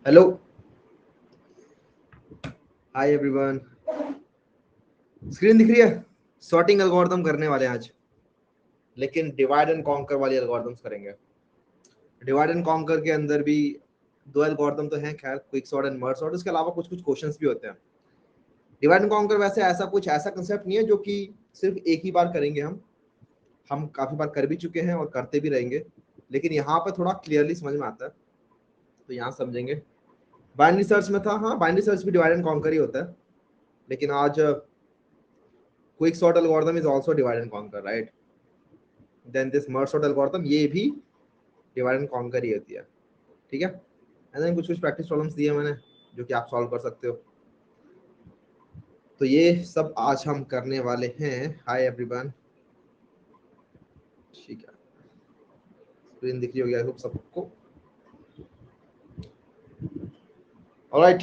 Hello, hi everyone. Screen दिख रही है? सॉर्टिंग एल्गोरिथम करने वाले हैं आज, लेकिन डिवाइड एंड कॉन्कर वाली एल्गोरिथम्स करेंगे। डिवाइड एंड कॉन्कर के अंदर भी दो एल्गोरिथम तो हैं, खैर, quick sort and merge sort. इसके अलावा कुछ कुछ क्वेश्चंस भी होते हैं। डिवाइड एंड कॉन्कर वैसे ऐसा कंसेप्ट नहीं है जो कि सिर्फ एक ही बार करेंगे। हम काफी बार कर भी चुके हैं और करते भी रहेंगे, लेकिन यहाँ पे थोड़ा क्लियरली समझ में आता है, तो यहाँ समझेंगे। बाइनरी सर्च में था, हाँ, बाइनरी सर्च भी डिवाइड एंड कॉन्कर ही होता है, लेकिन आज quick sort algorithm is also divide and conquer, right? Then this merge sort algorithm, ये भी डिवाइड एंड कॉन्कर ही होती है। ठीक है, एंड देन कुछ कुछ प्रैक्टिस प्रॉब्लम्स दिए मैंने जो कि आप सॉल्व कर सकते हो। तो ये सब आज हम करने वाले हैं। हाय एवरीवन, ठीक है, स्क्रीन दिख रही होगी आई होप सबको। ऑलराइट,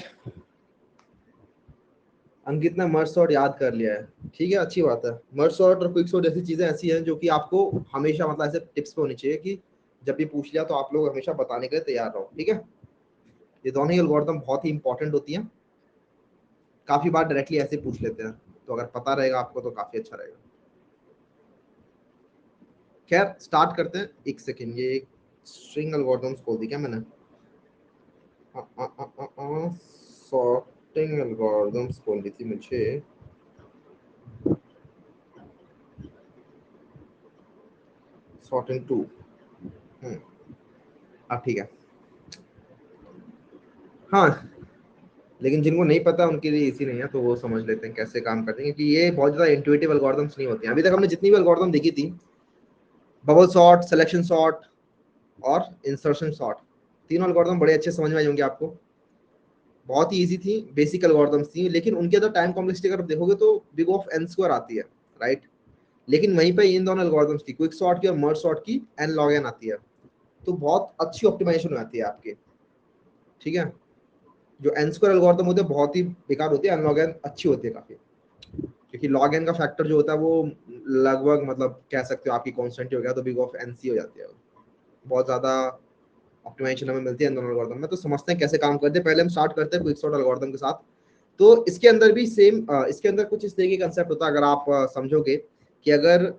अंकित ने मर्ज सॉर्ट याद कर लिया है, ठीक है, अच्छी बात है। मर्ज सॉर्ट और क्विक सॉर्ट जैसी चीजें ऐसी हैं जो कि आपको हमेशा, मतलब ऐसे टिप्स पे होनी चाहिए कि जब भी पूछ लिया तो आप लोग हमेशा बताने के लिए तैयार रहो, ठीक है। ये दोनों ही एल्गोरिथम बहुत ही इंपॉर्टेंट होती हैं। काफी बार डायरेक्टली ऐसे पूछ लेते हैं, तो अगर पता रहेगा आपको तो काफी अच्छा रहेगा। खैर, स्टार्ट करते हैं। एक सेकेंड, ये एक स्ट्रिंग एल्गोरिथम्स खोल दी क्या मैंने? सॉर्टिंग एल्गोरिथम्स खोल दी थी मुझे। सॉर्टिंग टू, अब ठीक है। हाँ, लेकिन जिनको नहीं पता उनके लिए इजी नहीं है, तो वो समझ लेते हैं कैसे काम करते हैं, क्योंकि ये बहुत ज्यादा इंट्यूटिव एल्गोरिथम्स नहीं होती हैं। अभी तक हमने जितनी भी एल्गोरिथम देखी थी, बबल सॉर्ट, सिलेक्शन सॉर्ट और इंसर्शन सॉर्ट, तीनों एल्गोरिथम बड़े अच्छे समझ में आई होंगे आपको। बहुत ही इजी थी, बेसिक एल्गोरिथम्स थी, लेकिन उनके अंदर टाइम कॉम्प्लेक्सिटी अगर देखोगे तो बिग ऑफ एन स्क्वायर आती है, राइट? लेकिन वहीं पे इन दोनों एल्गोरिथम्स की, क्विक सॉर्ट की और मर्ज सॉर्ट की, एन लॉग एन आती है। तो बहुत अच्छी ऑप्टिमाइजेशन हो जाती है आपकी, ठीक है। जो एन स्क्वायर एल्गोरिथम होते हैं बहुत ही बेकार होती है, एन लॉग एन अच्छी होती है काफी, क्योंकि लॉग एन का फैक्टर जो होता है वो लगभग, मतलब कह सकते हो आपकी कांस्टेंट हो गया, तो बिग ऑफ एन सी हो जाती है। बहुत ज्यादा ऑप्टिमाइजेशन हमें मिलती है इन दोनों एल्गोरिथम में। तो समझते हैं कैसे काम करते हैं। पहले हम स्टार्ट करते हैं क्विक सॉर्ट एल्गोरिथम के साथ। तो इसके अंदर भी सेम, इसके अंदर कुछ इस तरीके का कंसेप्ट होता है। अगर आप समझोगे कि अगर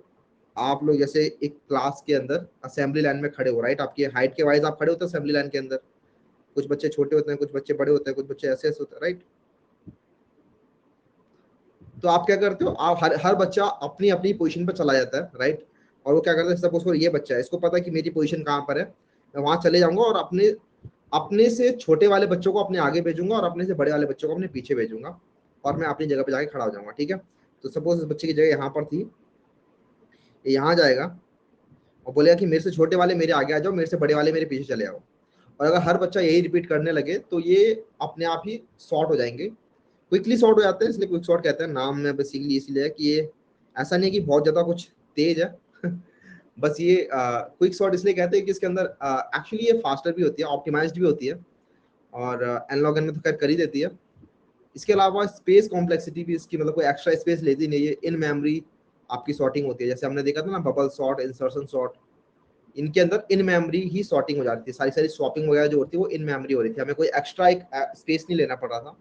आप लोग जैसे एक क्लास के अंदर असेंबली लाइन में खड़े हो, राइट? आपकी हाइट के वाइज आप खड़े होते हैं असेंबली लाइन के अंदर। कुछ बच्चे छोटे होते हैं, कुछ बच्चे बड़े होते हैं, कुछ बच्चे ऐसे ऐसे होते हैं, राइट? तो आप क्या करते हो, आप हर बच्चा अपनी अपनी पोजीशन पर चला जाता है, राइट? और वो क्या करता है, सपोज फॉर ये बच्चा है, इसको पता है कि मेरी पोजीशन कहाँ पर है, मैं वहां चले जाऊंगा और अपने अपने से छोटे वाले बच्चों को अपने आगे भेजूंगा और अपने से बड़े वाले बच्चों को अपने पीछे भेजूंगा, और मैं अपनी जगह पे जाके खड़ा हो जाऊंगा, ठीक है। तो सपोज इस बच्चे की जगह यहाँ पर थी, ये यहाँ जाएगा और बोलेगा कि मेरे से छोटे वाले मेरे आगे आ जाओ, मेरे से बड़े वाले मेरे पीछे चले आओ। और अगर हर बच्चा यही रिपीट करने लगे तो ये अपने आप ही सॉर्ट हो जाएंगे, क्विकली सॉर्ट हो जाते हैं, इसलिए क्विक सॉर्ट कहते हैं। नाम में बेसिकली इसीलिए है कि ये ऐसा नहीं है कि बहुत ज्यादा कुछ तेज है बस ये क्विक सॉर्ट इसलिए कहते हैं कि इसके अंदर एक्चुअली ये फास्टर भी होती है, ऑप्टिमाइज्ड भी होती है, और एनालॉग में तो खैर कर ही देती है। इसके अलावा स्पेस कॉम्प्लेक्सिटी भी इसकी, मतलब कोई एक्स्ट्रा स्पेस लेती नहीं है। इन मेमोरी आपकी सॉर्टिंग होती है, जैसे हमने देखा था ना, बबल सॉर्ट, इंसर्शन सॉर्ट, इनके अंदर इन मेमोरी ही सॉर्टिंग हो जाती है। सारी सारी स्वैपिंग वगैरह जो होती है वो इन मेमोरी हो रही थी, हमें कोई एक्स्ट्रा एक स्पेस नहीं लेना पड़ रहा था।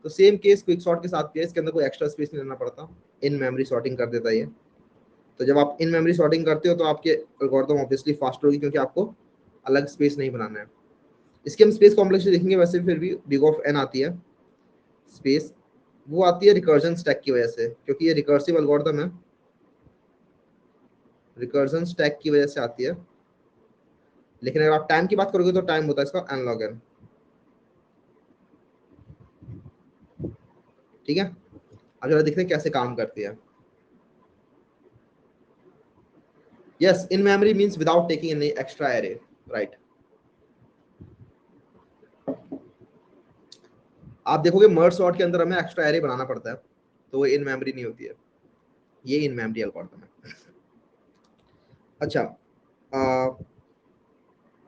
तो सेम केस क्विक सॉर्ट के साथ किया, इसके अंदर कोई एक्स्ट्रा स्पेस नहीं लेना पड़ता, इन मेमोरी सॉर्टिंग कर देता है ये। तो जब आप इन मेमोरी सॉर्टिंग करते हो तो आपके एल्गोरिथम ऑब्वियसली फास्ट होगी, क्योंकि आपको अलग स्पेस नहीं बनाना है। इसके हम स्पेस कॉम्प्लेक्सिटी देखेंगे, वैसे फिर भी बिग ऑफ एन आती है स्पेस, वो आती है रिकर्जन स्टैक की वजह से, क्योंकि ये रिकर्सिव एल्गोरिथम है, रिकर्जन स्टैक की वजह से आती है। लेकिन अगर आप टाइम की बात करोगे तो टाइम होता है इसका एन लॉग एन, ठीक है। अब जरा देखते हैं कैसे काम करती है। Yes, in memory means without taking any extra array, right? आप देखोगे मर्ज सॉर्ट के अंदर हमें एक्स्ट्रा एरे बनाना पड़ता है, तो वो इन मेमोरी नहीं होती है, ये इन मेमोरी एल्गोरिथम है। अच्छा,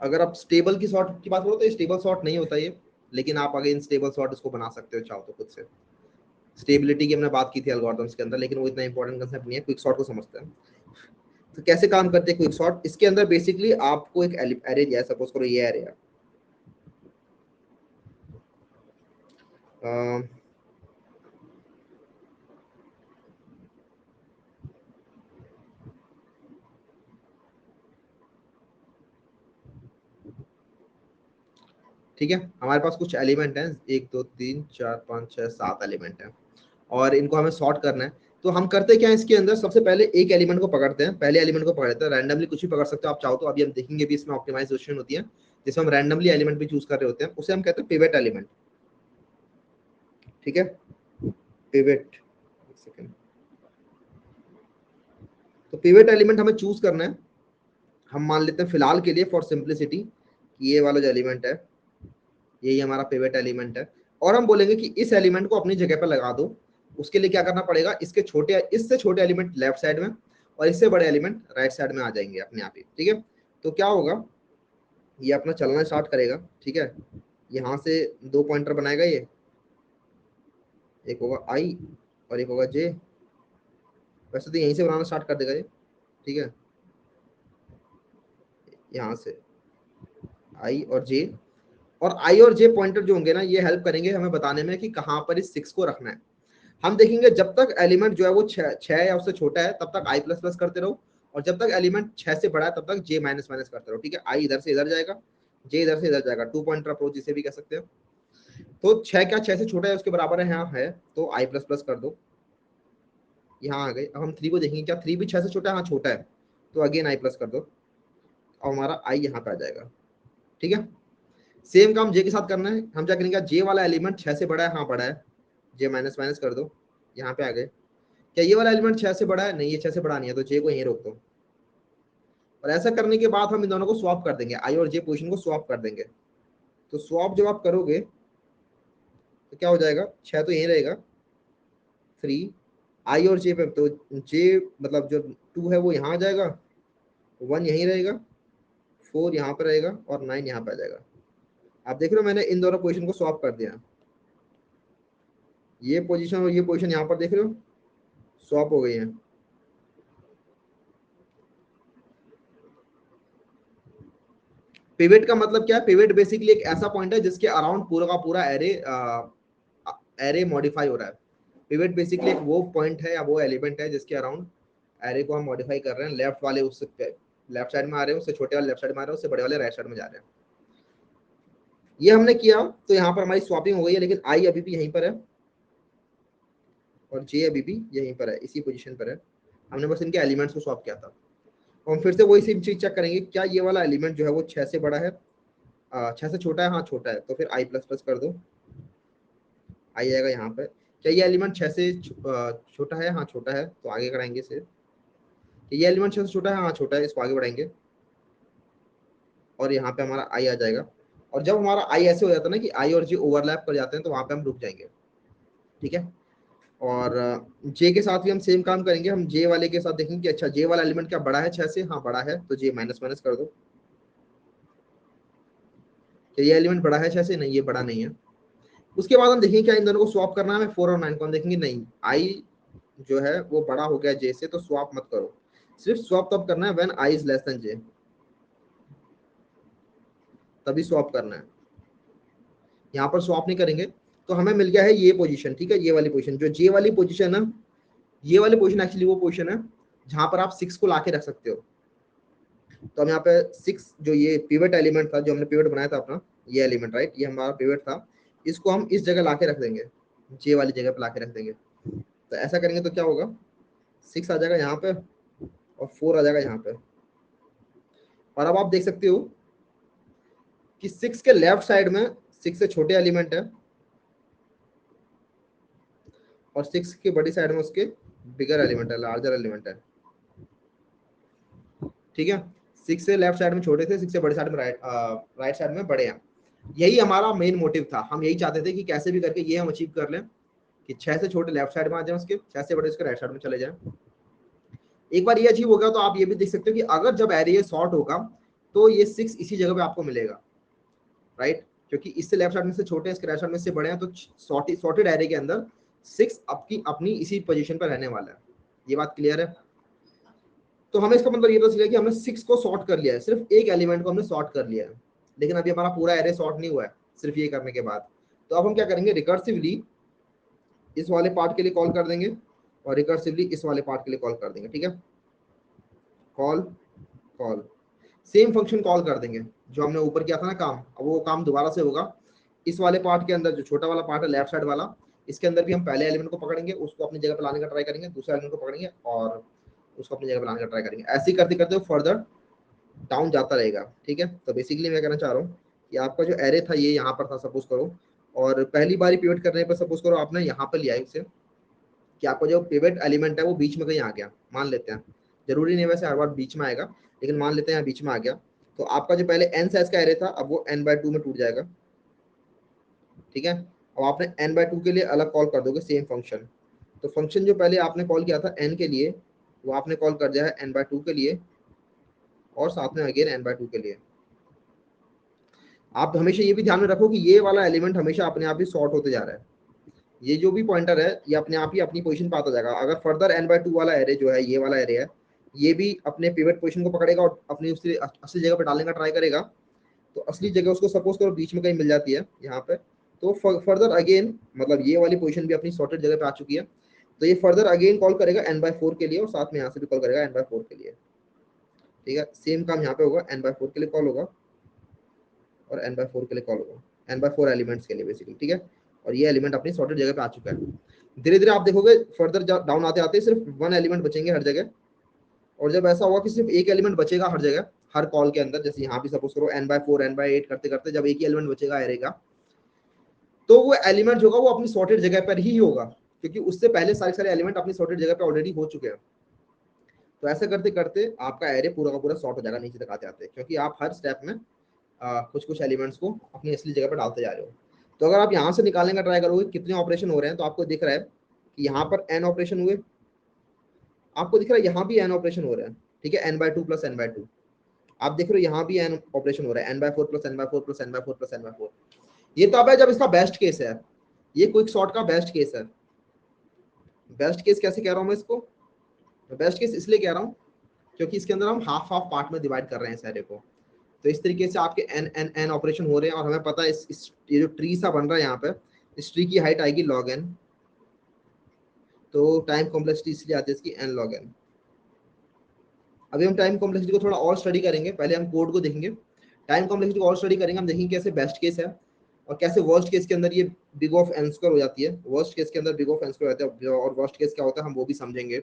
अगर आप स्टेबल की सॉर्ट की बात करो तो स्टेबल सॉर्ट नहीं होता ये, लेकिन आप अगेन स्टेबल सॉर्ट इसको बना सकते हो चाहो तो खुद से। स्टेबिलिटी की हमने बात की थी एल्गोरिथम्स के अंदर, लेकिन वो इतना इंपॉर्टेंट कंसेप्ट नहीं है, क्विक सॉर्ट को समझते हैं। तो कैसे काम करते हैं क्विक सॉर्ट? इसके अंदर बेसिकली आपको एक एरे दिया है, सपोज करो ये एरे है, अ, ठीक है, हमारे पास कुछ एलिमेंट हैं, 1 2 3 4 5 6 7 एलिमेंट हैं और इनको हमें सॉर्ट करना है। तो हम करते क्या है, इसके अंदर सबसे पहले एक एलिमेंट को पकड़ते हैं, पहले एलिमेंट को पकड़ते हैं, रैंडमली कुछ भी पकड़ सकते हो आप चाहो तो। अभी हम देखेंगे भी इसमें ऑप्टिमाइजेशन होती है, जिसमें हम रैंडमली एलिमेंट भी चूज कर रहे होते हैं, उसे हम कहते हैं पिवट एलिमेंट। ठीक है, पिवट, एक सेकंड। तो पिवट एलिमेंट हमें चूज करना है। हम मान लेते हैं फिलहाल के लिए फॉर सिंप्लिसिटी कि ये वाला जो एलिमेंट है यही हमारा पिवट एलिमेंट है, और हम बोलेंगे कि इस एलिमेंट को अपनी जगह पर लगा दो। उसके लिए क्या करना पड़ेगा, इससे छोटे एलिमेंट लेफ्ट साइड में और इससे बड़े एलिमेंट राइट साइड में आ जाएंगे अपने आप ही। ठीक है, तो क्या होगा, ये अपना चलना स्टार्ट करेगा। ठीक है, यहाँ से 2 पॉइंटर बनाएगा ये, एक होगा आई और एक होगा जे। वैसे तो यहीं से बनाना स्टार्ट कर देगा ये। ठीक है, यहाँ से आई और जे, और आई और जे पॉइंटर जो होंगे ना, ये हेल्प करेंगे हमें बताने में कि कहाँ पर इस 6 को रखना है। हम देखेंगे जब तक एलिमेंट जो है वो छह या उससे छोटा है तब तक आई प्लस प्लस करते रहो, और जब तक एलिमेंट 6 से बड़ा है तब तक जे माइनस माइनस करते रहो। ठीक है, आई इधर से इधर जाएगा, जे इधर से इधर जाएगा, 2 पॉइंटर अप्रोच जिसे भी कह सकते हैं। तो 6 क्या 6 से छोटा है उसके बराबर है, यहाँ है, तो आई प्लस प्लस कर दो, यहाँ आ गई। अब हम 3 को देखेंगे, क्या 3 भी 6 से छोटा है, हाँ छोटा है, तो अगेन आई प्लस कर दो, और हमारा आई यहाँ पे आ जाएगा। ठीक है, सेम काम जे के साथ करना है। हम क्या करेंगे, जे वाला एलिमेंट 6 से बड़ा है, हाँ बड़ा है, जे माइनस माइनस कर दो, यहाँ पे आ गए। क्या ये वाला एलिमेंट 6 से बड़ा है, नहीं ये 6 से बड़ा नहीं है, तो जे को यहीं रोक दो। और ऐसा करने के बाद हम इन दोनों को स्वैप कर देंगे, आई और जे पोजीशन को स्वैप कर देंगे। तो स्वैप जब आप करोगे तो क्या हो जाएगा, 6 तो यहीं रहेगा, 3 आई और जे पे, तो जे मतलब जो 2 है वो यहाँ आ जाएगा, 1 यहीं रहेगा, 4 यहाँ पर रहेगा और 9 यहाँ पे आ जाएगा। आप देख रहे हो मैंने इन दोनों पोजीशन को स्वैप कर दिया, ये पोजीशन और ये पोजीशन यहाँ पर देख रहे हो स्वैप हो गई है। पिवट का मतलब क्या है, पिवट बेसिकली एक ऐसा पॉइंट है जिसके अराउंड पूरा का पूरा एरे मॉडिफाई हो रहा है। पिवट बेसिकली एक वो पॉइंट है या वो एलिमेंट है जिसके अराउंड एरे को हम मॉडिफाई कर रहे हैं। लेफ्ट वाले उससे लेफ्ट साइड में आ रहे हैं, उससे छोटे वाले लेफ्ट साइड में आ रहे हैं, उससे बड़े वाले राइट साइड में जा रहे हैं। ये हमने किया तो यहाँ पर हमारी स्वैपिंग हो गई है, लेकिन आई अभी भी यहीं पर है और जे अभी भी यहीं पर है, इसी पोजीशन पर है। हमने बस इनके एलिमेंट्स को स्वैप किया था। हम फिर से वही सेम चीज चेक करेंगे, क्या ये वाला एलिमेंट जो है वो 6 से बड़ा है, 6 से छोटा है, हाँ छोटा है, तो फिर आई प्लस प्लस कर दो, आई आएगा यहाँ पे। क्या ये एलिमेंट 6 से छोटा है, हाँ छोटा है, तो आगे कराएंगे इसे। ये एलिमेंट 6 से छोटा है, हाँ छोटा है, इसको आगे बढ़ाएंगे और यहाँ पे हमारा आई आ जाएगा। और जब हमारा आई ऐसे हो जाता है ना कि आई और जे ओवरलैप कर जाते हैं, तो वहां पे हम रुक जाएंगे। ठीक है, और जे के साथ भी हम सेम काम करेंगे। हम जे वाले के साथ देखेंगे कि अच्छा जे वाला एलिमेंट क्या बड़ा है 6 से, हाँ बड़ा है, तो जे माइनस माइनस कर दो। क्या ये एलिमेंट बड़ा है 6 से, नहीं ये बड़ा नहीं है। उसके बाद हम देखेंगे क्या इन दोनों को स्वैप करना है हमें, 4 और 9 को। हम देखेंगे नहीं, आई जो है वो बड़ा हो गया जे से, तो स्वैप मत करो। सिर्फ स्वैप तब करना है when I is less than J, तभी स्वैप करना है। यहाँ पर स्वैप नहीं करेंगे। तो हमें मिल गया है ये पोजीशन। ठीक है, ये वाली पोजीशन जो जे वाली पोजीशन है, ये वाली पोजीशन एक्चुअली वो पोजीशन है जहां पर आप 6 को लाके रख सकते हो। तो हम यहाँ पे 6 जो ये पिवट एलिमेंट था, जो हमने पिवट बनाया था अपना, ये एलिमेंट राइट, ये हमारा पिवट था, इसको हम इस जगह लाके रख देंगे, जे वाली जगह पे लाके रख देंगे। तो ऐसा करेंगे तो क्या होगा, 6 आ जाएगा यहाँ पे और 4 आ जाएगा यहाँ पे। और अब आप देख सकते हो कि 6 के लेफ्ट साइड में 6 से छोटे एलिमेंट है और 6 के बड़ी साइड में उसके बिगर एलिमेंट है, लार्जर एलिमेंट है। ठीक है, 6 से लेफ्ट साइड में छोटे थे, 6 से बड़े साइड में राइट साइड में बड़े हैं। यही हमारा मेन मोटिव था। हम यही चाहते थे कि कैसे भी करके ये हम अचीव कर लें कि 6 से छोटे लेफ्ट साइड में आ जाए, उसके 6 से बड़े उसके राइट साइड में चले जाए। एक बार ये अचीव हो गया तो आप ये भी देख सकते हो कि अगर जब एरे सॉर्ट होगा तो ये 6 इसी जगह पे आपको मिलेगा, राइट, क्योंकि इससे लेफ्ट साइड में से छोटे हैं, इसके राइट साइड में से बड़े हैं, तो सॉर्टेड एरे के अंदर 6 आपकी अपनी इसी पोजीशन पर रहने वाला है। ये बात क्लियर है। तो हमें इसका मतलब ये तो चलेगा कि हमने 6 को सॉर्ट कर लिया है, सिर्फ एक एलिमेंट को हमने सॉर्ट कर लिया है, लेकिन अभी हमारा पूरा एरे सॉर्ट नहीं हुआ है सिर्फ ये करने के बाद। तो अब हम क्या करेंगे, रिकर्सिवली इस वाले पार्ट के लिए कॉल कर देंगे और रिकर्सिवली इस वाले पार्ट के लिए कॉल कर देंगे, ठीक है। Call call same function call कर देंगे जो हमने ऊपर किया था ना काम, अब वो काम दोबारा से होगा इस वाले पार्ट के अंदर। जो छोटा वाला पार्ट है लेफ्ट साइड वाला, इसके अंदर भी हम पहले एलिमेंट को पकड़ेंगे, उसको अपनी जगह पर लाने का ट्राई करेंगे, दूसरे एलिमेंट को पकड़ेंगे और उसको अपनी जगह पर लाने का ट्राई करेंगे। ऐसे ही करते करते फर्दर डाउन जाता रहेगा, ठीक है। तो बेसिकली मैं कहना चाह रहा हूँ कि आपका जो एरे था ये यहाँ पर था सपोज करो, और पहली बार पिवट करने पर सपोज करो आपने यहाँ पर लिया इसे, कि आपका जो पिवट एलिमेंट है वो बीच में कहीं आ गया, मान लेते हैं, जरूरी नहीं वैसे हर बार बीच में आएगा, लेकिन मान लेते हैं यहाँ बीच में आ गया, तो आपका जो पहले n साइज का एरे था अब वो n/2 में टूट जाएगा, ठीक है। अब आपने n/2 के लिए अलग कॉल कर दोगे सेम फंक्शन। तो फंक्शन जो पहले आपने कॉल किया था n के लिए, वो आपने कॉल कर दिया है n/2 के लिए और साथ में अगेन n/2 के लिए। आप हमेशा ये भी ध्यान में रखो कि ये वाला एलिमेंट हमेशा अपने आप ही सॉर्ट होते जा रहा है, ये जो भी पॉइंटर है ये अपने आप ही अपनी पोजीशन पे आता जाएगा। अगर फर्दर n/2 वाला एरे जो है, ये वाला एरे है, ये भी अपने पिवट पोजीशन को पकड़ेगा और अपनी उसकी असली जगह पे डालने का ट्राई करेगा। तो असली जगह उसको सपोज करो बीच में कहीं मिल जाती है यहाँ पे, तो फर्दर अगेन मतलब ये वाली पोजीशन भी अपनी सॉर्टेड जगह पे आ चुकी है, तो ये फर्दर अगेन कॉल करेगा n/4 के लिए और साथ में यहाँ से भी कॉल करेगा n/4 के लिए, ठीक है। सेम काम यहाँ पे होगा, n/4 के लिए कॉल होगा और n/4 के लिए कॉल होगा, n/4 एलिमेंट्स के लिए बेसिकली, ठीक है। और ये एलिमेंट अपनी सॉर्टेड जगह पे आ चुका है। धीरे धीरे आप देखोगे फर्दर डाउन आते आते सिर्फ 1 एलिमेंट बचेंगे हर जगह, और जब ऐसा होगा कि सिर्फ एक एलिमेंट बचेगा हर जगह हर कॉल के अंदर, जैसे यहाँ भी सपोज करो n/4 n/8 करते करते जब एक ही एलिमेंट बचेगा एरे का, तो वो एलिमेंट जो होगा वो अपनी सॉर्टेड जगह पर ही होगा, क्योंकि उससे पहले सारे एलिमेंट अपनी सॉर्टेड जगह पे ऑलरेडी हो चुके हैं। तो ऐसा करते करते आपका एरे पूरा का पूरा सॉर्ट हो जाएगा नीचे तक आते आते, क्योंकि आप हर स्टेप में कुछ कुछ एलिमेंट्स को अपनी असली जगह पर डालते जा रहे हो। तो अगर आप यहाँ से निकालने का ट्राई करोगे कितने ऑपरेशन हो रहे हैं, तो आपको दिख रहा है कि यहाँ पर n ऑपरेशन हुए, आपको दिख रहा है यहाँ भी n ऑपरेशन हो रहा है, ठीक है, n/2 प्लस n/2। आप देख रहे हो यहाँ भी n ऑपरेशन हो रहा है, n/4 plus n/4 plus n/4 plus n/4। ये तब है जब इसका बेस्ट केस है, ये क्विक सॉर्ट का बेस्ट केस है। बेस्ट केस कैसे कह रहा हूँ मैं इसको, बेस्ट केस इसलिए कह रहा हूँ क्योंकि इसके अंदर हम हाफ हाफ पार्ट में डिवाइड कर रहे हैं सारे को। तो इस तरीके से आपके एन एन एन ऑपरेशन हो रहे हैं, और हमें पता है ये जो ट्री सा बन रहा है यहाँ पे, इस ट्री की हाइट आएगी log n, तो टाइम कॉम्प्लेक्सिटी इसलिए आती है इसकी n log n। अभी हम टाइम कॉम्प्लेक्सिटी को थोड़ा और स्टडी करेंगे, पहले हम कोड को देखेंगे, टाइम कॉम्प्लेक्सिटी को और स्टडी करेंगे, हम देखेंगे कैसे बेस्ट केस है और कैसे वर्स्ट केस के अंदर ये बिग ऑफ n स्क्वायर हो जाती है, वर्स्ट केस के अंदर बिग ऑफ n स्क्वायर होता है, और वर्स्ट केस क्या होता है हम वो भी समझेंगे,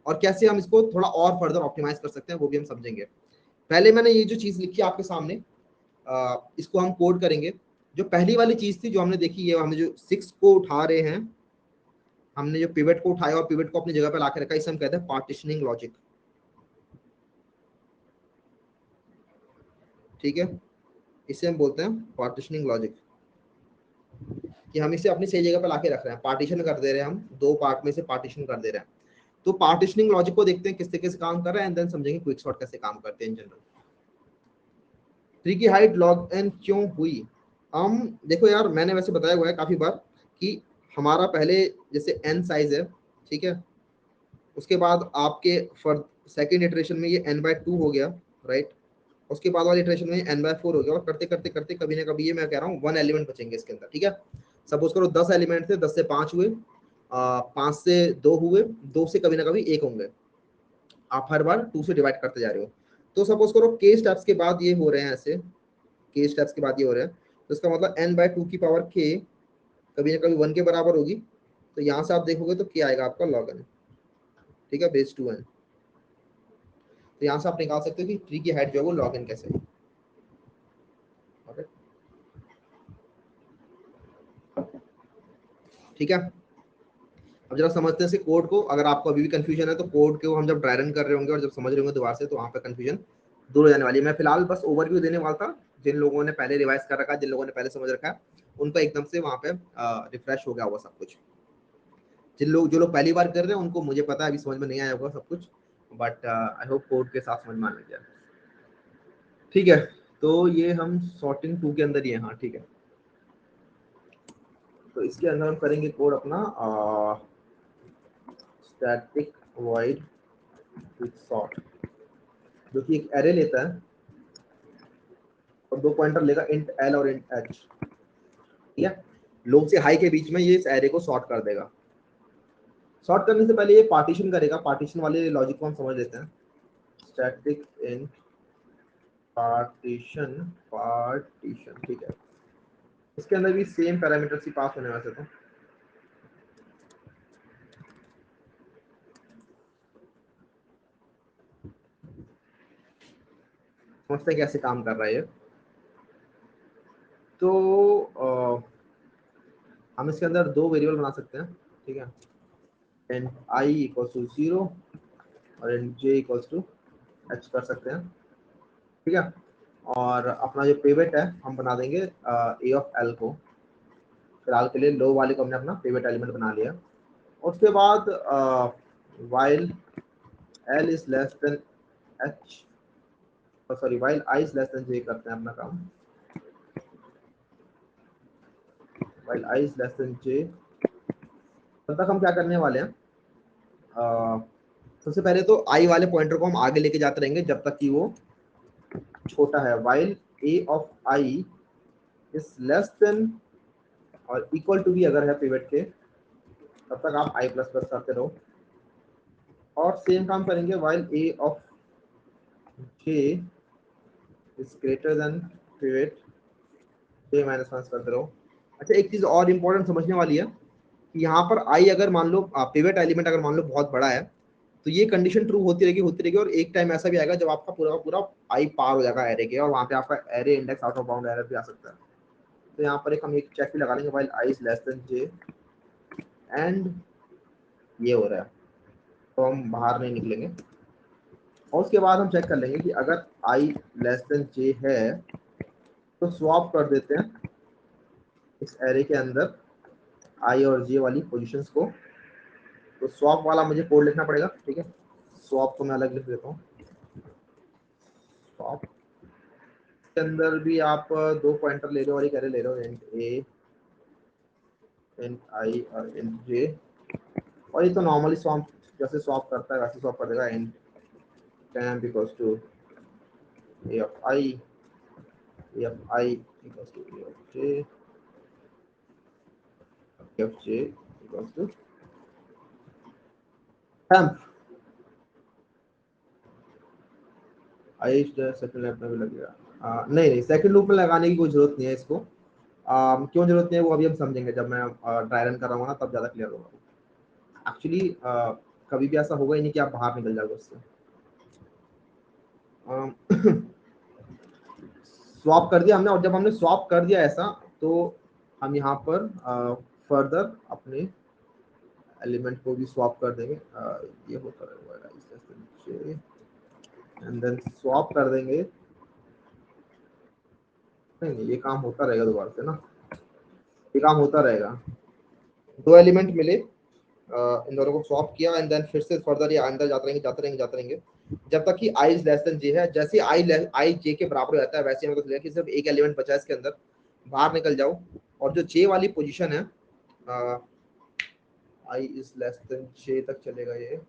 और कैसे हम इसको थोड़ा और फर्दर ऑप्टिमाइज कर सकते हैं वो भी हम समझेंगे। पहले मैंने ये जो चीज लिखी है आपके सामने, इसको हम कोड करेंगे। जो पहली वाली चीज थी जो हमने देखी, ये हमने जो 6 को उठा रहे हैं, हमने जो पिवट को उठाया और पिवट को अपनी जगह पर लाके रखा, इसे हम कहते हैं पार्टीशनिंग लॉजिक, ठीक है। इसे हम बोलते हैं पार्टीशनिंग लॉजिक, कि हम इसे अपनी सही जगह पर लाके रख रहे हैं, पार्टीशन कर दे रहे हैं, हम दो पार्ट में से पार्टीशन कर दे रहे हैं। तो पार्टीशनिंग लॉजिक को देखते हैं किस तरीके से काम कर रहा है, एंड देन समझेंगे क्विक सॉर्ट कैसे काम करते हैं इन जनरल। ट्री की हाइट log n क्यों हुई, हम देखो यार, मैंने वैसे बताया हुआ है काफी बार कि हमारा पहले जैसे n साइज है, ठीक है, उसके बाद आपके फॉर सेकेंड इटरेशन में ये n/2 हो गया, राइट, उसके बाद वाली इटरेशन में n/4 हो गया, और करते करते करते कभी ना कभी ये मैं कह रहा हूँ 1 एलिमेंट बचेंगे इसके अंदर, ठीक है। सपोज करो 10 एलिमेंट थे, 10 से 5 हुए, 5 से 2 हुए, 2 से कभी ना कभी 1 होंगे, आप हर बार 2 से डिवाइड करते जा रहे हो। तो सपोज करो k स्टेप्स के बाद ये हो रहे हैं, ऐसे k स्टेप्स के बाद ये हो रहे हैं, तो इसका मतलब n/2 की पावर k कभी ना कभी 1 के बराबर होगी। तो यहाँ से आप देखोगे तो k आएगा आपका log n, ठीक है, बेस 2n। तो यहाँ से आप निकाल सकते हो कि ट्री की हाइट जो है वो log n कैसे है, ठीक है। अब जरा समझते हैं इसे कोड को, अगर आपको अभी भी कंफ्यूजन है तो कोड को हम जब ड्राई रन कर रहे होंगे और जब समझ रहे होंगे दोबारा से, तो वहाँ पे कंफ्यूजन दूर हो जाने वाली है। मैं फिलहाल बस ओवरव्यू देने वाला था, जिन लोगों ने पहले रिवाइज कर रखा है, जिन लोगों ने पहले समझ रखा है, उनका एकदम से वहाँ पे रिफ्रेश हो गया होगा सब कुछ। जो लोग पहली बार कर रहे हैं उनको मुझे पता है अभी समझ में नहीं आया होगा सब कुछ, बट आई होप कोड के साथ समझ में आने लग, ठीक है। तो ये हम सॉर्टिंग 2 के अंदर ही है, हाँ ठीक है। तो इसके अंदर हम करेंगे कोड अपना स्टैटिक वॉइड क्विक सॉर्ट, जो कि एक एरे लेता है और 2 पॉइंटर लेगा, इंट l और इंट h, ठीक है। लो से हाई के बीच में ये इस एरे को सॉर्ट कर देगा। सॉर्ट करने से पहले ये पार्टीशन करेगा, पार्टीशन वाले लॉजिक को हम समझ लेते हैं। स्टैटिक इन पार्टीशन, पार्टीशन, ठीक है। इसके अंदर भी सेम पैरामीटर्स ही पास होने वैसे तो। समझते हैं कैसे काम कर रहा है ये। तो हम इसके अंदर दो वेरिएबल बना सकते हैं, ठीक है। एंड आई इक्वल्स टू 0 और and j equals to h कर सकते हैं, ठीक है। और अपना जो पिवट है हम बना देंगे ए ऑफ एल को। फिलहाल के लिए लो वाले को हमने अपना पिवट एलिमेंट बना लिया। और उसके बाद while L is less than H, sorry while I is less than J करते हैं अपना काम। While I is less than J, तब तक हम क्या करने वाले हैं, सबसे पहले तो आई वाले पॉइंटर को हम आगे लेके जाते रहेंगे जब तक कि वो छोटा है। While a of I is less then और इक्वल टू भी अगर है पिवट के, तब तक आप आई प्लस प्लस करते रहो। और सेम काम करेंगे while a of J is greater than pivot J minus one करते रहो। अच्छा, एक चीज और इम्पोर्टेंट समझने वाली है कि यहाँ पर आई अगर मान लो पिवट एलिमेंट अगर मान लो बहुत बड़ा है, तो ये कंडीशन ट्रू होती रहेगी और एक टाइम ऐसा भी आएगा जब आपका पूरा पूरा आई पार हो जाएगा एरे के, और वहाँ पे आपका array index out of bound error भी आ सकता है। तो यहाँ पर एक हम एक चेक भी लगा लेंगे, while I is less than J and ये हो रहा है, तो हम बाहर नहीं निकलेंगे। और उसके बाद हम चेक कर लेंगे कि अगर आई लेस देन जे है तो स्वैप कर देते हैं इस एरे के अंदर आई और जे वाली पोजीशंस को। तो स्वैप वाला मुझे कोड लिखना पड़ेगा, ठीक है। स्वैप को मैं अलग लिख देता हूँ। स्वैप के अंदर भी आप दो पॉइंटर ले रहे हो और एक एरे ले रहे हो, इंट ए इंट आई और इंट जे। और ये तो नॉर्मली स्वैप जैसे स्वैप करता है वैसे स्वैप कर देगा। Int temp equals to a of i equals to a of j, a of j equals to temp. आई सेकंड लूप में भी लगेगा। नहीं नहीं, सेकंड लूप में लगाने की कोई जरूरत नहीं है इसको। क्यों जरूरत नहीं है वो अभी हम समझेंगे, जब मैं ड्राई रन कर रहा हूँ ना तब ज्यादा क्लियर होगा। एक्चुअली कभी भी ऐसा होगा ही नहीं कि आप बाहर निकल जाओगे उससे। स्वैप कर दिया हमने, और जब हमने स्वैप कर दिया ऐसा, तो हम यहाँ पर फर्दर अपने एलिमेंट को भी स्वैप कर देंगे। ये होता रहेगा एंड देन स्वैप कर देंगे। नहीं नहीं, ये काम होता रहेगा दोबारा से ना, ये काम होता रहेगा। दो एलिमेंट मिले, इन दोनों को स्वैप किया एंड देन फिर से फर्दर ये अंदर जाते रहेंगे जब तक कि आई इज लेस देन जे है। जैसे आई जे के बराबर हो जाता है वैसे हमें तो कि सिर्फ एक एलिमेंट बचा है इसके अंदर, बाहर निकल जाओ। और जो जे वाली पोजीशन है, आई इज लेस देन जे तक चलेगा, ये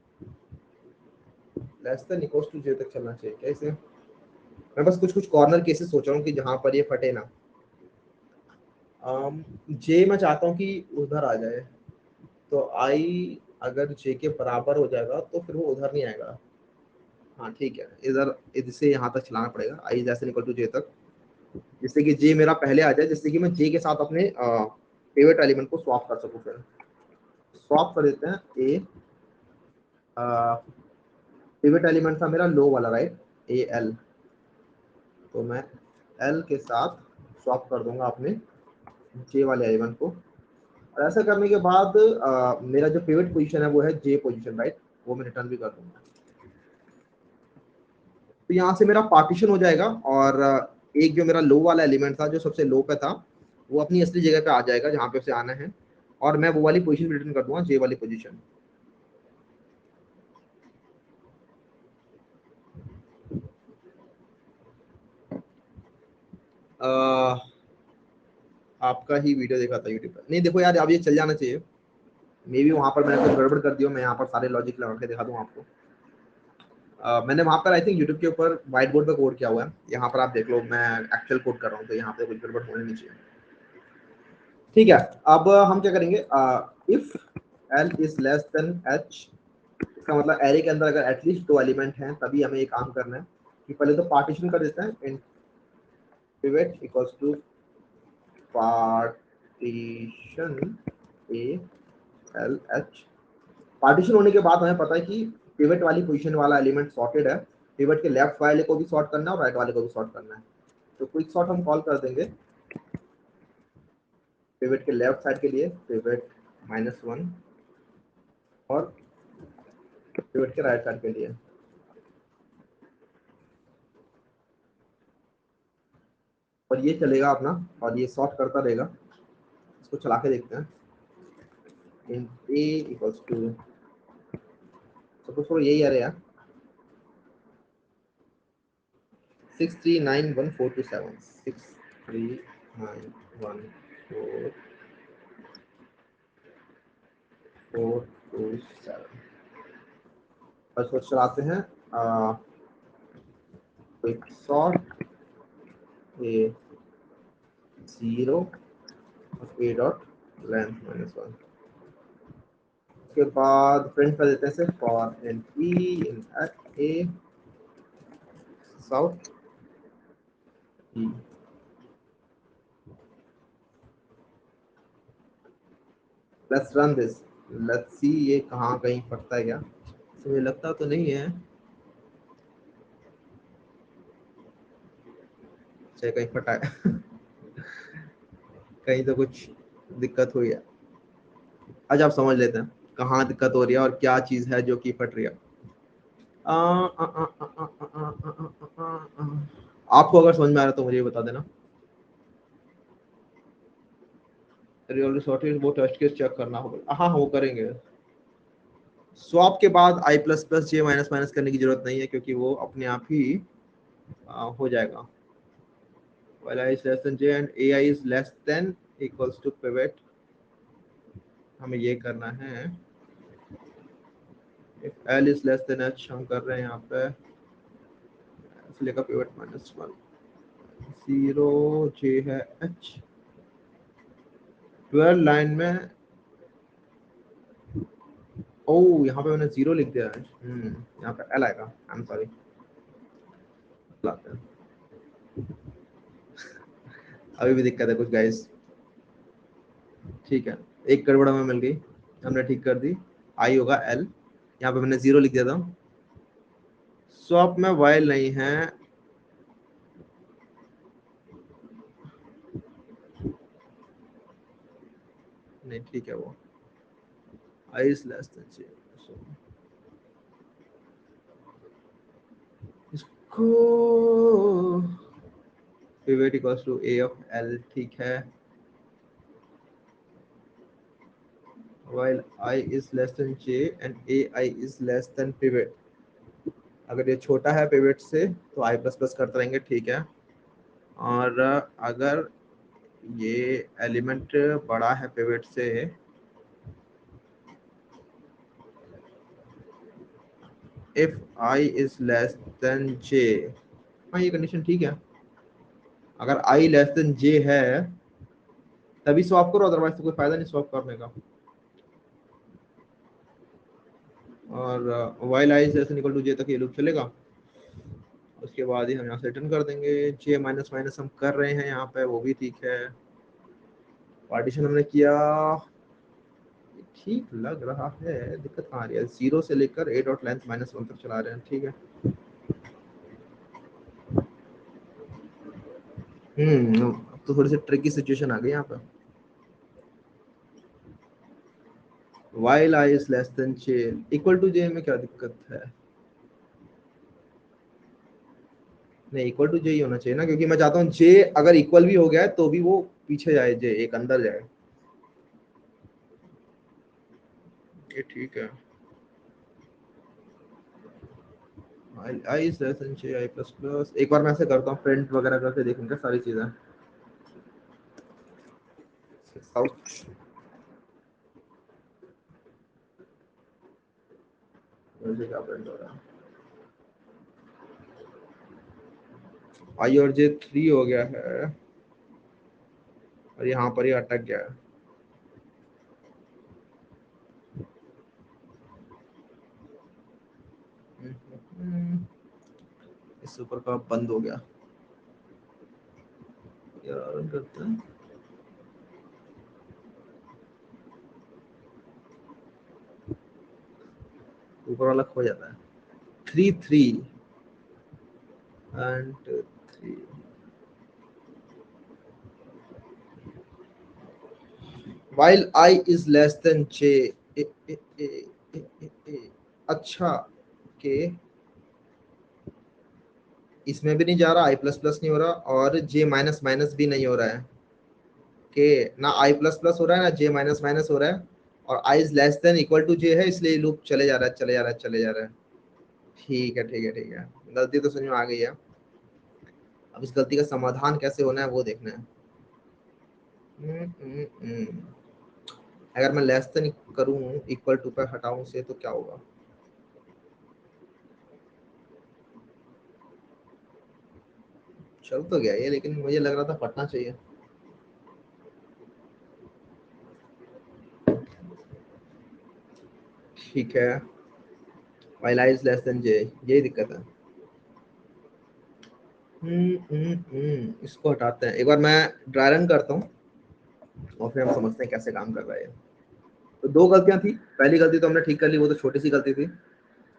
लेस देन इक्वल्स टू जे तक चलना चाहिए। कैसे, मैं बस कुछ कुछ कॉर्नर केसेस सोच रहा हूँ कि जहां पर ये फटे ना। जे मैं चाहता हूँ कि उधर आ जाए, तो आई अगर जे के बराबर हो जाएगा तो फिर वो उधर नहीं आएगा। हाँ ठीक है, इधर इसे यहाँ तक चलाना पड़ेगा, आई इज इक्वल टू जे तक, जिससे कि जे मेरा पहले आ जाए, जिससे कि मैं जे के साथ अपने पिवट एलिमेंट को स्वैप कर सकूँ। फिर स्वैप कर देते हैं ए, पिवट एलिमेंट था मेरा लो वाला, राइट, ए एल। तो मैं एल के साथ स्वैप कर दूंगा अपने जे वाले एलिमेंट को। और ऐसा करने के बाद मेरा जो पिवट पोजीशन है वो है जे पोजीशन, राइट, वो मैं रिटर्न भी कर दूंगा। तो यहाँ से मेरा पार्टीशन हो जाएगा और एक जो मेरा लो वाला एलिमेंट था जो सबसे लो पे था, वो अपनी असली जगह पे आ जाएगा जहाँ पे उसे आना है, और मैं वो वाली पोजीशन रिटर्न कर दूंगा, जे वाली पोजीशन। आपका ही वीडियो देखा था यूट्यूब पर, नहीं देखो यार अब ये चल जाना चाहिए। मे बी वहां पर मैंने कुछ गड़बड़ कर दिया, मैं यहाँ पर सारे लॉजिक लगा के दिखा दूँ आपको। मैंने वहां पर आई थिंक यूट्यूब के ऊपर व्हाइट बोर्ड पे कोड किया हुआ है, यहाँ पर आप देख लो मैं एक्चुअल कोड कर रहा हूँ, तो यहाँ पे कुछ गड़बड़ होनी नहीं चाहिए। ठीक है, अब हम क्या करेंगे, if L is less than H, इसका मतलब एरे के अंदर अगर एटलीस्ट 2 एलिमेंट हैं तभी हमें ये काम करना है कि पहले तो पार्टीशन कर देते हैं, in pivot equals to partition A L H. Partition होने के बाद हमें पता है कि पिवट वाली पोजीशन वाला एलिमेंट सॉर्टेड है, पिवट के लेफ्ट वाले को भी सॉर्ट करना है और राइट वाले को भी सॉर्ट करना है। तो क्विक सॉर्ट हम कॉल कर देंगे पिवट के लेफ्ट साइड के लिए पिवट -1 और पिवट के राइट साइड के लिए। और ये चलेगा अपना और ये सॉर्ट करता रहेगा। इसको चला के देखते हैं। इन ए इक्वल्स टू, सपोज यही आ रहा है 6391427, 6391427 और इसको चलाते हैं। क्विक सॉर्ट ए 0 और ए डॉट लेंथ -1। उसके बाद प्रिंट कर देते हैं सिर्फ for n e in a south e. Let's run this, let's see ये कहाँ कहीं फटता है क्या। तो मुझे लगता तो नहीं है, चाहे कहीं फटा है कहीं तो कुछ दिक्कत हुई है। आज आप समझ लेते हैं कहाँ दिक्कत हो रही है और क्या चीज है जो कि फट रही है। आपको अगर समझ में आ रहा है तो मुझे बता देना। रियल सॉर्टेड वो टेस्ट केस चेक करना होगा, हाँ वो करेंगे। स्वैप के बाद आई प्लस प्लस जे माइनस माइनस करने की जरूरत नहीं है क्योंकि वो अपने आप ही हो जाएगा। while I is less than j and ai is less than equals to pivot, हमें ये करना है। if l is less than h हम कर रहे हैं यहाँ पे इसलिए का pivot -1, 0 j है h, 12 लाइन में। ओ यहाँ पे मैंने 0 लिख दिया है, यहाँ पे l आएगा, आई एम सॉरी। अभी भी दिक्कत है कुछ गाइस, ठीक है। एक गड़बड़ हमें मिल गई, हमने ठीक कर दी। आई होगा l, यहाँ पे मैंने 0 लिख दिया था। स्वैप में वाइल नहीं है, नहीं ठीक है वो I is less than 0, so इसको pivot equals to a of l, ठीक है। while I is less than j and ai is less than pivot, अगर ये छोटा है pivot से तो i प्लस प्लस करते रहेंगे, ठीक है। और अगर ये एलिमेंट बड़ा है pivot से, if I is less than j, हाँ ये कंडीशन ठीक है। अगर I लेस देन j है तभी स्वैप करो, अदरवाइज तो कोई फायदा नहीं स्वैप करने का। और while i less than equal to j तक ये लूप चलेगा। उसके बाद ही हम यहाँ से रिटर्न कर देंगे। j माइनस माइनस हम कर रहे हैं यहाँ पे, वो भी ठीक है। पार्टीशन हमने किया, ठीक लग रहा है। दिक्कत कहाँ आ रही है, 0 से लेकर a डॉट लेंथ -1 तक चला रहे हैं, ठीक है। अब तो थोड़ी सी ट्रिकी सिचुएशन आ गई यहाँ पे। while I is less than j equal to j में क्या दिक्कत है, नहीं इक्वल टू j ही होना चाहिए ना, क्योंकि मैं चाहता हूँ j अगर इक्वल भी हो गया है तो भी वो पीछे जाए, j एक अंदर जाए, ये ठीक है। I is less than j I plus plus, एक बार मैं ऐसे करता हूँ प्रिंट वगैरह करके देखेंगे सारी चीजें। Ouch. मुझे क्या प्रिंट हो रहा है, I और j 3 हो गया है और यहाँ पर ही अटक गया है। इससे ऊपर का बंद हो गया यार, रन करते हैं। ऊपर वाला खो जाता है। 3 3 and 3 while I is less than j अच्छा के इसमें भी नहीं जा रहा, आई प्लस प्लस नहीं हो रहा और जे माइनस माइनस भी नहीं हो रहा है के, ना आई प्लस प्लस हो रहा है ना जे माइनस माइनस हो रहा है, और I is less than equal to J है, इसलिए लूप चले जा रहा है चले जा रहा है चले जा रहा है। ठीक है ठीक है ठीक है, गलती तो समझ में आ गई है। अब इस गलती का समाधान कैसे होना है वो देखना है। अगर मैं लेस देन करूं इक्वल टू पर हटाऊं से तो क्या होगा? चल तो गया ये, लेकिन मुझे लग रहा था फटना चाहिए। ठीक है, while I is less than j, यही दिक्कत है। इसको हटाते हैं, एक बार मैं ड्राई रन करता हूँ और फिर हम समझते हैं कैसे काम कर रहा है। तो दो गलतियां थी, पहली गलती तो हमने ठीक कर ली, वो तो छोटी सी गलती थी।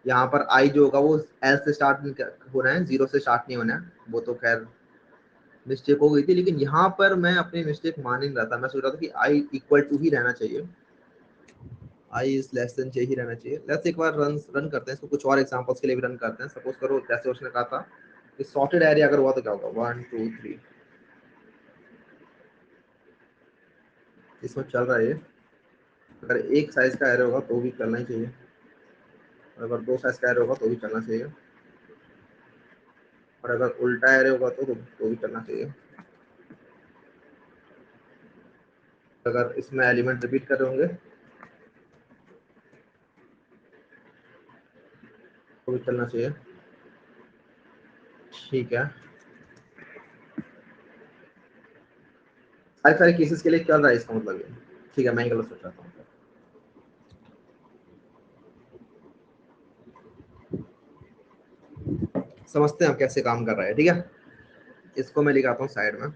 यहाँ पर आई जो होगा वो एल से स्टार्ट हो रहा है, जीरो से स्टार्ट नहीं होना है, वो तो खैर मिस्टेक हो गई थी। लेकिन यहाँ पर मैं अपनी मिस्टेक मान ही नहीं रहा था, मैं सोच रहा था कि आई इक्वल टू ही रहना चाहिए, आई इज लेस देन जे ही रहना चाहिए। लेट्स एक बार रन करते हैं इसको, कुछ और एग्जांपल्स के लिए भी रन करते हैं। सपोज करो जैसे उसने कहा था कि सॉर्टेड एरिया अगर हुआ तो क्या होगा, 1 2 3, इसमें चल रहा है ये। अगर एक साइज का एरे होगा तो भी चलना ही चाहिए, और अगर दो साइज का एरे होगा तो भी चलना चाहिए, और अगर उल्टा एरे होगा तो भी चलना चाहिए। अगर इसमें एलिमेंट रिपीट कर रहे होंगे तो भी चलना चाहिए। ठीक है, सारे सारे केसेस के लिए चल रहा है इसका मतलब ये। ठीक है, मैं ही गलत सोच रहा था। समझते हैं हम कैसे काम कर रहा है। ठीक है, इसको मैं लिखाता हूँ साइड में।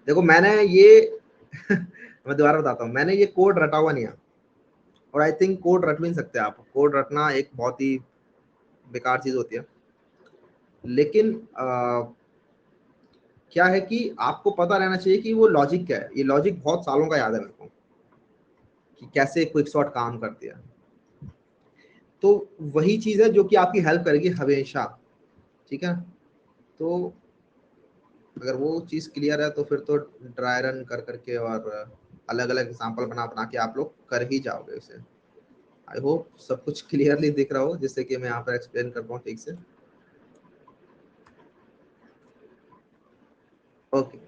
देखो मैंने ये मैं दोबारा बताता हूँ, मैंने ये कोड रटा हुआ नहीं है, और आई थिंक कोड रट भी नहीं सकते आप। कोड रटना एक बहुत ही बेकार चीज होती है। लेकिन क्या है कि आपको पता रहना चाहिए कि वो लॉजिक क्या है। ये लॉजिक बहुत सालों का याद है मेरे को कि कैसे क्विक सॉर्ट काम करती है। तो वही चीज है जो कि आपकी हेल्प करेगी हमेशा। ठीक है, तो अगर वो चीज क्लियर है तो फिर तो ड्राई रन कर करके और अलग अलग एग्जांपल बना बना के आप लोग कर ही जाओगे इसे। आई होप सब कुछ क्लियरली दिख रहा हो, जिससे कि मैं यहाँ पर एक्सप्लेन कर पाऊँ ठीक से। ओके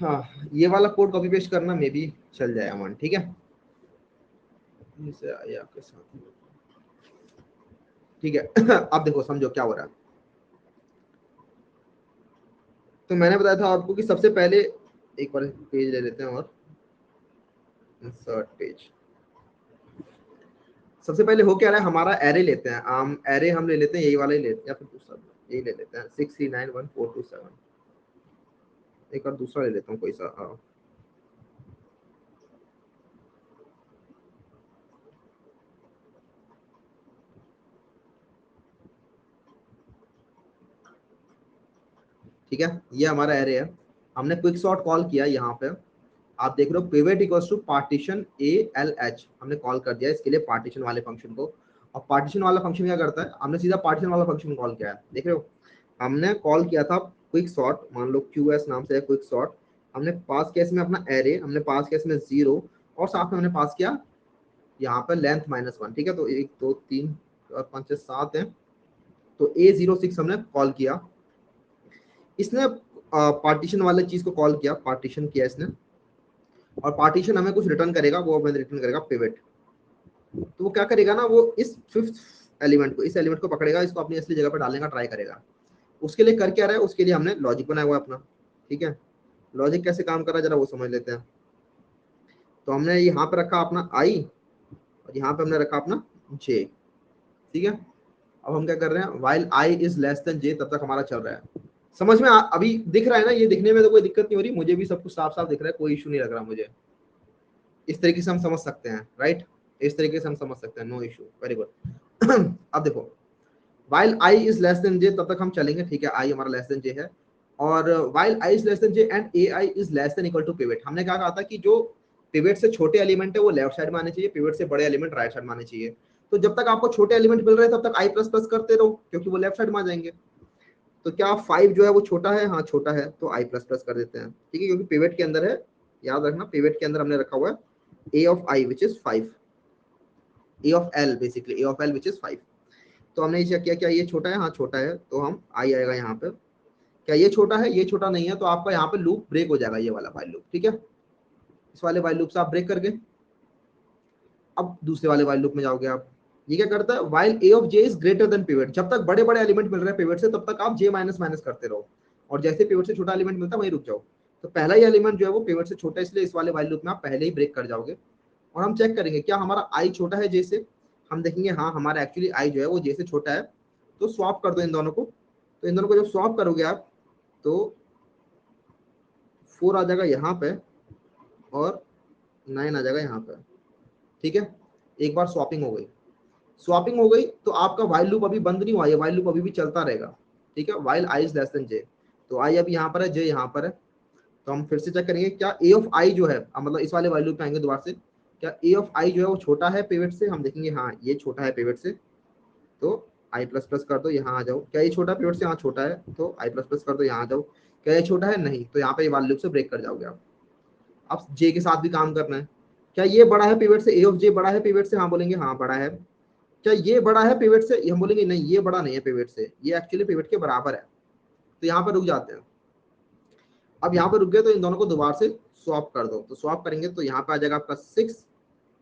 हाँ, ये वाला कोड कॉपी पेस्ट करना मे बी चल जाए अमन। ठीक है, इसे आइए आपके साथ। ठीक है अब देखो समझो क्या हो रहा है। तो मैंने बताया था आपको कि सबसे पहले एक बार पेज ले लेते हैं और इंसर्ट पेज। सबसे पहले हो क्या रहा है, हमारा एरे लेते हैं, हम एरे हम ले लेते हैं, यही वाला ही लेते हैं या फिर दूसरा यही ले लेते हैं, 6391427। एक और दूसरा ले लेता हूँ कोई सा। ठीक है, ये हमारा एरे है। हमने क्विक सॉर्ट कॉल किया यहाँ पे, आप देख रहे हो pivot equals to partition A L h, हमने कॉल कर दिया इसके लिए पार्टीशन वाले फंक्शन को। और पार्टीशन वाला फंक्शन क्या करता है, हमने सीधा पार्टीशन वाला फंक्शन कॉल किया है। देख रहे हो, हमने कॉल किया था क्विक सॉर्ट, मान लो क्यू एस नाम से है क्विक सॉर्ट। हमने पास किया इसमें अपना एरे, हमने पास किया इसमें 0, और साथ में हमने पास किया यहाँ पर लेंथ -1। ठीक है, तो 1 2 3 और 5 6 7 है, तो A06 हमने कॉल किया। इसने पार्टीशन वाले चीज को कॉल किया, पार्टीशन किया इसने, और पार्टीशन हमें कुछ रिटर्न करेगा, वो हमें रिटर्न करेगा पिवट। तो वो क्या करेगा ना, वो इस फिफ्थ एलिमेंट को, इस एलिमेंट को पकड़ेगा, इसको अपनी असली जगह पर डालने का ट्राई करेगा। उसके लिए कर क्या रहा है, उसके लिए हमने लॉजिक बनाया हुआ है अपना। ठीक है, लॉजिक कैसे काम कर रहा है जरा वो समझ लेते हैं। तो हमने यहाँ पे रखा अपना i और यहाँ पे हमने रखा अपना j, ठीक है। अब हम क्या कर रहे हैं, while i is less than j, तब तक हमारा चल रहा है। समझ में अभी दिख रहा है ना, ये दिखने में तो कोई दिक्कत नहीं हो रही, मुझे भी सब कुछ साफ साफ दिख रहा है, कोई इशू नहीं लग रहा मुझे। इस तरीके से हम समझ सकते हैं, राइट, इस तरीके से हम समझ सकते हैं, नो इशू, वेरी गुड। अब देखो while i is less than j, तब तक हम चलेंगे, ठीक है, i हमारा less than j है। और while i is less than j and ai is less than equal to pivot, हमने क्या कहा था कि जो पिवट से छोटे एलिमेंट है वो लेफ्ट साइड में आने चाहिए, पिवट से बड़े एलिमेंट राइट साइड में आने चाहिए। तो जब तक आपको छोटे एलिमेंट मिल रहे हैं तब तक i प्लस प्लस करते रहो, क्योंकि वो लेफ्ट साइड में आ जाएंगे। तो क्या 5 जो है वो छोटा है, हाँ छोटा है, तो i प्लस प्लस कर देते हैं, ठीक है, क्योंकि पिवट के अंदर है, याद रखना पिवट के अंदर हमने रखा हुआ है a of i which is 5, a of l basically, a of l which is 5। तो हमने चेक किया क्या ये छोटा है, हाँ छोटा है, तो हम i आएगा यहाँ पे। क्या ये छोटा है, ये छोटा नहीं है, तो आपका यहाँ पे लूप ब्रेक हो जाएगा, ये वाला वाइल लूप, ठीक है। इस वाले वाइल लूप से आप ब्रेक करके अब दूसरे वाले वाइल लूप में जाओगे आप। ये क्या करता है, while a of j is greater than pivot, जब तक बड़े बड़े एलिमेंट मिल रहे हैं पिवट से तब तक आप j माइनस माइनस करते रहो, और जैसे पिवट से छोटा एलिमेंट मिलता है वहीं रुक जाओ। तो पहला ही एलिमेंट जो है वो पिवट से छोटा है, इसलिए इस वाले वाइल लूप में आप पहले ही ब्रेक कर जाओगे। और हम चेक करेंगे क्या हमारा i छोटा है j से, हम देखेंगे हाँ हमारा एक्चुअली i जो है वो j से छोटा है। तो स्वैप कर दो इन दोनों को, तो इन दोनों को जब स्वैप करोगे आप तो 4 आ जाएगा यहाँ पे और 9 आ जाएगा यहाँ पे, ठीक है। एक बार स्वैपिंग हो गई, स्वैपिंग हो गई तो आपका वाइल लूप अभी बंद नहीं हुआ, ये वाइल लूप अभी भी चलता रहेगा, ठीक है। While i is less then j, तो i अभी यहाँ पर है, j यहाँ पर है। तो हम फिर से चेक करेंगे क्या a ऑफ i जो है, मतलब इस वाले वाइल लूप में आएंगे दोबारा से, क्या a ऑफ i जो है वो छोटा है पिवट से, हम देखेंगे हाँ ये छोटा है पिवट से, तो i प्लस प्लस कर दो, यहाँ आ जाओ। क्या ये छोटा पिवट से, हाँ छोटा है, तो i प्लस प्लस कर दो, यहाँ आ जाओ। क्या ये छोटा है, नहीं, तो यहाँ पे वाइल लूप से ब्रेक कर जाओगे आप। अब j के साथ भी काम करना है, क्या ये बड़ा है पिवट से, a ऑफ j बड़ा है पिवट से, हाँ बोलेंगे हाँ बड़ा है। क्या ये बड़ा है पिवट से, हम बोलेंगे नहीं ये बड़ा नहीं है पिवट से, ये एक्चुअली पिवट के बराबर है। तो यहाँ पर रुक जाते हैं। अब यहाँ पर रुक गए तो इन दोनों को दोबारा से स्वैप कर दो, तो स्वैप करेंगे तो यहाँ पे आ जाएगा आपका 6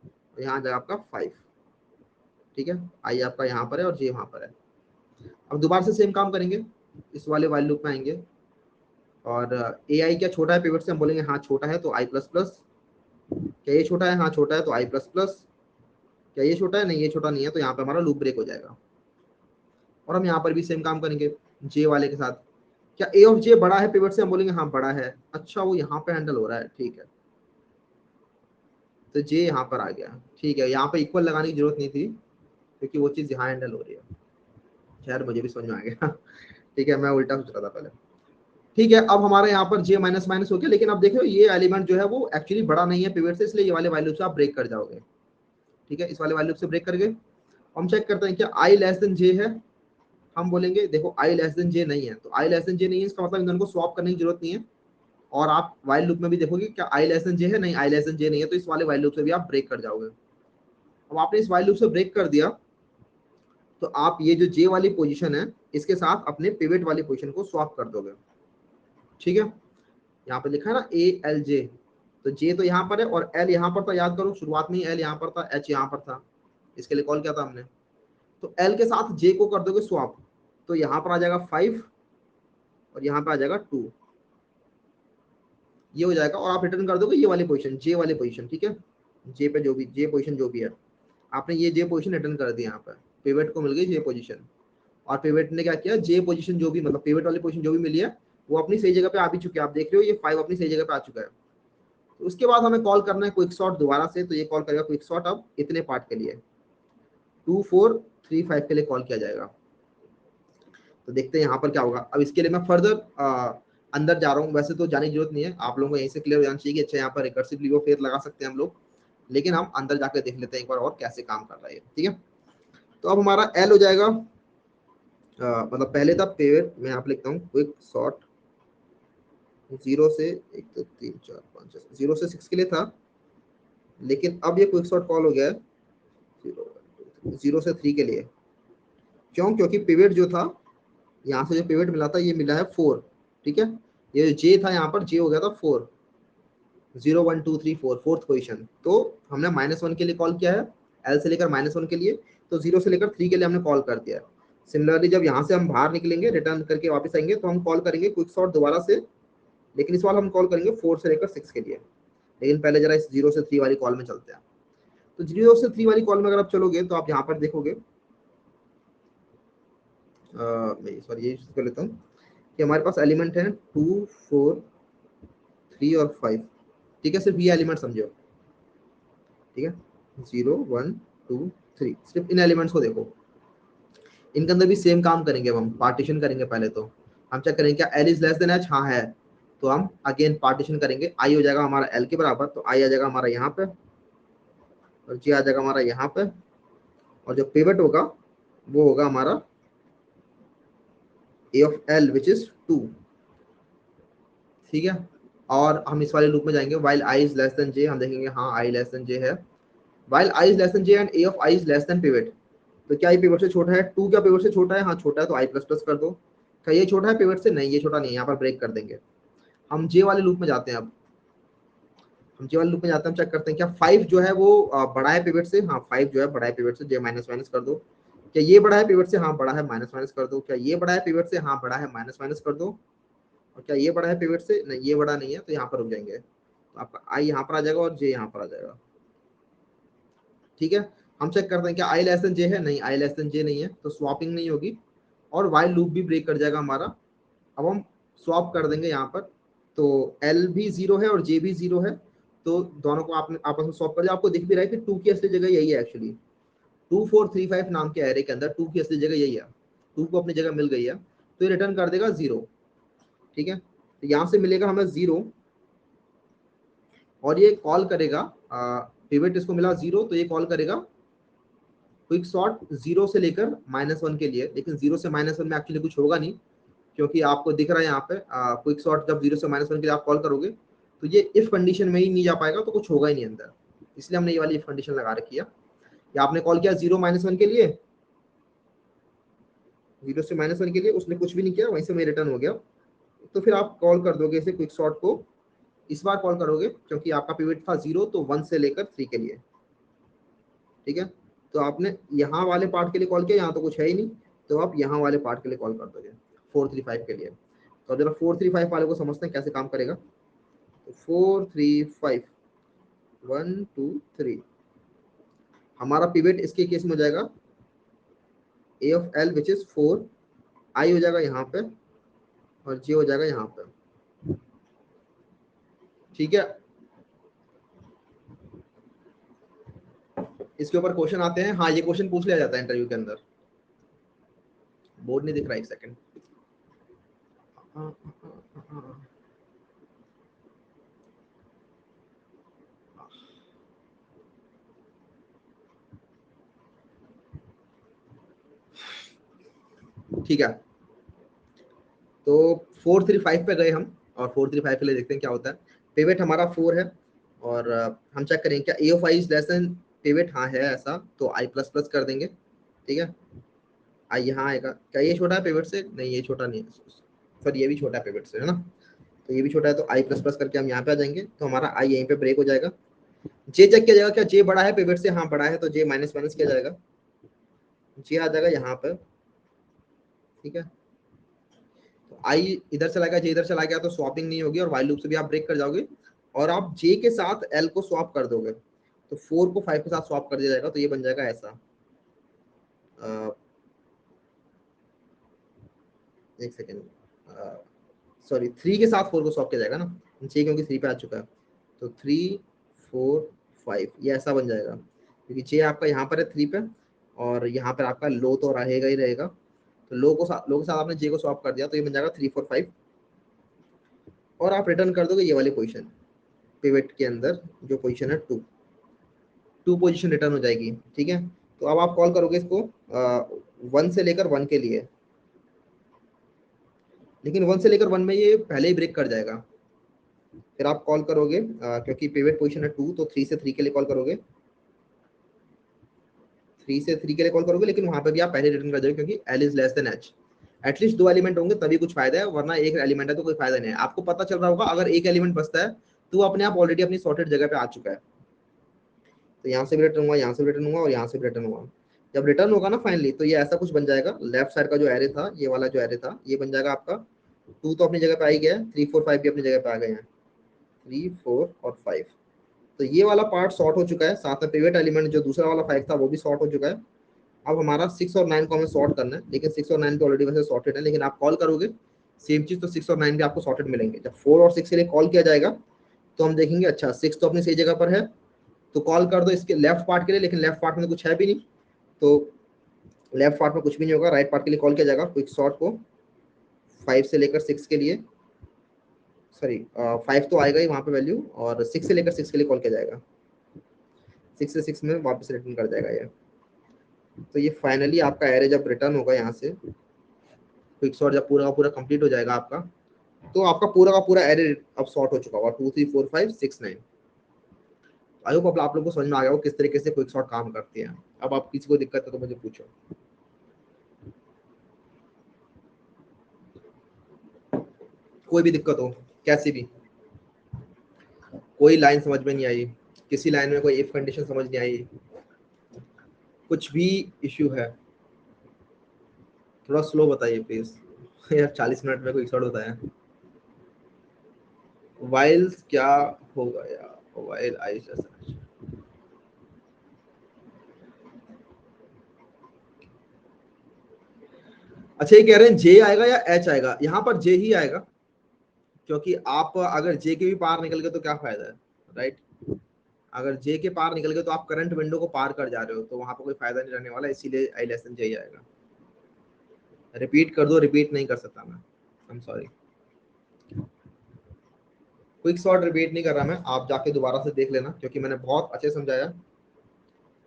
और यहाँ आ जाएगा आपका 5, ठीक है। आई आपका यहाँ पर है और जे वहाँ पर है। अब दोबारा से सेम काम करेंगे, इस वाले वाइल लूप में आएंगे और ए आई क्या छोटा है पिवट से, हम बोलेंगे हाँ छोटा है, तो आई प्लस प्लस। क्या ये छोटा है, हाँ छोटा है, तो आई प्लस प्लस। क्या ये छोटा है, नहीं ये छोटा नहीं है, तो यहाँ पे हमारा लूप ब्रेक हो जाएगा। और हम यहाँ पर भी सेम काम करेंगे जे वाले के साथ। क्या ए ऑफ जे बड़ा है पिवट से, हम बोलेंगे हाँ बड़ा है, अच्छा वो यहाँ पे हैंडल हो रहा है, ठीक है, तो जे यहाँ पर आ गया, ठीक है। यहाँ पे इक्वल लगाने की जरूरत नहीं थी क्योंकि वो चीज यहाँ हैंडल हो रही है, खैर मुझे भी समझ में आ गया। ठीक है, मैं उल्टा सोच रहा था पहले, ठीक है। अब हमारे यहाँ पर जे माइनस माइनस हो गया, लेकिन अब देखो ये एलिमेंट जो है वो एक्चुअली बड़ा नहीं है पिवट से, इसलिए ये वाले वैल्यू से आप ब्रेक कर जाओगे, ठीक है। इस वाले वैल्यू से ब्रेक करके हम चेक करते हैं क्या आई लेस देन जे है, हम बोलेंगे देखो आई लेस देन जे नहीं है, तो आई लेस देन जे नहीं है इसका मतलब इन दोनों को स्वैप करने की जरूरत नहीं है। और आप वाइल लूप में भी देखोगे क्या आई लेस देन जे है, नहीं आई लेस देन जे नहीं है, तो इस वाले वाइल लूप से भी आप ब्रेक कर जाओगे। अब आपने इस वाइल लूप से ब्रेक कर दिया तो आप ये जो जे वाली पोजीशन है इसके साथ अपने पिवट वाली पोजीशन को स्वैप कर दोगे, ठीक है। यहाँ पे लिखा है ना ए एल जे, तो जे तो यहाँ पर है और एल यहाँ पर था, याद करो शुरुआत में ही एल यहाँ पर था, एच यहाँ पर था, इसके लिए कॉल किया था हमने। तो एल के साथ जे को कर दोगे स्वैप, तो यहाँ पर आ जाएगा 5 और यहाँ पे आ जाएगा 2, ये हो जाएगा। और आप रिटर्न कर दोगे ये वाली पोजीशन, जे वाली पोजीशन, ठीक है। जे पे जो भी जे पोजीशन जो भी है, आपने ये जे पोजीशन रिटर्न कर दी, यहाँ पर पिवट को मिल गई जे पोजीशन। और पिवट ने क्या किया, जे पोजीशन जो भी मतलब पिवट वाली पोजीशन जो भी मिली है वो अपनी सही जगह पे आ भी चुकी है, आप देख रहे हो ये 5 अपनी सही जगह पे आ चुका है। तो उसके बाद हमें कॉल करना है क्विक सॉर्ट दोबारा से, तो ये कॉल करेगा क्विक सॉर्ट अब इतने पार्ट के लिए 2 4 3 5 के लिए कॉल किया जाएगा। तो देखते हैं यहाँ पर क्या होगा। अब इसके लिए मैं फर्दर अंदर जा रहा हूँ, वैसे तो जाने की जरूरत नहीं है, आप लोगों को यहीं से क्लियर हो जाना चाहिए कि अच्छा यहाँ पर रिकर्सिव लीव फेयर लगा सकते हैं हम लोग, लेकिन हम अंदर जाकर देख लेते हैं एक बार और कैसे काम कर रहा है, ठीक है। तो अब हमारा एल हो जाएगा, मतलब पहले था पेवर, मैं यहाँ पे लिखता हूँ क्विक सॉर्ट 0 से 1 2 3 4 5 6, 0 से 6 के लिए था, लेकिन अब ये क्विक सॉर्ट कॉल हो गया है 0 से 3 के लिए। क्यों, क्योंकि पिवट जो था यहाँ से जो पिवट मिला था ये मिला है 4, ठीक है। ये जे था यहाँ पर, जे हो गया था 4, 0 1 2 3 4 फोर्थ पोजीशन। तो हमने -1 के लिए कॉल किया है, एल से लेकर -1 के लिए, तो 0 से लेकर 3 के लिए हमने कॉल कर दिया है। सिमिलरली जब यहाँ से हम बाहर निकलेंगे रिटर्न करके वापस आएंगे तो हम कॉल करेंगे क्विक सॉर्ट दोबारा से, लेकिन इस बार हम कॉल करेंगे 4 से लेकर 6 के लिए। लेकिन पहले जरा इस 0 से 3 वाली कॉल में चलते हैं। तो 0 से 3 वाली कॉल में अगर आप चलोगे तो आप यहाँ पर देखोगे, सॉरी ये कर लेता हूँ कि हमारे पास एलिमेंट है 2, 4, 3 और 5। ठीक है, सिर्फ ये एलिमेंट समझो। ठीक है, 0, 1, 2, 3, सिर्फ इन एलिमेंट्स को देखो। इनके अंदर भी सेम काम करेंगे, अब हम पार्टीशन करेंगे। पहले तो हम चेक करेंगे क्या L is less than H, हाँ है, तो हम अगेन पार्टीशन करेंगे। आई हो जाएगा हमारा एल के बराबर, तो आई आ जाएगा हमारा यहाँ पे, और जी आ जाएगा हमारा यहाँ पे, और जो पिवट होगा वो होगा हमारा ए ऑफ एल विच इज 2। ठीक है, और हम इस वाले लूप में जाएंगे, while I is less than J, हम देखेंगे हाँ आई लेस देन जे है। While I is less than J and A of I is less than pivot, तो क्या ये पिवट से छोटा है? 2 क्या पिवट से छोटा है? हाँ छोटा है, तो आई प्लस प्लस कर दो। क्या ये छोटा है पिवट से? नहीं ये छोटा नहीं है, यहाँ पर ब्रेक कर देंगे। हम जे वाले लूप में जाते हैं। अब हम जे वाले लूप में जाते हैं, हम चेक करते हैं क्या 5 जो है वो बड़ा है पिवट से? हाँ 5 जो है बड़ा है पिवट से, जे माइनस माइनस कर दो। क्या ये बड़ा है पिवट से? हाँ बड़ा है, माइनस माइनस कर दो। क्या ये बड़ा है पिवट से? हाँ बड़ा है, माइनस माइनस कर दो। और क्या ये बड़ा है पिवट से? नहीं ये बड़ा नहीं है, तो यहाँ पर रुक जाएंगे। तो आपका आई यहाँ पर आ जाएगा और जे यहाँ पर आ जाएगा। ठीक है, हम चेक करते हैं क्या आई लेस देन जे है? नहीं आई लेस देन जे नहीं है, तो स्वैपिंग नहीं होगी और वाइल लूप भी ब्रेक कर जाएगा हमारा। अब हम स्वैप कर देंगे यहाँ पर, तो एल भी 0 है और जे भी 0 है, तो दोनों को आपने आपस में स्वैप कर दिया। आपको दिख भी रहा है कि 2 की असली जगह यही है एक्चुअली। 2435 नाम के एरे के अंदर 2 की असली जगह यही है, 2 को अपनी जगह मिल गई है, तो ये रिटर्न कर देगा 0। ठीक है, तो यहाँ से मिलेगा हमें 0, और ये कॉल करेगा पिवट, इसको मिला 0, तो ये कॉल करेगा क्विक सॉर्ट 0 से लेकर -1 के लिए। लेकिन 0 से -1 में एक्चुअली कुछ होगा नहीं, क्योंकि आपको दिख रहा है यहाँ पे क्विक सॉर्ट जब 0 से -1 के लिए आप कॉल करोगे तो ये इफ कंडीशन में ही नहीं जा पाएगा, तो कुछ होगा ही नहीं अंदर। इसलिए हमने ये वाली इफ कंडीशन लगा रखी है। या आपने कॉल किया 0 -1 के लिए, 0 से -1 के लिए, उसने कुछ भी नहीं किया, वहीं से वही रिटर्न हो गया, तो फिर आप कॉल कर दोगे इसे क्विक सॉर्ट को। इस बार कॉल करोगे क्योंकि आपका पिवट था 0, तो 1 से लेकर 3 के लिए। ठीक है, तो आपने यहाँ वाले पार्ट के लिए कॉल किया, यहाँ तो कुछ है ही नहीं, तो आप यहाँ वाले पार्ट के लिए कॉल कर दोगे 435 के लिए। तो जरा 435 वाले को समझते हैं कैसे काम करेगा। तो 435 1 2 3, हमारा पिवट इसके केस में हो जाएगा ए ऑफ एल विच इज 4, आई हो जाएगा यहाँ पे और जे हो जाएगा यहाँ पे। ठीक है, इसके ऊपर क्वेश्चन आते हैं। हाँ ये क्वेश्चन पूछ लिया जाता है इंटरव्यू के अंदर। बोर्ड नहीं दिख रहा, एक सेकंड। ठीक है, तो 435 पे गए हम, और 435 के लिए देखते हैं क्या होता है। पिवट हमारा 4 है, और हम चेक करेंगे क्या A of I is less than pivot, हाँ है ऐसा, तो आई प्लस प्लस कर देंगे। ठीक है, आई यहाँ आएगा। क्या ये छोटा है पिवट से? नहीं ये छोटा नहीं है, सर ये भी छोटा है पिवट से, है ना, तो ये भी छोटा है, तो आई प्लस प्लस करके हम यहाँ पे आ जाएंगे, तो हमारा आई यहीं पे ब्रेक हो जाएगा। जे चेक किया जाएगा, क्या जे बड़ा है पिवट से? हाँ बड़ा है, तो जे माइनस माइनस किया जाएगा, जे आ जाएगा यहाँ पे। ठीक है, तो आई इधर चला गया, जे इधर चला गया, तो स्वैपिंग नहीं होगी और वाइल लूप से भी आप ब्रेक कर जाओगे, और आप जे के साथ एल को स्वैप कर दोगे, तो 4 को 5 के साथ स्वैप कर दिया जाएगा, तो ये बन जाएगा ऐसा। एक सेकेंड, सॉरी 3 के साथ 4 को स्वैप किया जाएगा ना, जे क्योंकि 3 पे आ चुका है, तो 3 4 5 ये ऐसा बन जाएगा, क्योंकि जे आपका यहाँ पर है 3 पे, और यहाँ पर आपका लो तो रहेगा ही रहेगा, तो लो के साथ आपने जे को स्वैप कर दिया, तो ये बन जाएगा 3 4 5, और आप रिटर्न कर दोगे ये वाली पोजीशन। पिवट के अंदर जो पोजीशन है 2 पोजीशन रिटर्न हो जाएगी। ठीक है, तो अब आप कॉल करोगे इसको 1 से लेकर 1 के लिए, लेकिन 1 से लेकर 1 में ये पहले ही ब्रेक कर जाएगा। फिर आप कॉल करोगे क्योंकि पिवट पोजीशन है 2, तो 3 से 3 के लिए कॉल करोगे, 3 से 3 के लिए कॉल करोगे, लेकिन वहां पर भी आप पहले रिटर्न कर दोगे, क्योंकि L is less than H. At least 2 element होंगे तभी कुछ फायदा है, वरना एक एलिमेंट है तो कोई फायदा नहीं है। आपको पता चल रहा होगा अगर एक एलिमेंट बचता है तो वो अपने आप ऑलरेडी अपनी सॉर्टेड जगह पे आ चुका है, तो यहाँ से भी रिटर्न हुआ, यहाँ से भी रिटर्न हुआ, और यहाँ से भी रिटर्न हुआ। जब रिटर्न होगा ना फाइनली, तो ये ऐसा कुछ बन जाएगा। लेफ्ट साइड का जो एरे था, ये वाला जो एरे था, ये बन जाएगा आपका 2 तो अपनी जगह पे आ ही गया है, 3 4 5 भी अपनी जगह पे आ गए हैं, 3 4 और 5। तो ये वाला पार्ट सॉर्ट हो चुका है, साथ में पिवट एलिमेंट जो दूसरा वाला 5 था वो भी सॉर्ट हो चुका है। अब हमारा 6 और 9 को हमें सॉर्ट करना है, लेकिन 6 और 9 तो ऑलरेडी वैसे सॉर्टेड है, लेकिन आप कॉल करोगे सेम चीज तो 6 और 9 भी आपको सॉर्टेड मिलेंगे। जब 4 और 6 के लिए कॉल किया जाएगा तो हम देखेंगे अच्छा 6 तो अपनी सही जगह पर है, तो कॉल कर दो इसके लेफ्ट पार्ट के लिए, लेकिन लेफ्ट पार्ट में तो कुछ है भी नहीं, तो लेफ्ट पार्ट में कुछ भी नहीं होगा, राइट पार्ट के लिए कॉल किया जाएगा क्विक सॉर्ट को 5 से लेकर 6 के लिए, सॉरी 5 तो आएगा ही वहां पे वैल्यू, और 6 से लेकर 6 के लिए कॉल किया जाएगा, 6 से 6 में वापस रिटर्न कर जाएगा ये। तो ये फाइनली आपका एरे जब रिटर्न होगा यहाँ से क्विक सॉर्ट जब पूरा का पूरा कंप्लीट हो जाएगा आपका, तो आपका पूरा का पूरा एरे अब सॉर्ट हो चुका होगा 2 3 4 5 6 9। आई होप अब आप लोगों को समझ में आ गया हो किस तरीके से क्विक सॉर्ट काम करती है। अब आप किसी को दिक्कत है तो मुझे पूछो। कोई भी दिक्कत हो, कैसी भी, कोई लाइन समझ में नहीं आई, किसी लाइन में कोई इफ कंडीशन समझ नहीं आई, कुछ भी इश्यू है, थोड़ा स्लो बताइए प्लीज। यार 40 मिनट में कोई सॉर्ट होता है। वाइल क्या होगा यार, वाइल आई अच्छा ये कह रहे हैं जे आएगा या एच आएगा, यहाँ पर जे ही आएगा, क्योंकि आप अगर जे के भी पार निकल गए तो क्या फायदा है, राइट। अगर जे के पार निकल गए तो आप करंट विंडो को पार कर जा रहे हो, तो वहां पर कोई फायदा नहीं रहने वाला, इसीलिए आई लेसन जे ही आएगा। रिपीट कर दो, रिपीट नहीं कर सकता मैं, I am sorry. Quick sort repeat नहीं कर रहा मैं, आप जाके दोबारा से देख लेना, क्योंकि मैंने बहुत अच्छे समझाया।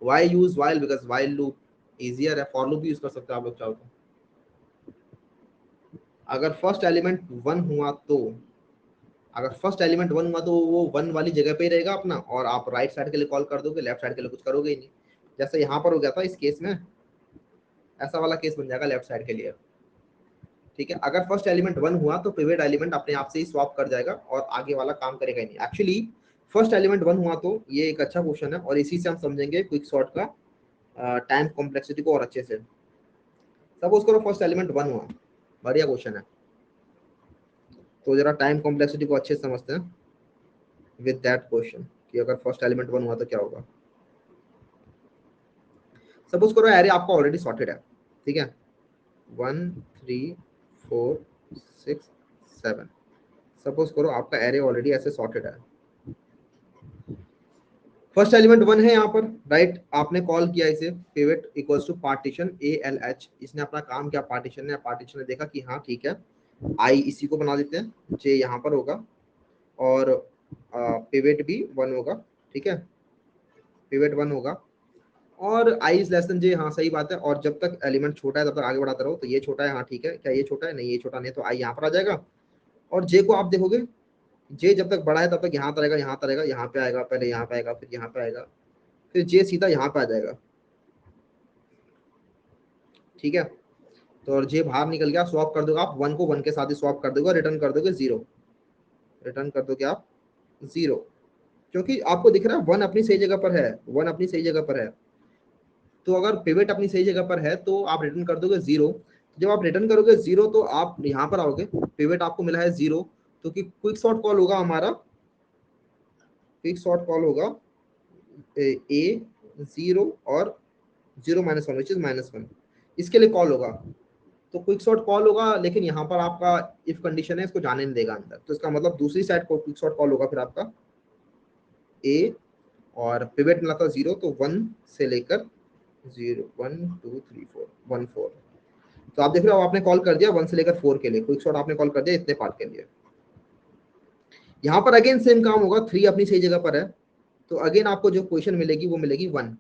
Why use while because while loop easier है, फॉर लूप भी यूज कर सकते हो आप लोग चाहो तो। अगर फर्स्ट एलिमेंट वन हुआ तो, अगर फर्स्ट एलिमेंट वन हुआ तो वो वन वाली जगह पे ही रहेगा अपना, और आप राइट साइड के लिए कॉल कर दोगे, लेफ्ट साइड के लिए कुछ करोगे ही नहीं, जैसे यहाँ पर हो गया था इस केस में, ऐसा वाला केस बन जाएगा लेफ्ट साइड के लिए। ठीक है, अगर फर्स्ट एलिमेंट वन हुआ तो पिवट एलिमेंट अपने आप से ही स्वैप कर जाएगा और आगे वाला काम करेगा ही नहीं। एक्चुअली फर्स्ट एलिमेंट वन हुआ तो ये एक अच्छा क्वेश्चन है, और इसी से हम समझेंगे क्विक सॉर्ट का टाइम कॉम्प्लेक्सिटी को और अच्छे से। सपोज करो फर्स्ट एलिमेंट वन हुआ, बढ़िया क्वेश्चन है, तो जरा टाइम कॉम्प्लेक्सिटी को अच्छे से समझते हैं विद दैट क्वेश्चन कि अगर फर्स्ट एलिमेंट वन हुआ तो क्या होगा। सपोज करो एरे आपका ऑलरेडी सॉर्टेड है, ठीक है, 1 3 4 6 7, सपोज करो आपका एरे ऑलरेडी ऐसे सॉर्टेड है, फर्स्ट एलिमेंट वन है यहाँ पर, राइट। आपने कॉल किया इसे pivot equals to partition A L h, इसने अपना काम किया, पार्टीशन ने देखा कि हाँ ठीक है, आई इसी को बना देते हैं, जे यहाँ पर होगा, और पिवट भी वन होगा, ठीक है, पिवट वन होगा, और आई इज लेस देन जे, हाँ सही बात है, और जब तक एलिमेंट छोटा है तब तक आगे बढ़ाते रहो, तो ये छोटा है, हाँ ठीक है, क्या ये छोटा है, नहीं ये छोटा नहीं, तो आई यहाँ पर आ जाएगा, और जे को आप देखोगे, जे जब तक बड़ा है तब तक यहाँ पर आएगा, यहाँ पर आएगा, यहाँ पे आएगा, पहले यहाँ पे आएगा, फिर यहाँ पे आएगा, फिर जे सीधा यहाँ पे आ जाएगा, ठीक है। तो और जे बाहर निकल गया, स्वैप कर दोगे आप वन को वन के साथ ही स्वैप कर दोगे, रिटर्न कर दोगे जीरो, रिटर्न कर दोगे आप जीरो, क्योंकि आपको दिख रहा है वन अपनी सही जगह पर है, वन अपनी सही जगह पर है, तो अगर पिवट अपनी सही जगह पर है तो आप रिटर्न कर दोगे जीरो। जब आप रिटर्न करोगे जीरो तो आप यहाँ पर आओगे, पिवट आपको मिला है जीरो, तो कि क्विक सॉर्ट कॉल होगा हमारा, क्विक सॉर्ट कॉल होगा ए जीरो और zero minus one which is minus one, इसके लिए कॉल होगा, तो क्विक सॉर्ट कॉल होगा, लेकिन यहाँ पर आपका इफ कंडीशन है इसको जाने नहीं देगा अंदर, तो इसका मतलब दूसरी साइड को क्विक सॉर्ट कॉल होगा फिर आपका ए, और पिवट मिला था जीरो, तो वन से लेकर जीरो 1 2 3 4 1 4, तो आप देख रहे हो आपने कॉल कर दिया वन से लेकर फोर के लिए, क्विक सॉर्ट आपने कॉल कर दिया इतने पार्ट के लिए। यहाँ पर अगेन सेम काम होगा, थ्री अपनी सही जगह पर है, तो अगेन आपको जो पोजीशन मिलेगी वो मिलेगी वन,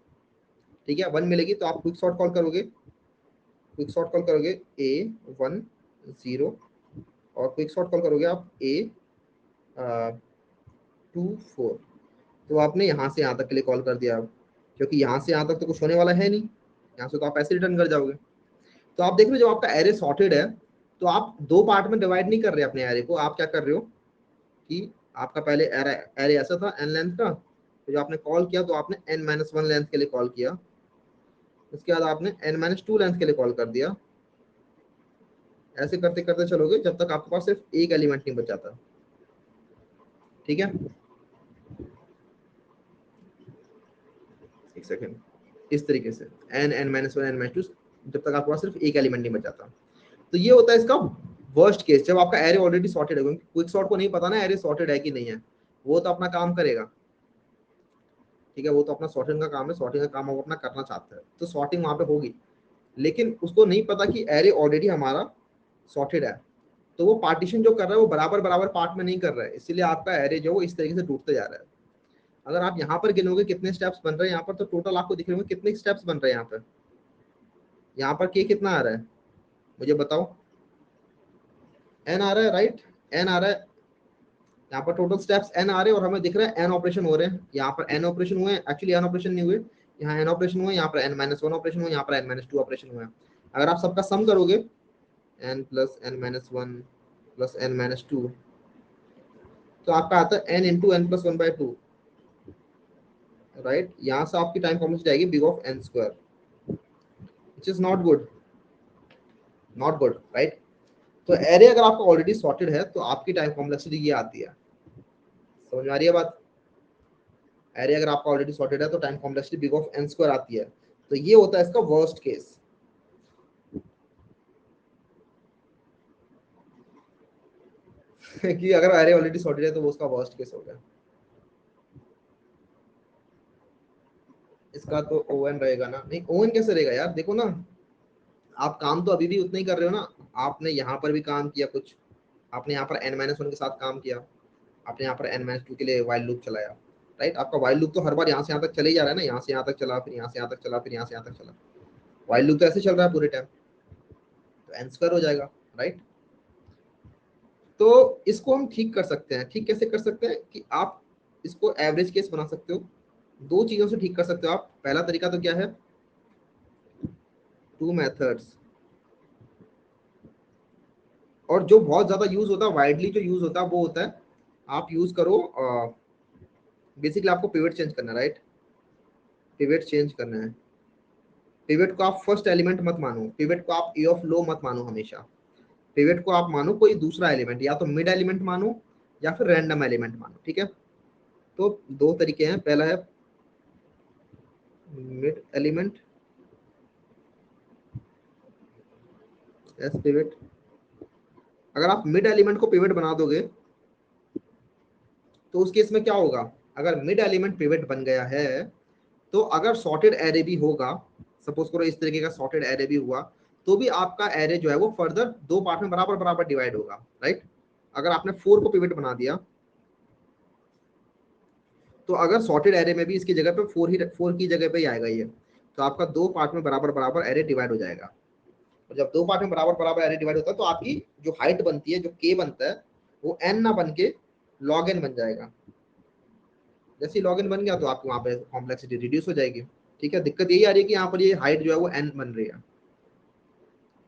ठीक है, वन मिलेगी, तो आप क्विक सॉर्ट कॉल करोगे, क्विक सॉर्ट कॉल करोगे ए 1 0, और क्विक सॉर्ट कॉल करोगे आप ए 2 4, तो आपने यहाँ से यहाँ तक के लिए कॉल कर दिया अब, क्योंकि यहाँ से यहाँ तक तो कुछ होने वाला है नहीं, यहाँ से तो आप ऐसे रिटर्न कर जाओगे। तो आप देख रहे हो जब आपका एरे सॉर्टेड है तो आप दो पार्ट में डिवाइड नहीं कर रहे अपने एरे को, आप क्या कर रहे हो कि आपका पहले एरे एरे ऐसा था एन लेंथ का, तो जो आपने कॉल किया तो आपने एन माइनस वन लेंथ के लिए कॉल किया, उसके बाद आपने एन माइनस टू लेंथ के लिए कॉल कर दिया, ऐसे करते करते चलोगे जब तक आपके पास सिर्फ एक एलिमेंट नहीं बच जाता, ठीक है। एक सेकेंड, इस तरीके से n n minus one n minus two, जब तक आपके पास सिर्फ एक एलिमेंट नहीं बचाता। तो ये होता है इसका वर्स्ट केस, जब आपका एरे ऑलरेडी सॉर्टेड है, क्योंकि क्विक सॉर्ट को नहीं पता ना एरे सॉर्टेड है कि नहीं है, वो तो अपना काम करेगा, ठीक है, वो तो अपना सॉर्टिंग का काम है, सॉर्टिंग का काम वो अपना करना चाहता है, तो सॉर्टिंग वहां पे होगी, लेकिन उसको नहीं पता कि एरे ऑलरेडी हमारा सॉर्टेड है, तो वो पार्टीशन जो कर रहा है वो बराबर बराबर पार्ट में नहीं कर रहा है, इसीलिए आपका एरे जो वो इस तरीके से टूटते जा रहा है। अगर आप यहाँ पर गिनोगे कितने स्टेप्स बन रहे हैं यहाँ पर, तो टोटल आपको दिख रहे होंगे कितने स्टेप्स बन रहे हैं यहाँ पर। यहाँ पर के कितना आ रहा है मुझे बताओ, एन आ रहा है, राइट, एन आ रहा है, यहाँ पर टोटल स्टेप्स एन आ रहे हैं और हमें दिख रहा है एन ऑपरेशन हो रहे हैं, यहाँ पर एन ऑपरेशन हुए हैं, एक्चुअली एन ऑपरेशन नहीं हुए, यहाँ एन ऑपरेशन हुए, यहाँ पर एन माइनस वन ऑपरेशन हुए, यहाँ पर एन माइनस टू ऑपरेशन हुए हैं। अगर आप सबका सम करोगे n plus n minus one plus n minus two, तो आपका आता है n into n plus one by two, right, यहाँ से आपकी टाइम कॉम्प्लेक्सिटी आएगी big of n square, which is not good, not good, right. तो एरे अगर आपका ऑलरेडी सॉर्टेड है तो आपकी टाइम कॉम्प्लेक्सिटी ये आती है, समझ में आ रही है बात। एरे अगर आपका ऑलरेडी सॉर्टेड है तो time complexity big of n square आती है, तो ये होता है इसका वर्स्ट केस। कि अगर एरे ऑलरेडी सॉर्टेड है तो वो उसका वर्स्ट केस हो गया। इसका तो ओएन रहेगा ना, नहीं ओएन कैसे रहेगा यार, देखो ना, आप काम तो अभी भी उतना ही कर रहे हो ना, आपने यहाँ पर भी काम किया कुछ, आपने यहाँ पर एन माइनस वन के साथ काम किया, आपने यहाँ पर एन माइनस टू के लिए वाइल लूप चलाया, राइट, आपका वाइल लूप तो हर बार यहाँ से यहाँ तक चले ही जा रहा है ना, यहाँ से यहाँ तक चला, फिर यहाँ से यहाँ तक चला, फिर यहाँ से यहाँ तक चला, वाइल लूप तो ऐसे चल रहा है पूरे टाइम, तो एन स्क्वायर हो जाएगा, राइट। तो इसको हम ठीक कर सकते हैं, ठीक कैसे कर सकते हैं कि आप इसको एवरेज केस बना सकते हो, दो चीजों से ठीक कर सकते हो आप। पहला तरीका तो क्या है, टू मेथड्स, और जो बहुत ज्यादा यूज होता है, वाइडली जो यूज होता है वो होता है, आप यूज करो, बेसिकली आपको पिवट चेंज करना है, राइट, पिवट चेंज करना है। पिवट को आप फर्स्ट एलिमेंट मत मानो, पिवट को आप ए ऑफ लो मत मानो हमेशा, पिवट को आप मानो कोई दूसरा एलिमेंट, या तो मिड एलिमेंट मानो या फिर रैंडम एलिमेंट मानो, ठीक है। तो दो तरीके हैं, पहला है मिड एलिमेंट एस पिवट। अगर आप मिड एलिमेंट को पिवट बना दोगे तो उस केस में क्या होगा, अगर मिड एलिमेंट पिवट बन गया है तो अगर सॉर्टेड एरे भी होगा, सपोज करो इस तरीके का सॉर्टेड एरे भी हुआ, तो भी आपका एरे जो है वो फर्दर दो पार्ट में बराबर बराबर डिवाइड होगा, राइट। अगर आपने फोर को पिवट बना दिया तो अगर सॉर्टेड एरे में भी इसकी जगह पे फोर की जगह पे ही आएगा ये, तो आपका दो पार्ट में बराबर बराबर एरे डिवाइड हो जाएगा। और जब दो पार्ट में बराबर बराबर एरे डिवाइड होता है तो आपकी जो हाइट बनती है, जो के बनता है, वो एन ना बन के लॉग एन बन जाएगा। जैसे लॉग इन बन गया तो आपको वहाँ पे कॉम्प्लेक्सिटी रिड्यूस हो जाएगी, ठीक है। दिक्कत यही आ रही है कि यहाँ पर ये हाइट जो है वो एन बन रही है।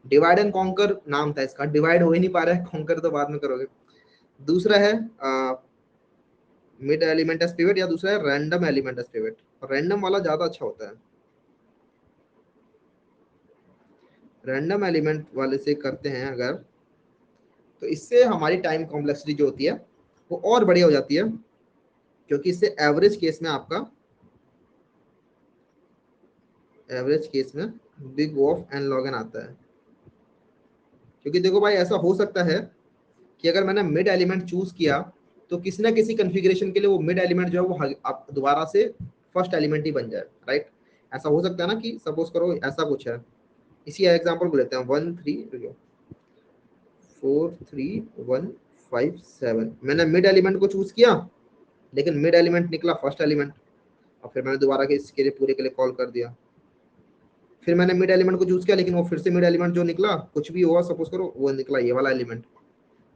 डिवाइड एंड कॉन्कर नाम था इसका, डिवाइड हो ही नहीं पा रहा है, कॉन्कर तो बाद में करोगे। दूसरा है मिड एलिमेंट एस पिवट, या दूसरा है random element S pivot. Random वाला ज्यादा अच्छा होता है, रैंडम एलिमेंट वाले से करते हैं अगर, तो इससे हमारी टाइम कॉम्प्लेक्सिटी जो होती है वो और बढ़िया हो जाती है, क्योंकि इससे एवरेज केस में आपका, एवरेज केस में big of n log n आता है। क्योंकि देखो भाई, ऐसा हो सकता है कि अगर मैंने मिड एलिमेंट चूज किया तो किसी ना किसी कन्फिग्रेशन के लिए वो मिड एलिमेंट जो है वो आप दोबारा से फर्स्ट एलिमेंट ही बन जाए, राइट। ऐसा हो सकता है ना, कि सपोज करो ऐसा कुछ है, इसी एग्जांपल को लेते हैं, 1 3 4 3 1 5 7, मैंने मिड एलिमेंट को चूज किया लेकिन मिड एलिमेंट निकला फर्स्ट एलिमेंट, और फिर मैंने दोबारा के इसके लिए पूरे के लिए कॉल कर दिया। फिर मैंने मिड एलिमेंट को चूज किया लेकिन वो फिर से मिड एलिमेंट जो निकला, कुछ भी हुआ सपोज करो, वो निकला ये वाला एलिमेंट,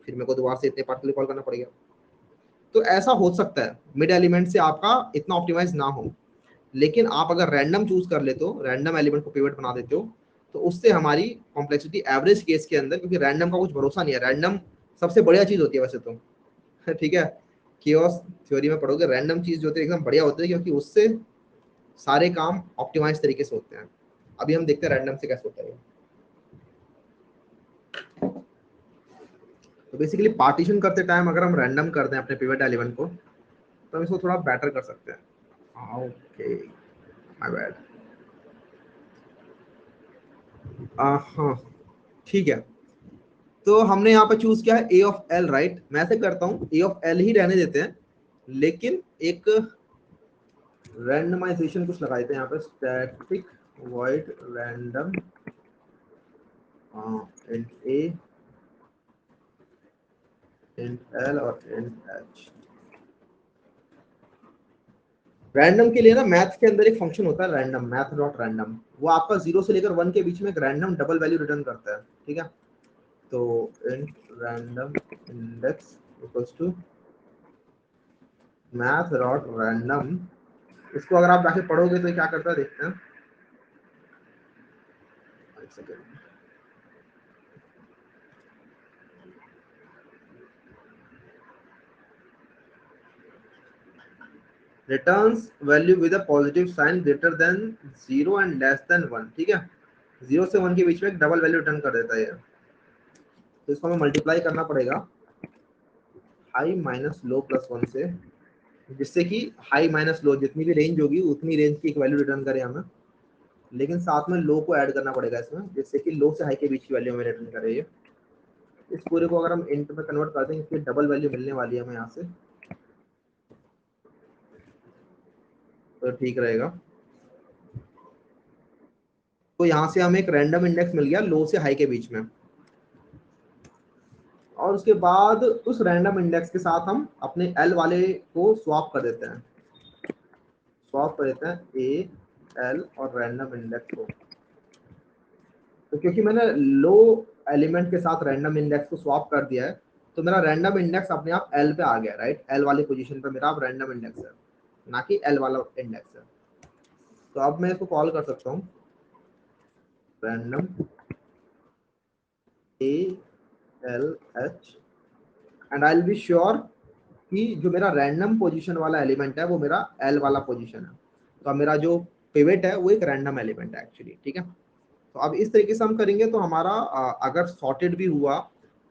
फिर मेरे को दोबारा से इतने पार्ट के लिए कॉल करना पड़ेगा। तो ऐसा हो सकता है मिड एलिमेंट से आपका इतना ऑप्टिमाइज ना हो, लेकिन आप अगर रैंडम चूज कर लेते हो, रैंडम एलिमेंट को पिवट बना देते हो, तो उससे हमारी कॉम्प्लेक्सिटी एवरेज केस के अंदर, क्योंकि रैंडम का कुछ भरोसा नहीं है, रैंडम सबसे बढ़िया चीज होती है वैसे तो, ठीक है, कियोस थ्योरी में पढ़ोगे, रैंडम चीज जो होती है एकदम बढ़िया होती है, क्योंकि उससे सारे काम ऑप्टिमाइज तरीके से होते हैं। अभी हम देखते हैं रैंडम से कैसे होता है। तो बेसिकली पार्टीशन करते टाइम अगर हम रैंडम कर दें अपने पिवट एलिमेंट को, तो हम इसको थोड़ा बेटर कर सकते हैं। Okay, my bad. हाँ ठीक है, तो हमने यहाँ पे चूज किया है ए ऑफ एल, राइट। मैं ऐसे करता हूँ, ए ऑफ एल ही रहने देते हैं, लेकिन एक रैंडमाइजेशन कुछ लगा देते हैं यहाँ पे, स्टैटिक वॉइड रैंडम इंट ए इंट एल और इंट एच। रैंडम के लिए ना मैथ के अंदर एक फंक्शन होता है रैंडम, मैथ डॉट रैंडम, वो आपका 0 से लेकर 1 के बीच में एक रैंडम डबल वैल्यू रिटर्न करता है, ठीक है। तो int random index equals to math dot random. इसको अगर आप जाके पढ़ोगे तो क्या करता है देखते हैं, एक सेकंड। Returns value with a positive sign greater than 0 and less than 1, ठीक है। 0 से 1 के बीच में एक डबल वैल्यू रिटर्न कर देता है ये। तो इसको हमें मल्टीप्लाई करना पड़ेगा हाई माइनस लो प्लस 1 से, जिससे कि हाई माइनस लो जितनी भी रेंज होगी उतनी रेंज की एक वैल्यू रिटर्न करें हमें, लेकिन साथ में लो को ऐड करना पड़ेगा इसमें, जिससे कि लो से हाई के बीच की वैल्यू हमें रिटर्न करे ये। इस पूरे को अगर हम इंट में कन्वर्ट कर दें, इसकी डबल वैल्यू मिलने वाली है हमें यहाँ से, तो ठीक रहेगा। तो यहाँ से हमें एक रैंडम इंडेक्स मिल गया लो से हाई के बीच में, और उसके बाद उस रैंडम इंडेक्स के साथ हम अपने एल वाले को स्वैप कर देते हैं, स्वैप कर देते हैं ए एल और रैंडम इंडेक्स को। तो क्योंकि मैंने लो एलिमेंट के साथ रैंडम इंडेक्स को स्वैप कर दिया है, तो मेरा रैंडम इंडेक्स अपने आप एल पे आ गया, राइट। एल वाली पोजीशन पे मेरा अब रैंडम इंडेक्स है, ना कि एल वाला इंडेक्स है। तो अब मैं इसको कॉल कर सकता हूँ random A L H, and I will be sure कि जो मेरा रैंडम पोजीशन वाला एलिमेंट है वो मेरा एल वाला पोजीशन है। तो अब मेरा जो पिवट है वो एक रैंडम एलिमेंट है एक्चुअली, ठीक है। तो अब इस तरीके से हम करेंगे तो हमारा अगर सॉर्टेड भी हुआ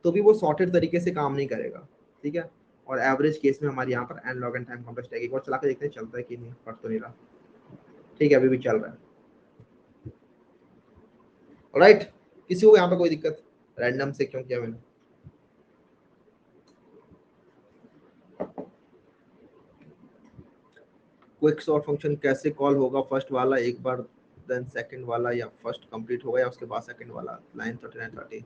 तो भी वो सॉर्टेड तरीके से काम नहीं करेगा, ठीक है। और एवरेज केस में हमारे यहाँ पर n log n time complex एक बार चला के देखते हैं चलता है कि नहीं, पढ़ तो नहीं रहा, ठीक है, अभी भी चल रहा है, राइट। किसी को यहाँ पर कोई दिक्कत रैंडम से क्यों किया मैंने? क्विक सॉर्ट फंक्शन कैसे कॉल होगा, फर्स्ट वाला एक बार देन सेकंड वाला, या फर्स्ट कंप्लीट होगा या उसके बाद सेकंड वाला, लाइन 39 30।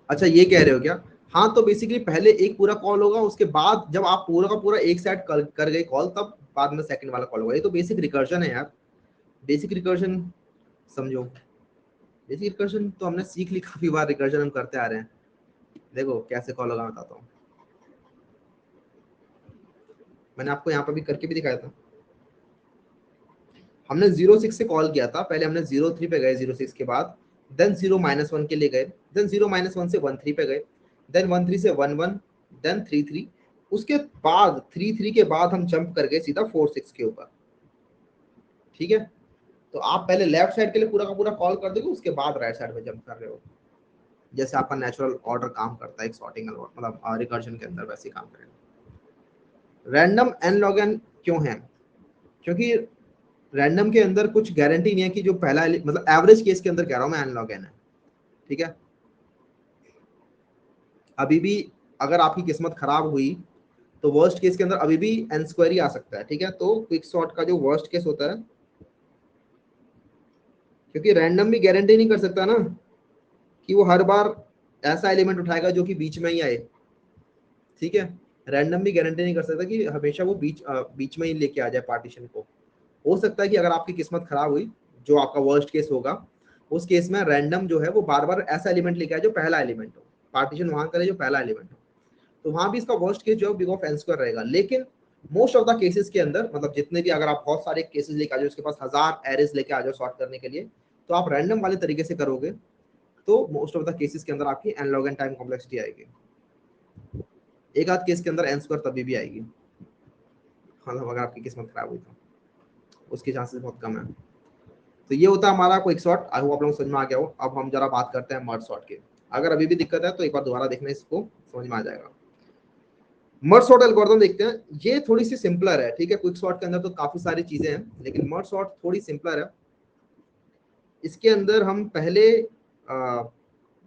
अच्छा ये कह रहे हो क्या? हाँ, तो बेसिकली पहले एक पूरा कॉल होगा, उसके बाद जब आप पूरा का पूरा एक साइड कर गए कॉल, तब बाद में सेकंड वाला कॉल होगा। ये तो बेसिक रिकर्जन है यार, बेसिक रिकर्जन समझो। बेसिक रिकर्जन तो हमने सीख ली काफी बार, रिकर्जन हम करते आ रहे हैं। देखो कैसे कॉल होगा बताता हूँ, मैंने आपको यहाँ पर भी करके भी दिखाया था। हमने 06 से कॉल किया था, पहले हमने 03 पे गए 06 के बाद, देन 0-1 के लिए गए, देन 0-1 से 13 पे गए, देन 13 से 11, देन 33, उसके बाद 33 के बाद हम जंप कर गए सीधा 46 के ऊपर, ठीक है। तो आप पहले लेफ्ट साइड के लिए पूरा का पूरा कॉल कर दोगे, उसके बाद राइट साइड में जंप कर रहे हो, जैसे आपका नेचुरल ऑर्डर काम करता है एक सॉर्टिंग मतलब रिकर्जन के अंदर, वैसे काम करेगा। रैंडम एन लॉग एन क्यों है? क्योंकि रैंडम के अंदर कुछ गारंटी नहीं है कि जो पहला मतलब एवरेज केस के अंदर कह रहा हूं मैं एन लॉग एन है, ठीक है। अभी भी अगर आपकी किस्मत खराब हुई तो वर्स्ट केस के अंदर अभी भी एन स्क्वायर ही आ सकता है, ठीक है। तो क्विक सॉर्ट का जो वर्स्ट केस होता है, क्योंकि रैंडम भी गारंटी नहीं कर सकता ना कि वो हर बार ऐसा एलिमेंट उठाएगा जो कि बीच में ही आए, ठीक है। रैंडम भी गारंटी नहीं कर सकता कि हमेशा वो बीच में ही लेके आ जाए पार्टीशन को। हो सकता है कि अगर आपकी किस्मत खराब हुई, जो आपका वर्स्ट केस होगा, उस केस में रैंडम जो है वो बार बार ऐसा एलिमेंट लेके आए जो पहला एलिमेंट हो, पार्टीशन वहां करे जो पहला एलिमेंट हो, तो वहां भी इसका वर्स्ट केस जो बिग ऑफ एन स्क्वायर रहेगा। लेकिन मोस्ट ऑफ द केसेस के अंदर, मतलब जितने भी अगर आप बहुत सारे केसेस लेके आ जाओ, उसके पास 1000 एरेज लेके आ जाओ सॉर्ट करने के लिए, तो आप रैंडम वाले तरीके से करोगे तो मोस्ट ऑफ द केसेस के अंदर आपकी n log n time complexity आएगी। एक आध केस के अंदर एन स्क्वायर तभी भी आएगी, मतलब अगर आपकी किस्मत खराब हुई तो उसके चांसेस बहुत कम है। तो ये होता है हमारा क्विक सॉर्ट। आई होप आप लोगों को समझ में आ गया हो। अब हम जरा बात करते हैं मर्ज सॉर्ट के। अगर अभी भी दिक्कत है तो एक बार दोबारा देखना, इसको समझ में आ जाएगा। मर्ज सॉर्ट एल्गोरिथम देखते हैं, ये थोड़ी सी सिंपलर है, ठीक है। क्विक सॉर्ट के अंदर तो काफी सारी चीजें हैं, लेकिन मर्ज सॉर्ट थोड़ी सिंपलर है। इसके अंदर हम पहले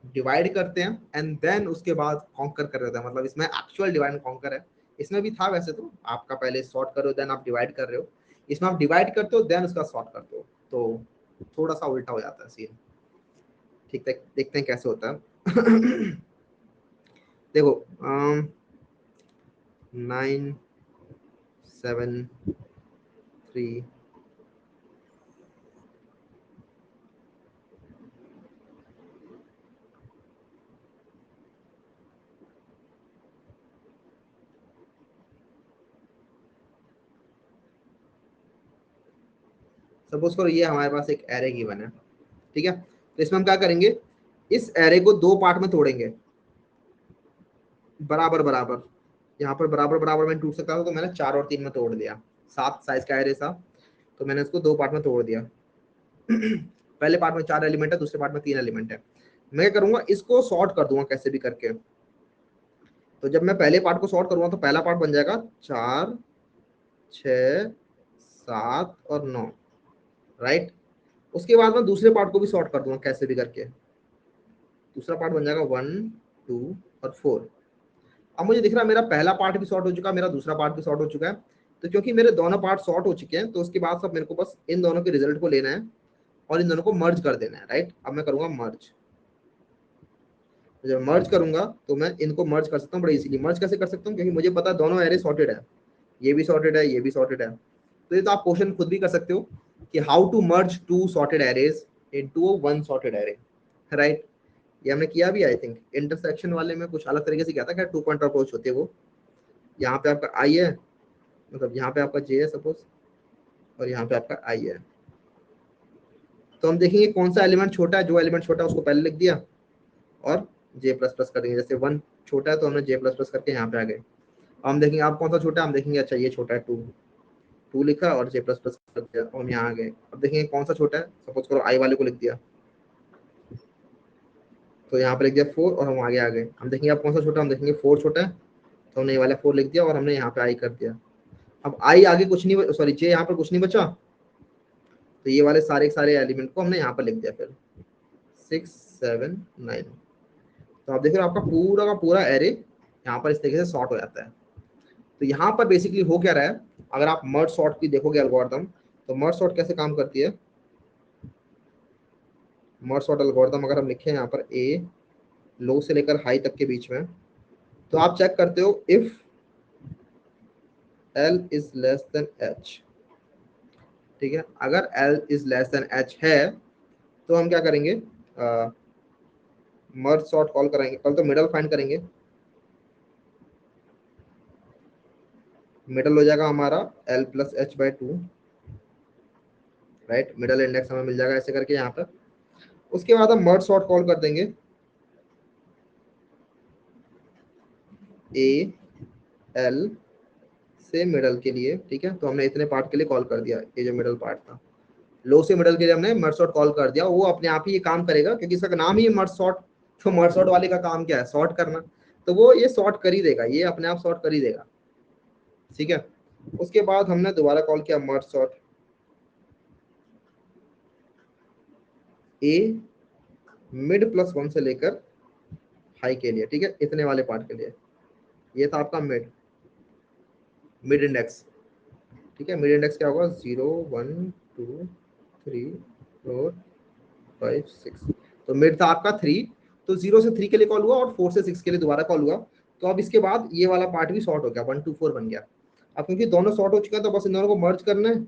डिवाइड करते हैं एंड देन उसके बाद कॉन्कर कर देते हैं, मतलब इसमें एक्चुअल डिवाइड एंड कॉन्कर है। इसमें भी था वैसे तो, आपका पहले सॉर्ट करो देन आप डिवाइड कर रहे हो, इसमें आप डिवाइड करते हो देन उसका सॉर्ट करते हो, तो थोड़ा सा उल्टा हो जाता है सीन। ठीक है, देखते हैं कैसे होता है। देखो 9 7 3 सपोज करो ये हमारे पास एक एरे गिवन है, ठीक है। तो इसमें हम क्या करेंगे, इस एरे को दो पार्ट में तोड़ेंगे, बराबर बराबर। यहाँ पर बराबर बराबर में टूट सकता था, तो मैंने 4 और 3 में तोड़ दिया। 7 साइज का एरे था, तो मैंने इसको दो पार्ट में तोड़ दिया। पहले पार्ट में 4 एलिमेंट है, दूसरे पार्ट में 3 एलिमेंट है। मैं करूंगा इसको सॉर्ट कर दूंगा कैसे भी करके। तो जब मैं पहले पार्ट को सॉर्ट करूंगा तो पहला पार्ट बन जाएगा 4 6 7 और 9, राइट। उसके बाद मैं दूसरे पार्ट को भी सॉर्ट कर दूंगा कैसे भी करके। दूसरा पार्ट बन जाएगा 1 2 और 4। अब मुझे दिख रहा है मेरा पहला पार्ट भी सॉर्ट हो चुका है, मेरा दूसरा पार्ट भी सॉर्ट हो चुका है। तो क्योंकि मेरे दोनों पार्ट सॉर्ट हो चुके हैं, तो उसके बाद सब मेरे को बस इन दोनों के रिजल्ट को लेना है और इन दोनों को मर्ज कर देना है, राइट। अब मैं करूंगा मर्ज। जब मर्ज करूंगा तो मैं इनको मर्ज कर सकता हूँ बड़े इजीली। मर्ज कैसे कर सकता हूँ, क्योंकि मुझे पता है दोनों एरे सॉर्टेड है, ये भी सॉर्टेड है, ये भी सॉर्टेड है। तो ये तो आप क्वेश्चन खुद भी कर सकते हो कि how to merge two sorted arrays into one sorted array, right. ये हमने किया भी, आई थिंक इंटरसेक्शन वाले में कुछ अलग तरीके से किया था, क्या 2 पॉइंट अप्रोच होती है वो। यहाँ पे आपका आई है, मतलब यहाँ पे आपका जे है सपोज, और यहाँ पे आपका आई है। तो हम देखेंगे कौन सा एलिमेंट छोटा है, जो एलिमेंट छोटा है उसको पहले लिख दिया और जे प्लस प्लस कर देंगे। जैसे 1 छोटा है तो हमने जे प्लस प्लस करके यहाँ पे आ गए। हम देखेंगे आप कौन सा छोटा है, हम देखेंगे अच्छा ये छोटा है 2, 2 लिखा और जे प्लस प्लस कर दिया और हम यहाँ आ गए। अब देखेंगे कौन सा छोटा है, सपोज करो आई वाले को लिख दिया, तो यहाँ पे लिख दिया 4 और हम आगे आ गए। हम देखेंगे आप कौन सा छोटा, हम देखेंगे 4 छोटा है, तो हमने ये वाला 4 लिख दिया और हमने यहाँ पे आई कर दिया। अब आई आगे कुछ नहीं, सॉरी जे यहाँ पर कुछ नहीं बचा, तो ये वाले सारे सारे एलिमेंट को हमने यहाँ पर लिख दिया फिर 6 7 9। तो आप देख रहे हो आपका पूरा का पूरा एरे यहाँ पर इस तरीके से सॉर्ट हो जाता है। तो यहाँ पर बेसिकली हो क्या रहा है, अगर आप मर्ज सॉर्ट की देखोगे एल्गोरिथम, तो मर्ज सॉर्ट कैसे काम करती है। मर्ज सॉर्ट एल्गोरिथम अगर हम लिखें यहाँ पर ए लो से लेकर हाई तक के बीच में, तो आप चेक करते हो if L is less than H, ठीक है। अगर L is less than H है तो हम क्या करेंगे, मर्ज सॉर्ट कॉल करेंगे, कल तो मिडल फाइंड करेंगे। मिडल हो जाएगा हमारा L plus H by 2, right. Middle index हमें मिल जाएगा ऐसे करके यहाँ पर। उसके बाद हम मर्ज सॉर्ट कॉल कर देंगे ए एल से मिडल के लिए, ठीक है। तो हमने इतने पार्ट के लिए कॉल कर दिया, ये जो मिडल पार्ट था लो से मिडल के लिए हमने मर्ज सॉर्ट कॉल कर दिया। वो अपने आप ही ये काम करेगा क्योंकि इसका नाम ही है मर्ज सॉर्ट। तो मर्ज सॉर्ट वाले का काम क्या है, सॉर्ट करना। तो वो ये सॉर्ट कर ही देगा, ये अपने आप सॉर्ट कर ही देगा, ठीक है। उसके बाद हमने दोबारा कॉल किया मर्ज सॉर्ट ए मिड प्लस 1 से लेकर हाई के लिए, ठीक है, इतने वाले पार्ट के लिए। ये था आपका मिड, मिड इंडेक्स, ठीक है। मिड इंडेक्स क्या होगा, 0 1 2 3 4 5 6। तो मिड था आपका 3, तो 0 से 3 के लिए कॉल हुआ और 4 से 6 के लिए दोबारा कॉल हुआ। तो अब इसके बाद ये वाला पार्ट भी शॉर्ट हो गया, 1 2 4 बन गया। अब क्योंकि दोनों शॉर्ट हो चुके हैं तो बस इन दोनों को मर्ज करना है।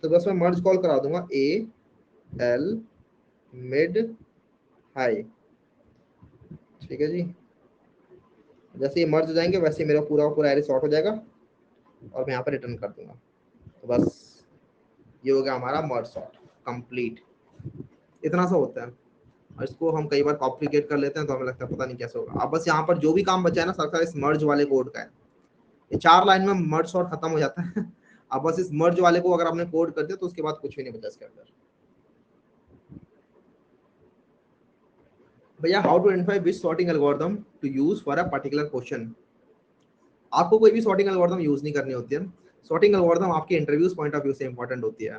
तो बस मैं मर्ज कॉल करा दूंगा ए एल मिड हाई, ठीक है जी। जैसे ये मर्ज हो जाएंगे वैसे ही मेरा पूरा पूरा एरे शॉर्ट हो जाएगा और मैं यहाँ पर रिटर्न कर दूंगा। तो बस ये हो गया हमारा मर्ज सॉर्ट कंप्लीट। इतना सा होता है और इसको हम कई बार कॉम्प्लिकेट कर लेते हैं तो हमें लगता है पता नहीं कैसे होगा। अब बस यहाँ पर जो भी काम बचा है ना सबका इस मर्ज वाले कोड का है। ये 4 लाइन में मर्ज सॉर्ट खत्म हो जाता है। अब बस इस मर्ज वाले को अगर आपने कोड कर दिया तो उसके बाद कुछ भी नहीं बचा इसके अंदर। भैया how to identify which sorting algorithm to use for a particular question. आपको कोई भी सॉर्टिंग एल्गोरिथम यूज नहीं करनी होती है। सॉर्टिंग एल्गोरिथम आपके इंटरव्यूज पॉइंट ऑफ व्यू से इंपॉर्टेंट होती है।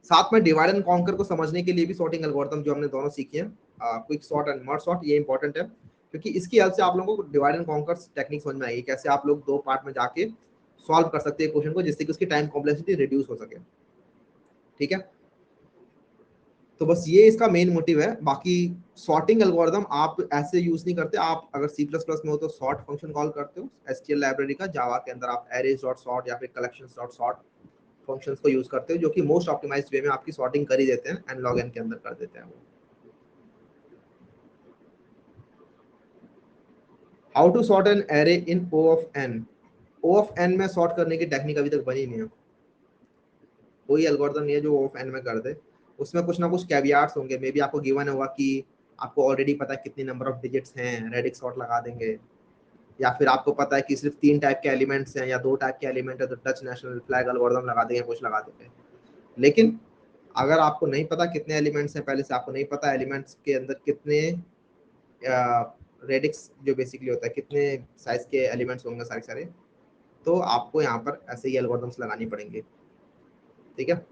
साथ में डिवाइड एंड कॉन्कर को समझने के लिए भी सॉर्टिंग एल्गोरिथम जो हमने दोनों सीखी है, quick sort and merge sort, ये इंपॉर्टेंट है क्योंकि इसकी हेल्प से आप लोगों को डिवाइड एंड कॉन्कर टेक्निक समझ में आएगी, कैसे आप लोग दो पार्ट में जाके सॉल्व कर सकते हैं क्वेश्चन को, जिससे कि उसकी टाइम कॉम्प्लेक्सिटी रिड्यूस हो सके। ठीक है, तो बस ये इसका मेन मोटिव है। बाकी सॉर्टिंग एल्गोरिथम आप ऐसे यूज नहीं करते। आप अगर C++ में हो तो सॉर्ट फंक्शन कॉल करते हो SQL लाइब्रेरी का, जावा के अंदर आप arrays.sort या फिर collections.sort फंक्शंस को यूज करते हो, जो कि मोस्ट ऑप्टिमाइज्ड वे में आपकी सॉर्टिंग कर ही देते हैं, एंड log n के अंदर कर देते हैं वो। How to sort an array in O of n। O of n में सॉर्ट करने की टेक्निक अभी तक बनी नहीं है, कोई एल्गोरिथम नहीं है जो O of n में कर दे। उसमें कुछ ना कुछ कैवियाट्स होंगे, मे बी आपको गिवन होगा कि आपको ऑलरेडी पता है कितनी नंबर ऑफ डिजिट्स हैं, रेडिक्स सॉर्ट लगा देंगे, या फिर आपको पता है कि सिर्फ 3 टाइप के एलिमेंट्स हैं या 2 टाइप के एलिमेंट है तो डच नेशनल फ्लैग एल्गोरिथम लगा देंगे, कुछ लगा देंगे। लेकिन अगर आपको नहीं पता कितने एलिमेंट्स हैं, पहले से आपको नहीं पता एलिमेंट्स के अंदर कितने रेडिक्स जो बेसिकली होता है कितने साइज के एलिमेंट्स होंगे सारे सारे, तो आपको यहाँ पर ऐसे ही एल्गोरिथम्स लगानी पड़ेंगे। ठीक है,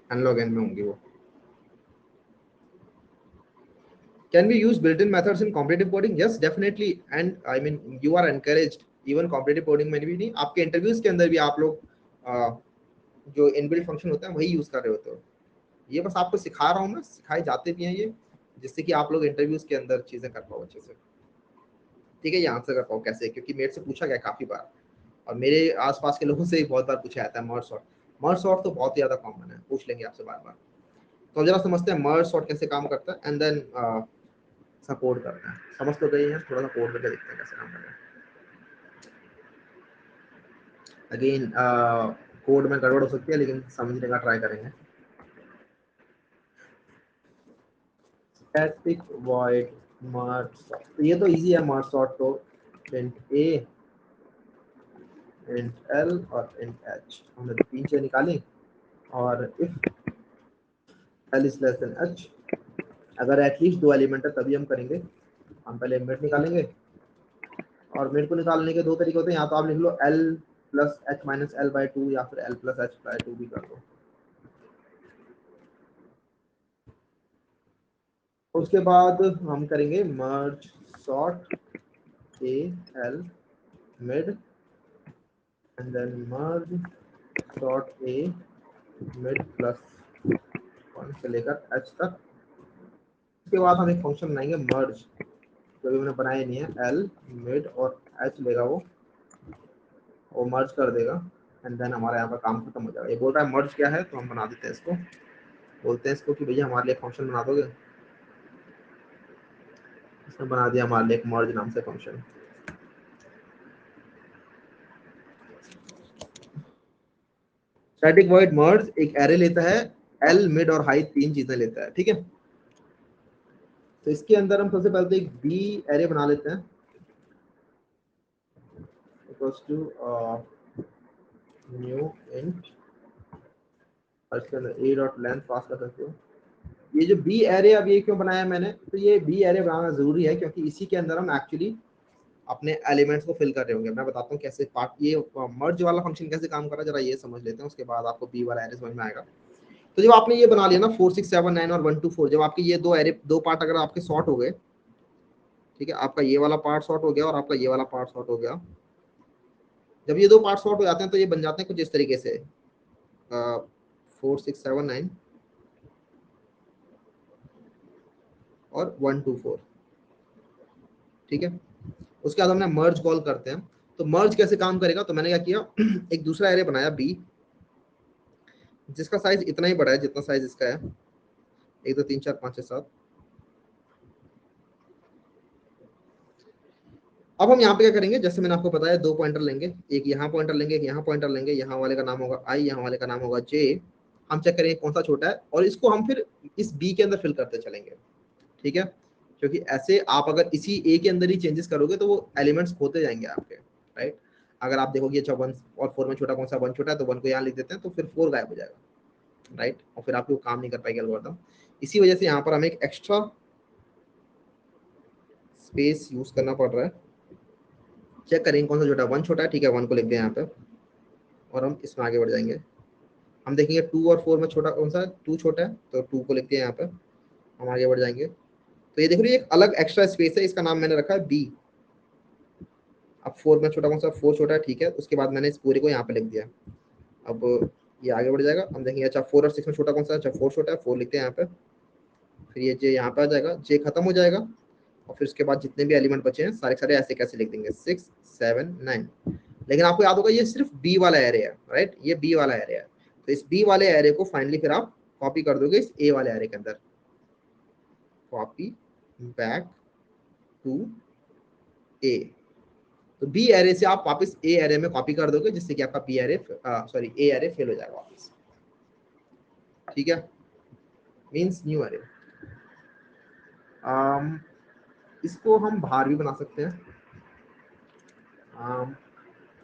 एनालॉग एन में होंगी वो। Can we use built-in methods in competitive coding? Yes, definitely. And I mean, you are encouraged. Even competitive coding में भी नहीं, आपके इंटरव्यूज के अंदर भी आप लोग जो इनबिल्ट फंक्शन होता है वही यूज कर रहे होते हो। ये बस आपको सिखा रहा हूँ मैं, सिखाए जाते भी हैं ये, जिससे कि आप लोग इंटरव्यूज के अंदर चीजें कर पाओ अच्छे से। ठीक है, ये आंसर कर पाओ कैसे, क्योंकि मेरे से पूछा गया काफी बार, और मेरे आसपास के लोगों से बहुत बार पूछा जाता है मर्ज सॉर्ट। मर्ज सॉर्ट तो बहुत ही ज्यादा कॉमन है, पूछ लेंगे आपसे बार बार। तो जरा समझते हैं मर्ज सॉर्ट कैसे काम करता है, एंड देन सपोर्ट करते हैं। समझ तो गई है, थोड़ा सा कोड करके देखते हैं कैसे काम करते हैं। अगेन कोड में गड़बड़ हो सकती है, लेकिन समझने का ट्राई करेंगे। स्टैटिक वॉइड मर्ज सॉर्ट, तो ये तो इजी है मर्ज सॉर्ट तो। इंट a इंट l और इंट h, हमने तो 3 चीजें निकाली। और if l is less then h, अगर एटलीस्ट 2 एलिमेंट है तभी हम करेंगे। हम पहले मिड निकालेंगे, और मिड को निकालने के 2 तरीके होते हैं, या तो आप लिख लो l plus h minus l by 2, या फिर l प्लस h बाई 2 भी कर दो। उसके बाद हम करेंगे merge sort a l mid, and then merge sort a mid plus 1 से लेकर h तक। उसके बाद हम एक फंक्शन बनाएंगे मर्ज, जो भी मैंने बनाया नहीं है, l mid और h लेगा वो मर्ज कर देगा, एंड देन हमारा यहाँ पर काम खत्म हो जाएगा। ये बोल रहा है मर्ज क्या है, तो हम बना देते हैं इसको, बोलते हैं इसको कि भैया हमारे लिए फंक्शन बना दोगे। इसने बना दिया हमारे लिए एक मर्ज नाम से फंक्शन। स्टैटिक वॉइड मर्ज एक एरे लेता है, एल मिड और हाइट 3 चीजें लेता है। ठीक है, तो इसके अंदर हम सबसे पहले तो एक बी एरे बना लेते हैं, इक्वल्स टू न्यू इंट, और इसके अंदर a डॉट लेंथ पास कर सकते हो। ये जो बी एरे अब ये क्यों बनाया मैंने, तो ये बी एरे बनाना जरूरी है क्योंकि इसी के अंदर हम एक्चुअली अपने एलिमेंट्स को फिल कर रहे होंगे। मैं बताता हूँ कैसे पार्ट, ये मर्ज वाला फंक्शन कैसे काम कर रहा है, जरा ये समझ लेते हैं, उसके बाद आपको बी वाला एरे समझ में आएगा। तो जब आपने ये बना लिया ना 4 6 7 9 और 1 2 4, जब आपके ये दो एरे, दो पार्ट अगर आपके सॉर्ट हो गए, ठीक है, आपका ये वाला पार्ट सॉर्ट हो गया और आपका ये वाला पार्ट सॉर्ट हो गया। जब ये दो पार्ट सॉर्ट हो जाते हैं तो ये बन जाते हैं कुछ इस तरीके से 4 6 7 9 और 1 2 4। ठीक है, उसके बाद हमने मर्ज कॉल करते हैं। तो मर्ज कैसे काम करेगा, तो मैंने क्या किया एक दूसरा एरे बनाया बी, जिसका साइज इतना ही बड़ा है जितना साइज इसका है, 1 2 3 4 5 6 7। अब हम यहाँ पे क्या करेंगे, जैसे मैंने आपको बताया 2 पॉइंटर लेंगे, एक यहाँ पॉइंटर लेंगे, एक यहाँ पॉइंटर लेंगे, यहाँ वाले का नाम होगा i, यहाँ वाले का नाम होगा j। हम चेक करेंगे कौन सा छोटा है, और इसको हम फिर इस b के अंदर फिल करते चलेंगे। ठीक है, क्योंकि ऐसे आप अगर इसी a के अंदर ही चेंजेस करोगे तो वो एलिमेंट्स होते जाएंगे आपके, राइट। अगर आप देखोगे अच्छा 1 और 4 में छोटा कौन सा, 1 छोटा है तो 1 को यहाँ लिख देते हैं, तो फिर 4 गायब हो जाएगा, राइट, और फिर आप वो काम नहीं कर पाएंगे एल्गोरिथम। इसी वजह से यहाँ पर हमें एक एक्स्ट्रा स्पेस यूज करना पड़ रहा है। चेक करेंगे कौन सा छोटा है, 1 छोटा है, ठीक है 1 को लिख दें यहाँ पे और हम इसमें आगे बढ़ जाएंगे। हम देखेंगे 2 और 4 में छोटा कौन सा है, 2 छोटा है तो 2 को लिखते हैं यहाँ पे, हम आगे बढ़ जाएंगे। तो ये देखो ये एक अलग एक्स्ट्रा स्पेस है, इसका नाम मैंने रखा है बी। अब 4 में छोटा कौन सा, 4 छोटा है, ठीक है, उसके बाद मैंने इस पूरे को यहाँ पे लिख दिया। अब ये आगे बढ़ जाएगा, हम देखेंगे अच्छा 4 और 6 में छोटा कौन सा है, अच्छा 4 छोटा है, 4 लिखते हैं यहाँ पे। फिर ये जे यहाँ पे आ जाएगा, जे खत्म हो जाएगा और फिर उसके बाद जितने भी एलिमेंट बचे हैं सारे सारे ऐसे कैसे लिख देंगे 6 7 9। लेकिन आपको याद होगा ये सिर्फ बी वाला एरे है, राइट, ये बी वाला एरे है। तो इस बी वाले एरे को फाइनली फिर आप कॉपी कर दोगे इस ए वाले एरे के अंदर, कॉपी बैक टू ए। तो बी एरे से आप वापस ए एरे में कॉपी कर दोगे जिससे कि आपका बी एरे सॉरी ए एरे फेल हो जाएगा वापस, ठीक है, मींस न्यू एरे। इसको हम बाहर भी बना सकते हैं,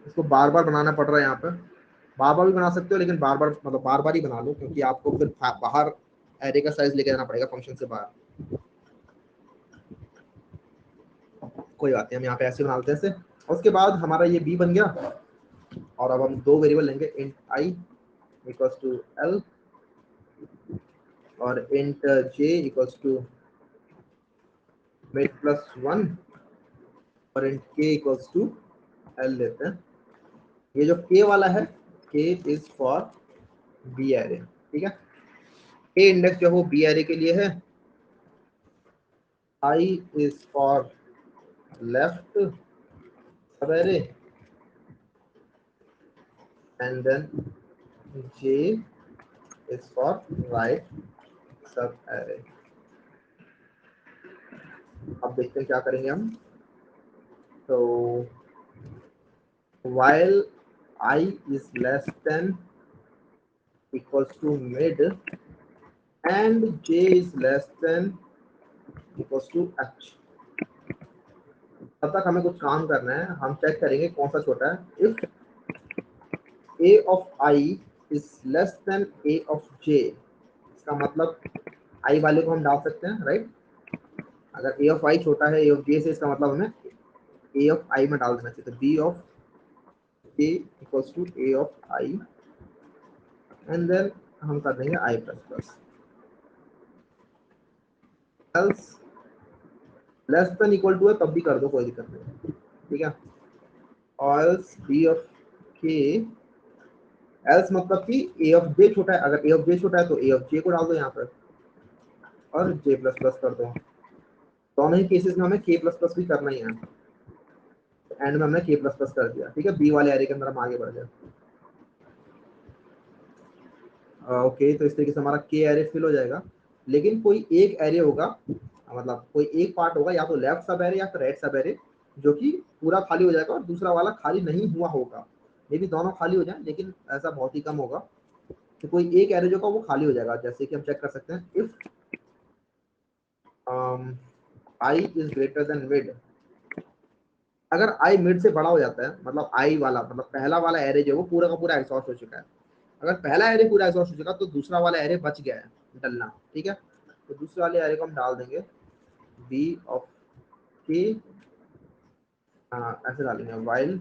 इसको बार बार बनाना पड़ रहा है यहाँ पे, बार बार भी बना सकते हो लेकिन बार बार मतलब बार बार ही बना लो क्योंकि आपको फिर बाहर एरे का साइज लेके जाना पड़ेगा फंक्शन से बाहर। कोई बात नहीं, हम यहाँ पे ऐसे बना लेते हैं ऐसे। उसके बाद हमारा ये बी बन गया और अब हम दो वेरिएबल लेंगे, int I equals to L और int J equals to mid plus 1 और इंट के इक्वल्स टू एल लेते हैं। ये जो के वाला है, के इज फॉर बी एरे, ठीक है, के इंडेक्स जो वो बी एरे के लिए है, I is for left sub array and then J is for right sub array. अब देखते हैं क्या करेंगे हम। तो while I is less than equals to mid and j is less than equals to h, तब तक हमें कुछ काम करना है, हम चेक करेंगे कौन सा छोटा है। If a of I is less than a of j, इसका मतलब i वाले को हम डाल सकते हैं, राइट। अगर a of I छोटा है a of j से, इसका मतलब हमें a of I में डाल देना चाहिए। तो b of j equals to a of I and then हम कर देंगे i plus plus, else less than equal to है तब भी कर दो कोई दिक्कत नहीं, ठीक है। और एल्स बी ऑफ के, एल्स मतलब कि ए ऑफ जे छोटा है, अगर ए ऑफ जे छोटा है तो ए ऑफ जे को डाल दो यहाँ पर और जे प्लस प्लस कर दो। दोनों ही केसेस में हमें के प्लस प्लस भी करना ही है, एंड में हमने के प्लस प्लस कर दिया, ठीक है। बी वाले एरे के अंदर हम आगे बढ़ गए। ओके, तो इस तरीके से हमारा के एरे फिल हो जाएगा, लेकिन कोई एक एरे होगा, मतलब कोई एक पार्ट होगा या तो लेफ्ट सब एरे या तो राइट सब एरे जो कि पूरा खाली हो जाएगा और दूसरा वाला खाली नहीं हुआ होगा। मे भी दोनों खाली हो जाए लेकिन ऐसा बहुत ही कम होगा। तो कोई एक एरे जो का वो खाली हो जाएगा, जैसे कि हम चेक कर सकते हैं if I is greater than mid. अगर आई मिड से बड़ा हो जाता है, मतलब आई वाला मतलब पहला वाला एरे जो वो पूरा का पूरा एग्जॉस्ट हो चुका है। अगर पहला एरे पूरा एग्जॉस्ट हो चुका तो दूसरा वाला एरे बच गया है डलना, ठीक है। तो दूसरे वाले एरे को हम डाल देंगे बी ऑफ के, ऐसे डालेंगे while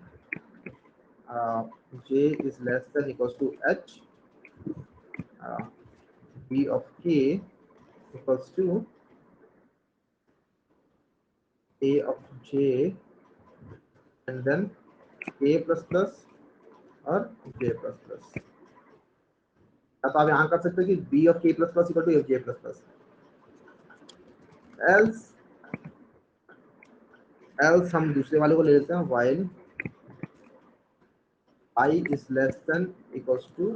j is less than equals to h, b of k equals to a of j and then k plus plus और j plus plus। अब आप यहाँ कर सकते हो कि b of k plus plus equal to a of j plus plus, else हम दूसरे वाले को ले लेते हैं while I is less than equals to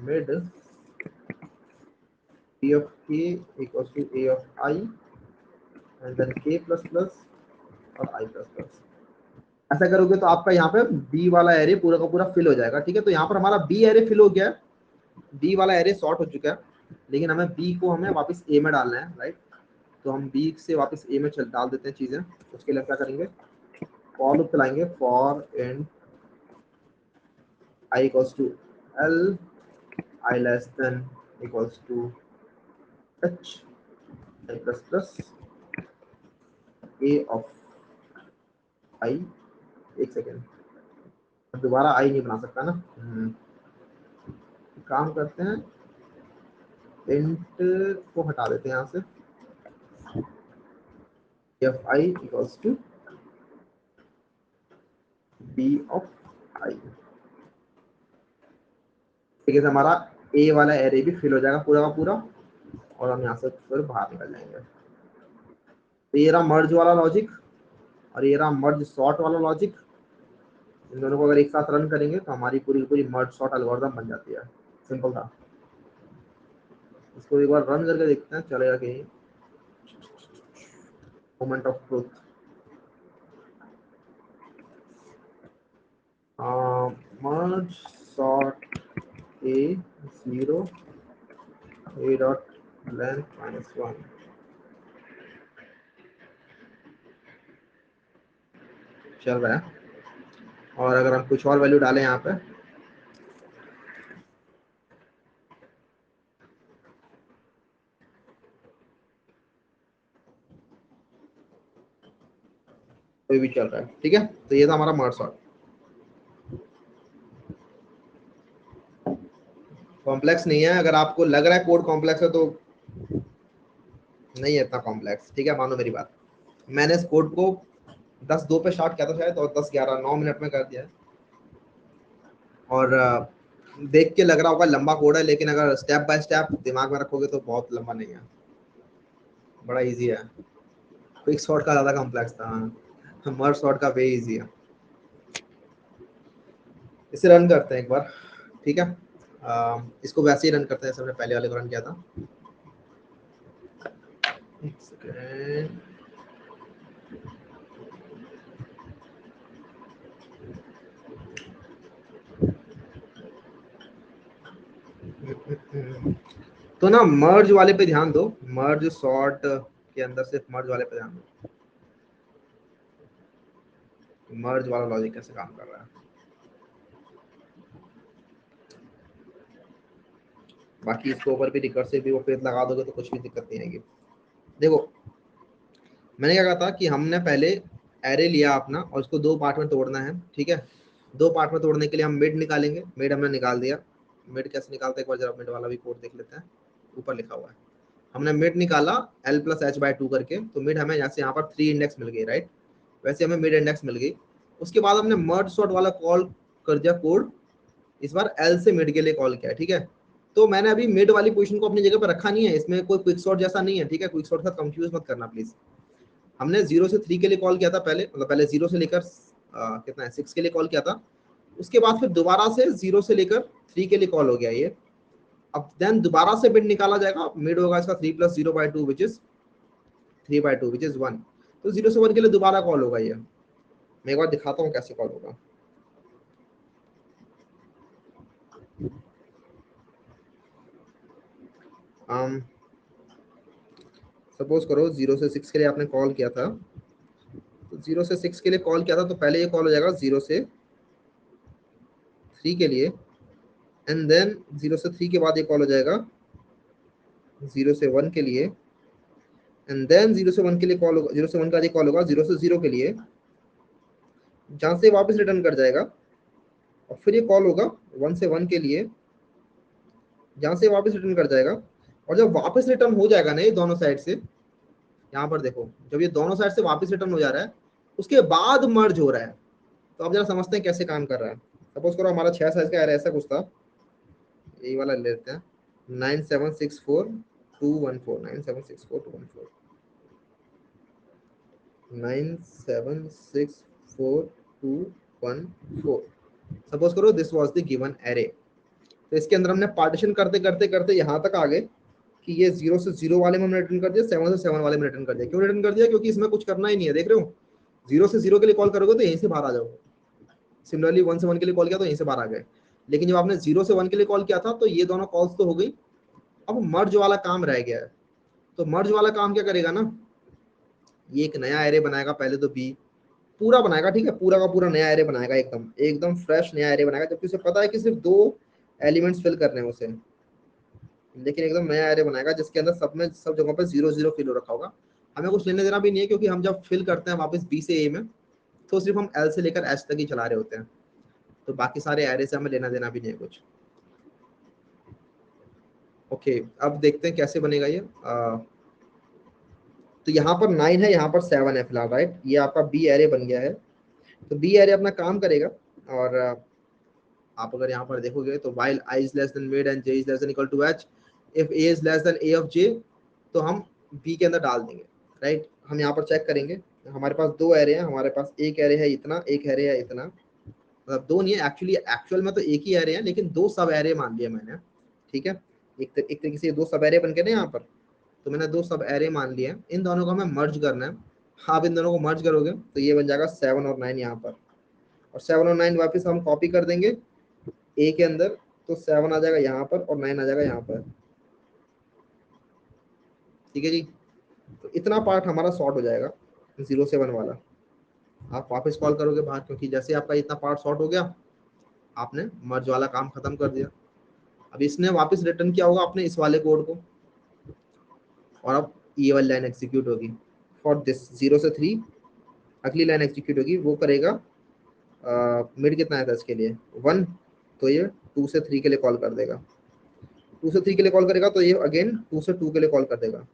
mid b of k equals to a of I and then k plus plus और I plus plus। ऐसा करोगे तो आपका यहाँ पे बी वाला एरे पूरा का पूरा फिल हो जाएगा, ठीक है। तो यहाँ पर हमारा बी एरे फिल हो गया है, बी वाला एरे सॉर्ट हो चुका है, लेकिन हमें बी को हमें वापस ए में डालना है, राइट। तो हम बी से वापस ए में डाल देते हैं चीजें। उसके लिए क्या करेंगे, फॉर लूप चलाएंगे, for in I equals to L, I less than equals to H, I plus plus A of I एक सेकेंड, दोबारा आई नहीं बना सकता ना। काम करते हैं, इंट को हटा देते हैं यहाँ से, if I equals to B of I. ठीक है, हमारा ए वाला एरे भी फिल हो जाएगा पूरा का पूरा, और हम यहाँ से फिर बाहर निकल जाएंगे। तो ये रहा मर्ज वाला लॉजिक, और ये रहा मर्ज सॉर्ट वाला लॉजिक। इन दोनों को अगर एक साथ रन करेंगे तो हमारी पूरी पूरी मर्ज सॉर्ट एल्गोरिथम बन जाती है। सिंपल था। इसको एक बार रन करके देखते हैं चलेगा कि नहीं। Moment of truth, merge sort A 0 A dot length -1 चल रहा है। और अगर हम कुछ और वैल्यू डालें यहाँ पे, तो भी चल रहा है। ठीक है, तो ये था हमारा मर्ज सॉर्ट। कॉम्प्लेक्स नहीं है, अगर आपको लग रहा है कोड कॉम्प्लेक्स है तो नहीं है इतना कॉम्प्लेक्स। ठीक है, मानो मेरी बात। मैंने इस कोड को 10:02 पे स्टार्ट किया था शायद, और 10:11 9 मिनट में कर दिया है। और देख के लग रहा होगा लंबा कोड है, लेकिन अगर स्टेप बाय स्टेप दिमाग में रखोगे तो बहुत लंबा नहीं है, बड़ा इजी है। क्विक सॉर्ट का ज़्यादा कॉम्प्लेक्स था, मर्ज सॉर्ट का वे इजी है। इसे रन करते हैं एक बार। ठीक है, इसको वैसे ही रन करते हैं जैसे हमने पहले वाले को रन किया था। एक सेकेंड, तो ना मर्ज वाले पे ध्यान दो, मर्ज सॉर्ट के अंदर सिर्फ मर्ज वाले पे ध्यान दो, मर्ज वाला लॉजिक कैसे काम कर रहा है। बाकी इसके ऊपर भी रिकर्सिव भी वो पेज लगा दोगे तो कुछ भी दिक्कत नहीं आएगी। देखो मैंने क्या कहा था कि हमने पहले एरे लिया अपना और उसको दो पार्ट में तोड़ना है। ठीक है, दो पार्ट में तोड़ने के लिए हम मिड निकालेंगे। मिड हमने निकाल दिया। मिड कैसे निकालते हैं एक बार जरा मिड वाला भी कोड देख लेते हैं। ऊपर लिखा हुआ है, हमने मिड निकाला L+H/2 करके, तो मिड हमें यहाँ से यहाँ पर 3 इंडेक्स मिल गई, राइट। वैसे हमें मिड इंडेक्स मिल गई। उसके बाद हमने मर्ज सॉर्ट वाला कॉल कर दिया कोड, इस बार L से मिड के लिए कॉल किया है। ठीक है, तो मैंने अभी मिड वाली पोजीशन को अपनी जगह पर रखा नहीं है, इसमें कोई क्विक सॉर्ट जैसा नहीं है। ठीक है, क्विक सॉर्ट का कंफ्यूज मत करना प्लीज। हमने 0 से 3 के लिए कॉल किया था पहले, मतलब पहले 0 से लेकर कितना है 6 के लिए कॉल किया था। उसके बाद फिर दोबारा से 0 से लेकर 3 के लिए कॉल हो गया ये। अब देन दोबारा से मिड निकाला जाएगा। मिड होगा इसका 3+0/2 विच इज 3/2 विच इज 1। तो 0 से 1 के लिए दोबारा कॉल होगा ये। मैं एक बार दिखाता हूँ कैसे कॉल होगा। सपोज करो 0 से 6 के लिए आपने कॉल किया था, तो 0 से 6 के लिए कॉल किया था, तो पहले ये कॉल हो जाएगा 0 से 3 के लिए, एंड देन 0 से 3 के बाद ये कॉल हो जाएगा 0 से 1 के लिए, एंड देन 0 से 1 के लिए कॉल होगा, 0 से 1 का ये कॉल होगा 0 से 0 के लिए, जहां से वापस रिटर्न कर जाएगा। और फिर ये कॉल होगा 1 से 1 के लिए, जहां से वापस रिटर्न कर जाएगा। और जब वापस रिटर्न हो जाएगा ना ये दोनों साइड से, यहाँ पर देखो जब ये दोनों साइड से वापस रिटर्न हो जा रहा है उसके बाद मर्ज हो रहा है। तो आप जरा समझते हैं कैसे काम कर रहा है। सपोज करो हमारा 6 साइज का एरे ऐसा कुछ था, यही वाला ले लेते हैं 9764214 9764214 9764214। सपोज करो this was the given array. तो इसके अंदर हमने पार्टीशन करते करते करते यहाँ तक आ गए कि ये 0 से 0 वाले में हमने रिटर्न कर दिया, 7 से 7 वाले में रिटर्न कर दिया। क्यों रिटर्न कर दिया? क्योंकि इसमें कुछ करना ही नहीं है। देख रहे हो 0 से 0 के लिए कॉल करोगे तो यहीं से बाहर आ जाओगे। सिमिलरली 1 से 1 के लिए कॉल किया तो यहीं से बाहर आ गए। लेकिन जब आपने 0 से 1 के लिए कॉल किया था तो ये दोनों कॉल्स तो हो गई, अब मर्ज वाला काम रह गया है। तो मर्ज वाला काम क्या करेगा ना, ये एक नया एरे बनाएगा पहले तो बी पूरा बनाएगा। ठीक है, पूरा का पूरा नया एरे बनाएगा, एकदम एकदम फ्रेश नया एरे बनाएगा, जबकि उसे पता है कि सिर्फ 2 एलिमेंट्स फिल करने हैं उसे, लेकिन एकदम नया एरे बनाएगा जिसके अंदर सब में सब जगहों पर 0 0 फिल हो रखा होगा। हमें कुछ लेने देना भी नहीं है, क्योंकि हम जब फिल करते हैं वापस बी से ए में तो सिर्फ हम एल से लेकर एच तक ही चला रहे होते हैं, तो बाकी सारे एरे से हमें लेना देना भी नहीं है कुछ। ओके, अब देखते हैं कैसे बनेगा ये। तो यहाँ पर 9 है, यहाँ पर 7 है फिलहाल, राइट। ये आपका बी एरे बन गया है। तो बी एरे अपना काम करेगा, और आप अगर यहाँ पर देखोगे तो while I is less than mid and j is less than equal to h, if a is less than a of j, तो हम b के अंदर डाल देंगे, राइट। हम यहाँ पर चेक करेंगे, हमारे पास दो एरे हैं, हमारे पास एक एरे है इतना, एक एरे है इतना, मतलब दो नहीं है एक्चुअली, एक्चुअल में तो एक ही एरे है, लेकिन दो सब एरे मान लिया मैंने, ठीक है। एक तरीके से दो सब एरे बन गए ना यहाँ पर, तो मैंने दो सब एरे मान लिए हैं, इन दोनों को हमें मर्ज करना है। आप इन दोनों को मर्ज करोगे तो ये बन जाएगा 7 और 9 यहाँ पर, और 7 और 9 वापस हम कॉपी कर देंगे ए के अंदर, तो 7 आ जाएगा यहाँ पर और 9 आ जाएगा यहाँ पर, ठीक है जी। तो इतना पार्ट हमारा सॉर्ट हो जाएगा 0 से 1 वाला। आप वापस कॉल करोगे बाहर, क्योंकि जैसे आपका इतना पार्ट सॉर्ट हो गया, आपने मर्ज वाला काम खत्म कर दिया। अब इसने वापस रिटर्न किया होगा अपने इस वाले कोड को, और अब ये वाली लाइन एग्जीक्यूट होगी फॉर दिस 0 से 3। अगली लाइन एग्जीक्यूट होगी, वो करेगा मिड कितना है था इसके लिए 1, तो ये 2 से 3 के लिए कॉल कर देगा। 2 से 3 के लिए कॉल करेगा तो ये अगेन 2 से 2 के लिए कॉल कर देगा,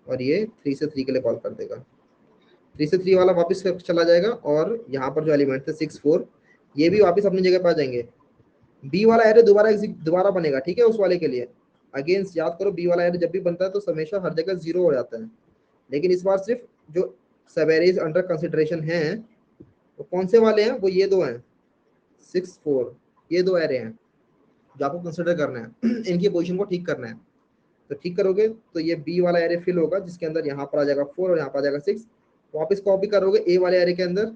और ये 3 से 3 के लिए कॉल कर देगा। 3 से 3 वाला वापस चला जाएगा, और यहाँ पर जो एलिमेंट थे 6 4, ये भी वापस अपनी जगह पर आ जाएंगे। बी वाला एरे दोबारा बनेगा, ठीक है, उस वाले के लिए। अगेन याद करो, बी वाला एरे जब भी बनता है तो हमेशा हर जगह 0 हो जाता है, लेकिन इस बार सिर्फ जो सब एरेज अंडर कंसिडरेशन है वो कौन से वाले हैं, वो ये दो हैं 6 4, ये दो एरे हैं जो आपको कंसिडर करना है। इनकी पोजीशन को ठीक करना है, तो ठीक करोगे तो ये बी वाला एरे फिल होगा, जिसके अंदर यहाँ पर आ जाएगा 4 और यहाँ पर आ जाएगा 6। वापस कॉपी करोगे ए वाले एरे के अंदर,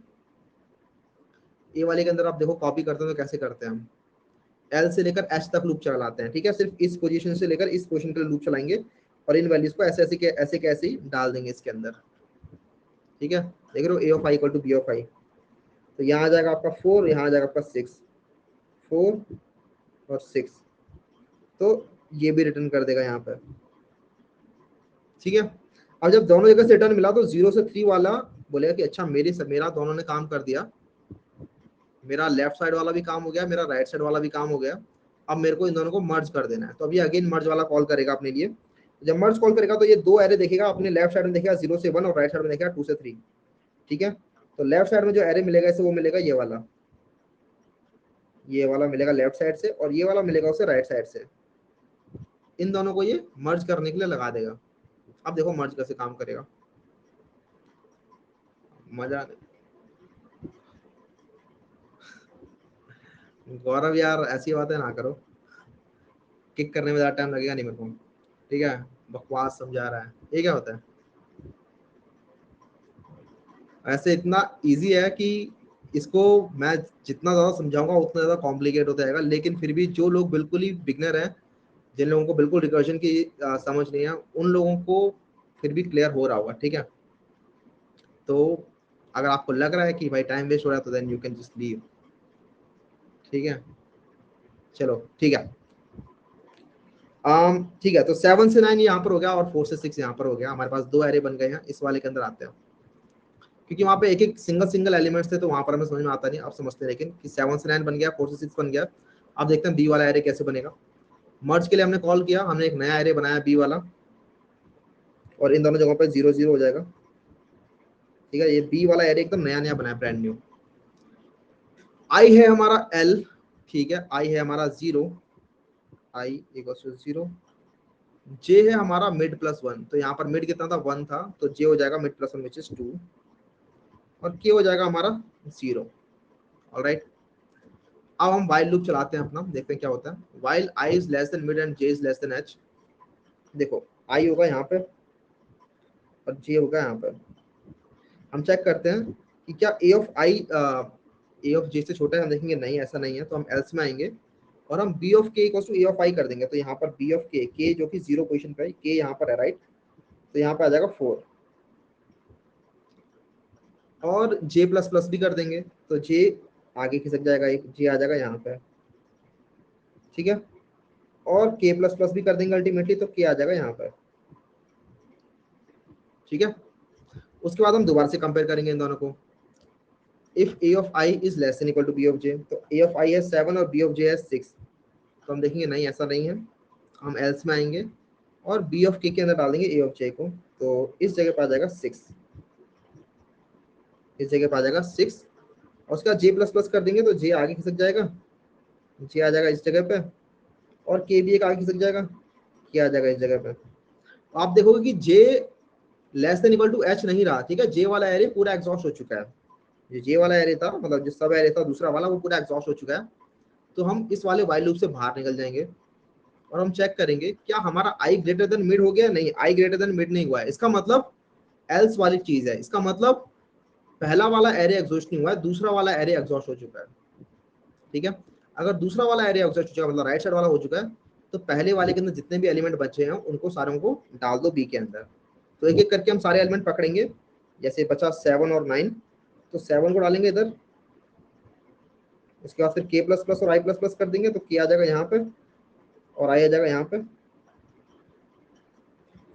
ए वाले के अंदर आप देखो कॉपी करते हैं तो कैसे करते हैं हम, एल से लेकर एच तक लूप चलाते हैं, ठीक है। सिर्फ इस पोजीशन से लेकर इस पोजीशन के लिए लूप चलाएंगे, और इन वैल्यूज को ऐसे ऐसे ही डाल देंगे इसके अंदर, ठीक है। देख रहे हो A of I equal to B of I, तो यहाँ आ जाएगा आपका 4, यहाँ आ जाएगा आपका 6, 4 और 6, तो ये भी रिटर्न कर देगा यहाँ पर, ठीक है। अब जब दोनों जगह से रिटर्न मिला तो 0 से 3 वाला बोलेगा कि अच्छा मेरा दोनों ने काम कर दिया, मेरा लेफ्ट साइड वाला भी काम हो गया, मेरा राइट साइड वाला भी काम हो गया, अब मेरे को इन दोनों को मर्ज कर देना है। तो अभी अगेन मर्ज वाला कॉल करेगा अपने लिए। जब मर्ज कॉल करेगा तो ये दो एरे देखेगा, अपने लेफ्ट साइड में देखेगा 0 से 1 और राइट साइड में देखेगा 2 से 3, ठीक है। तो लेफ्ट साइड में जो एरे मिलेगा इसे वो मिलेगा ये वाला मिलेगा लेफ्ट साइड से, और ये वाला मिलेगा उसे राइट साइड से। इन दोनों को ये मर्ज करने के लिए लगा देगा। अब देखो मर्ज कैसे काम करेगा, मजा। गौरव यार ऐसी बातें ना करो, किक करने में ज्यादा टाइम लगेगा नहीं मेरे को, ठीक है। बकवास समझा रहा है, ये क्या होता है। ऐसे इतना इजी है कि इसको मैं जितना ज्यादा समझाऊंगा उतना ज्यादा कॉम्प्लिकेट होता जाएगा, लेकिन फिर भी जो लोग बिल्कुल ही बिगनर हैं, जिन लोगों को बिल्कुल रिकर्जन की समझ नहीं है, उन लोगों को फिर भी क्लियर हो रहा होगा, ठीक है। तो अगर आपको लग रहा है कि भाई टाइम वेस्ट हो रहा है तो then you can just leave, ठीक है। चलो ठीक है, ठीक है। तो 7 से 9 यहाँ पर हो गया, और 4 से 6 यहाँ पर हो गया। हमारे पास दो एरे बन गए हैं। इस वाले के अंदर आते हैं, क्योंकि वहाँ पे एक एक सिंगल एलिमेंट्स थे, तो वहाँ पर हमें समझ में आता नहीं, अब समझते हैं। लेकिन कि 7 से 9 बन गया, 4 से 6 बन गया। अब देखते हैं बी वाला एरे कैसे बनेगा। मर्ज के लिए हमने कॉल किया, हमने एक नया एरे बनाया बी वाला, और इन दोनों जगहों पर 0 0 हो जाएगा, ठीक है। ये बी वाला एरे एकदम नया नया बनाया, ब्रांड न्यू। आई है हमारा एल, ठीक है। आई है हमारा 0, आई इक्वल्स टू 0। जे है हमारा मिड प्लस 1, तो यहाँ पर मिड कितना था 1 था, तो जे हो जाएगा मिड प्लस 1 विच इज 2, और के हो जाएगा हमारा 0। ऑलराइट, अब हम while लूप चलाते हैं अपना, देखते हैं क्या होता है। while I is less than mid and j is less than h, देखो I होगा यहाँ पे और j होगा यहाँ पे। हम चेक करते हैं कि क्या a of i a of j से छोटा है। हम देखेंगे नहीं, ऐसा नहीं है, तो हम else में आएंगे और हम b of k equal to a of i कर देंगे। तो यहाँ पर b of k जो कि 0 पोजीशन पे है, k यहाँ पर है, राइट। तो यहाँ पे आ जाएगा 4, और j प्लस प्लस भी कर देंगे, तो j आगे खिसक जाएगा, एक j आ जाएगा यहाँ पे, ठीक है। और k प्लस प्लस भी कर देंगे अल्टीमेटली, तो k आ जाएगा यहाँ पर, ठीक है। उसके बाद हम दोबारा से कंपेयर करेंगे इन दोनों को। If a of i is less than equal to b of j, तो a of i है 7 और b of j है 6, तो हम देखेंगे नहीं ऐसा नहीं है, हम else में आएंगे और b of k के अंदर डाल देंगे a of j को, तो इस जगह पर आ जाएगा 6, इस जगह पर आ जाएगा 6 और उसका j प्लस प्लस कर देंगे तो j आगे खिसक जाएगा, j आ जाएगा इस जगह पे और k भी एक आगे खिसक जाएगा, k आ जाएगा इस जगह पे। तो आप देखोगे कि j less than equal to h नहीं रहा, ठीक है, j वाला एरे पूरा एग्जॉस्ट हो चुका है, जो j वाला एरे था मतलब जो सब एरे था दूसरा वाला वो पूरा एग्जॉस्ट हो चुका है। तो हम इस वाले वाइल लूप से बाहर निकल जाएंगे और हम चेक करेंगे क्या हमारा i ग्रेटर देन मिड हो गया, नहीं i ग्रेटर देन मिड नहीं हुआ है, इसका मतलब एल्स वाली चीज है, इसका मतलब पहला वाला एरे एग्जॉस्ट नहीं हुआ है, दूसरा वाला एरे एग्जॉस्ट हो चुका है, ठीक है। अगर दूसरा वाला एरे एग्जॉस्ट हो चुका है मतलब राइट साइड वाला हो चुका है, तो पहले वाले के अंदर जितने भी एलिमेंट बचे हैं उनको सारों को डाल दो बी के अंदर। तो एक एक करके हम सारे एलिमेंट पकड़ेंगे, जैसे बचा 7 और 9, तो 7 को डालेंगे इधर, उसके बाद फिर k प्लस प्लस और i प्लस प्लस कर देंगे, तो k आ जाएगा यहाँ पे और i आ जाएगा यहाँ पे,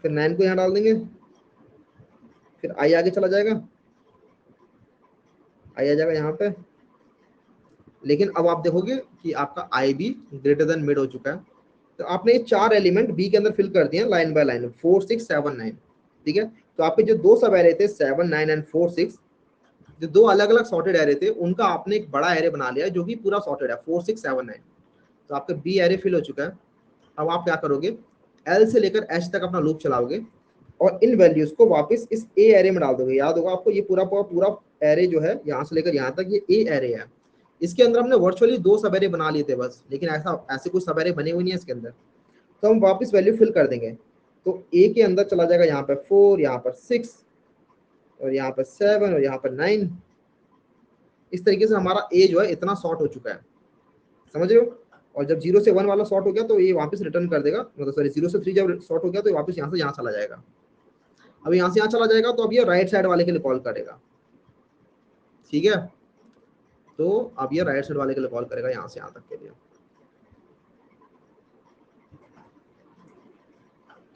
फिर 9 को यहाँ डाल देंगे, फिर i आगे चला जाएगा, i आ जाएगा यहाँ पे। लेकिन अब आप देखोगे कि आपका i भी ग्रेटर देन मिड हो चुका है, तो आपने ये 4 एलिमेंट बी के अंदर फिल कर दिए लाइन बाय लाइन 4 6 7 9, ठीक है। तो आपके जो दो सब एरे थे 7 9 एंड 4 6, जो दो अलग अलग सॉर्टेड एरे थे उनका आपने एक बड़ा एरे बना लिया जो कि पूरा सॉर्टेड है 4 6 7 9, तो आपका बी एरे फिल हो चुका है। अब आप क्या करोगे, एल से लेकर एच तक अपना लूप चलाओगे और इन वैल्यूज को वापस इस ए एरे में डाल दोगे। याद होगा आपको ये पूरा पूरा एरे जो है यहाँ से लेकर यहाँ तक ये ए एरे है, इसके अंदर हमने वर्चुअली 2 सब एरे बना लिए थे बस, लेकिन ऐसे कुछ सब एरे बने हुए नहीं है इसके अंदर, तो हम वापस वैल्यू फिल कर देंगे। तो ए के अंदर चला जाएगा यहाँ पर 4, यहाँ पर 6 और यहाँ पर 7 और यहाँ पर 9। इस तरीके से हमारा ए जो है इतना शॉर्ट हो चुका है, समझ रहे हो। और जब 0 से 1 वाला शॉर्ट हो गया तो ये वापस रिटर्न कर देगा, मतलब सॉरी 0 से 3 जब शॉर्ट हो गया तो ये वापस यहाँ से यहाँ चला जाएगा। अब यहाँ से यहाँ चला जाएगा तो अब ये राइट साइड वाले के लिए कॉल करेगा, ठीक है। तो अब ये राइट साइड वाले के लिए कॉल करेगा यहाँ से यहाँ तक के लिए।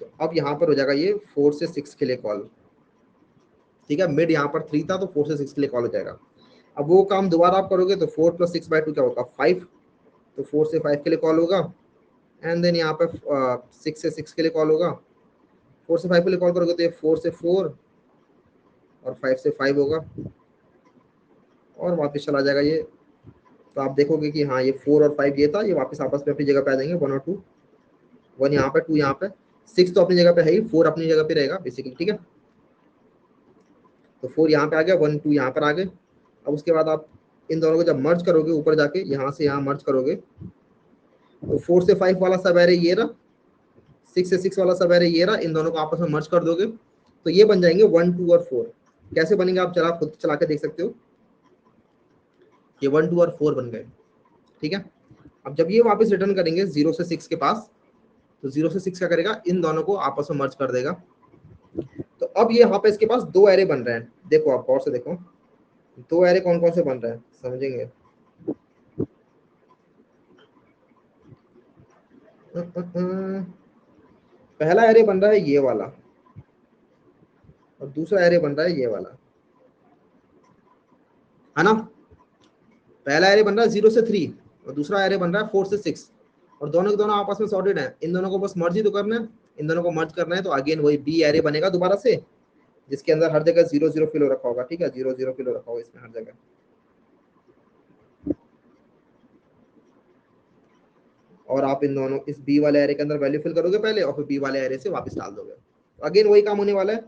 तो अब यहाँ पर हो जाएगा ये 4 से 6 के लिए कॉल, ठीक है। मिड यहाँ पर 3 था तो 4 से 6 के लिए कॉल हो जाएगा। अब वो काम दोबारा आप करोगे तो 4 + 6/2 क्या होगा 5, तो 4 से 5 के लिए कॉल होगा एंड देन यहाँ पे 6 से 6 के लिए कॉल होगा। 4 से 5 के लिए कॉल करोगे तो ये 4 से 4 और 5 से 5 होगा और वापस चला जाएगा ये। तो आप देखोगे कि हाँ ये 4 और 5 ये था, ये वापस आपस में अपनी जगह पे आ जाएंगे, 1 और 2, 1 यहाँ पे 2 यहाँ पे, 6 तो अपनी जगह पे है ही, 4 अपनी जगह पे रहेगा बेसिकली, ठीक है। तो 4 यहाँ पे आ गया, 1 2 यहाँ पर आ गए। अब उसके बाद आप इन दोनों को जब मर्ज करोगे ऊपर जाके यहाँ से यहाँ मर्ज करोगे तो 4 से 5 वाला सब एरे ये रहा, 6 से 6 वाला सब एरे ये रहा, इन दोनों को आपस में मर्ज कर दोगे तो ये बन जाएंगे 1 2 और 4। कैसे बनेंगे आप चला खुद चला के देख सकते हो, ये 1 2 और 4 बन गए, ठीक है। अब जब ये वापस रिटर्न करेंगे 0 से 6 के पास, तो 0 से 6 क्या करेगा, इन दोनों को आपस में मर्ज कर देगा। तो अब ये यहाँ पे इसके पास 2 एरे बन रहे हैं, देखो आप गौर से देखो 2 एरे कौन कौन से बन रहे हैं समझेंगे। पहला एरे बन रहा है ये वाला और दूसरा एरे बन रहा है ये वाला, है ना। पहला एरे बन रहा है 0 से 3 और दूसरा एरे बन रहा है 4 से 6 और दोनों के दोनों आपस में सॉर्टेड है, इन दोनों को बस मर्ज ही तो करना है, इन दोनों को मर्ज करना है। तो अगेन वही बी एरे बनेगा दोबारा से, जिसके अंदर हर जगह 0 0 फिल हो रखा होगा, ठीक है, 0 0 फिल हो रखा होगा इसमें हर जगह। और आप इन दोनों इस बी वाले एरे के अंदर वैल्यू फिल करोगे पहले और फिर बी वाले एरे से वापस डाल दोगे। अगेन वही काम होने वाला है,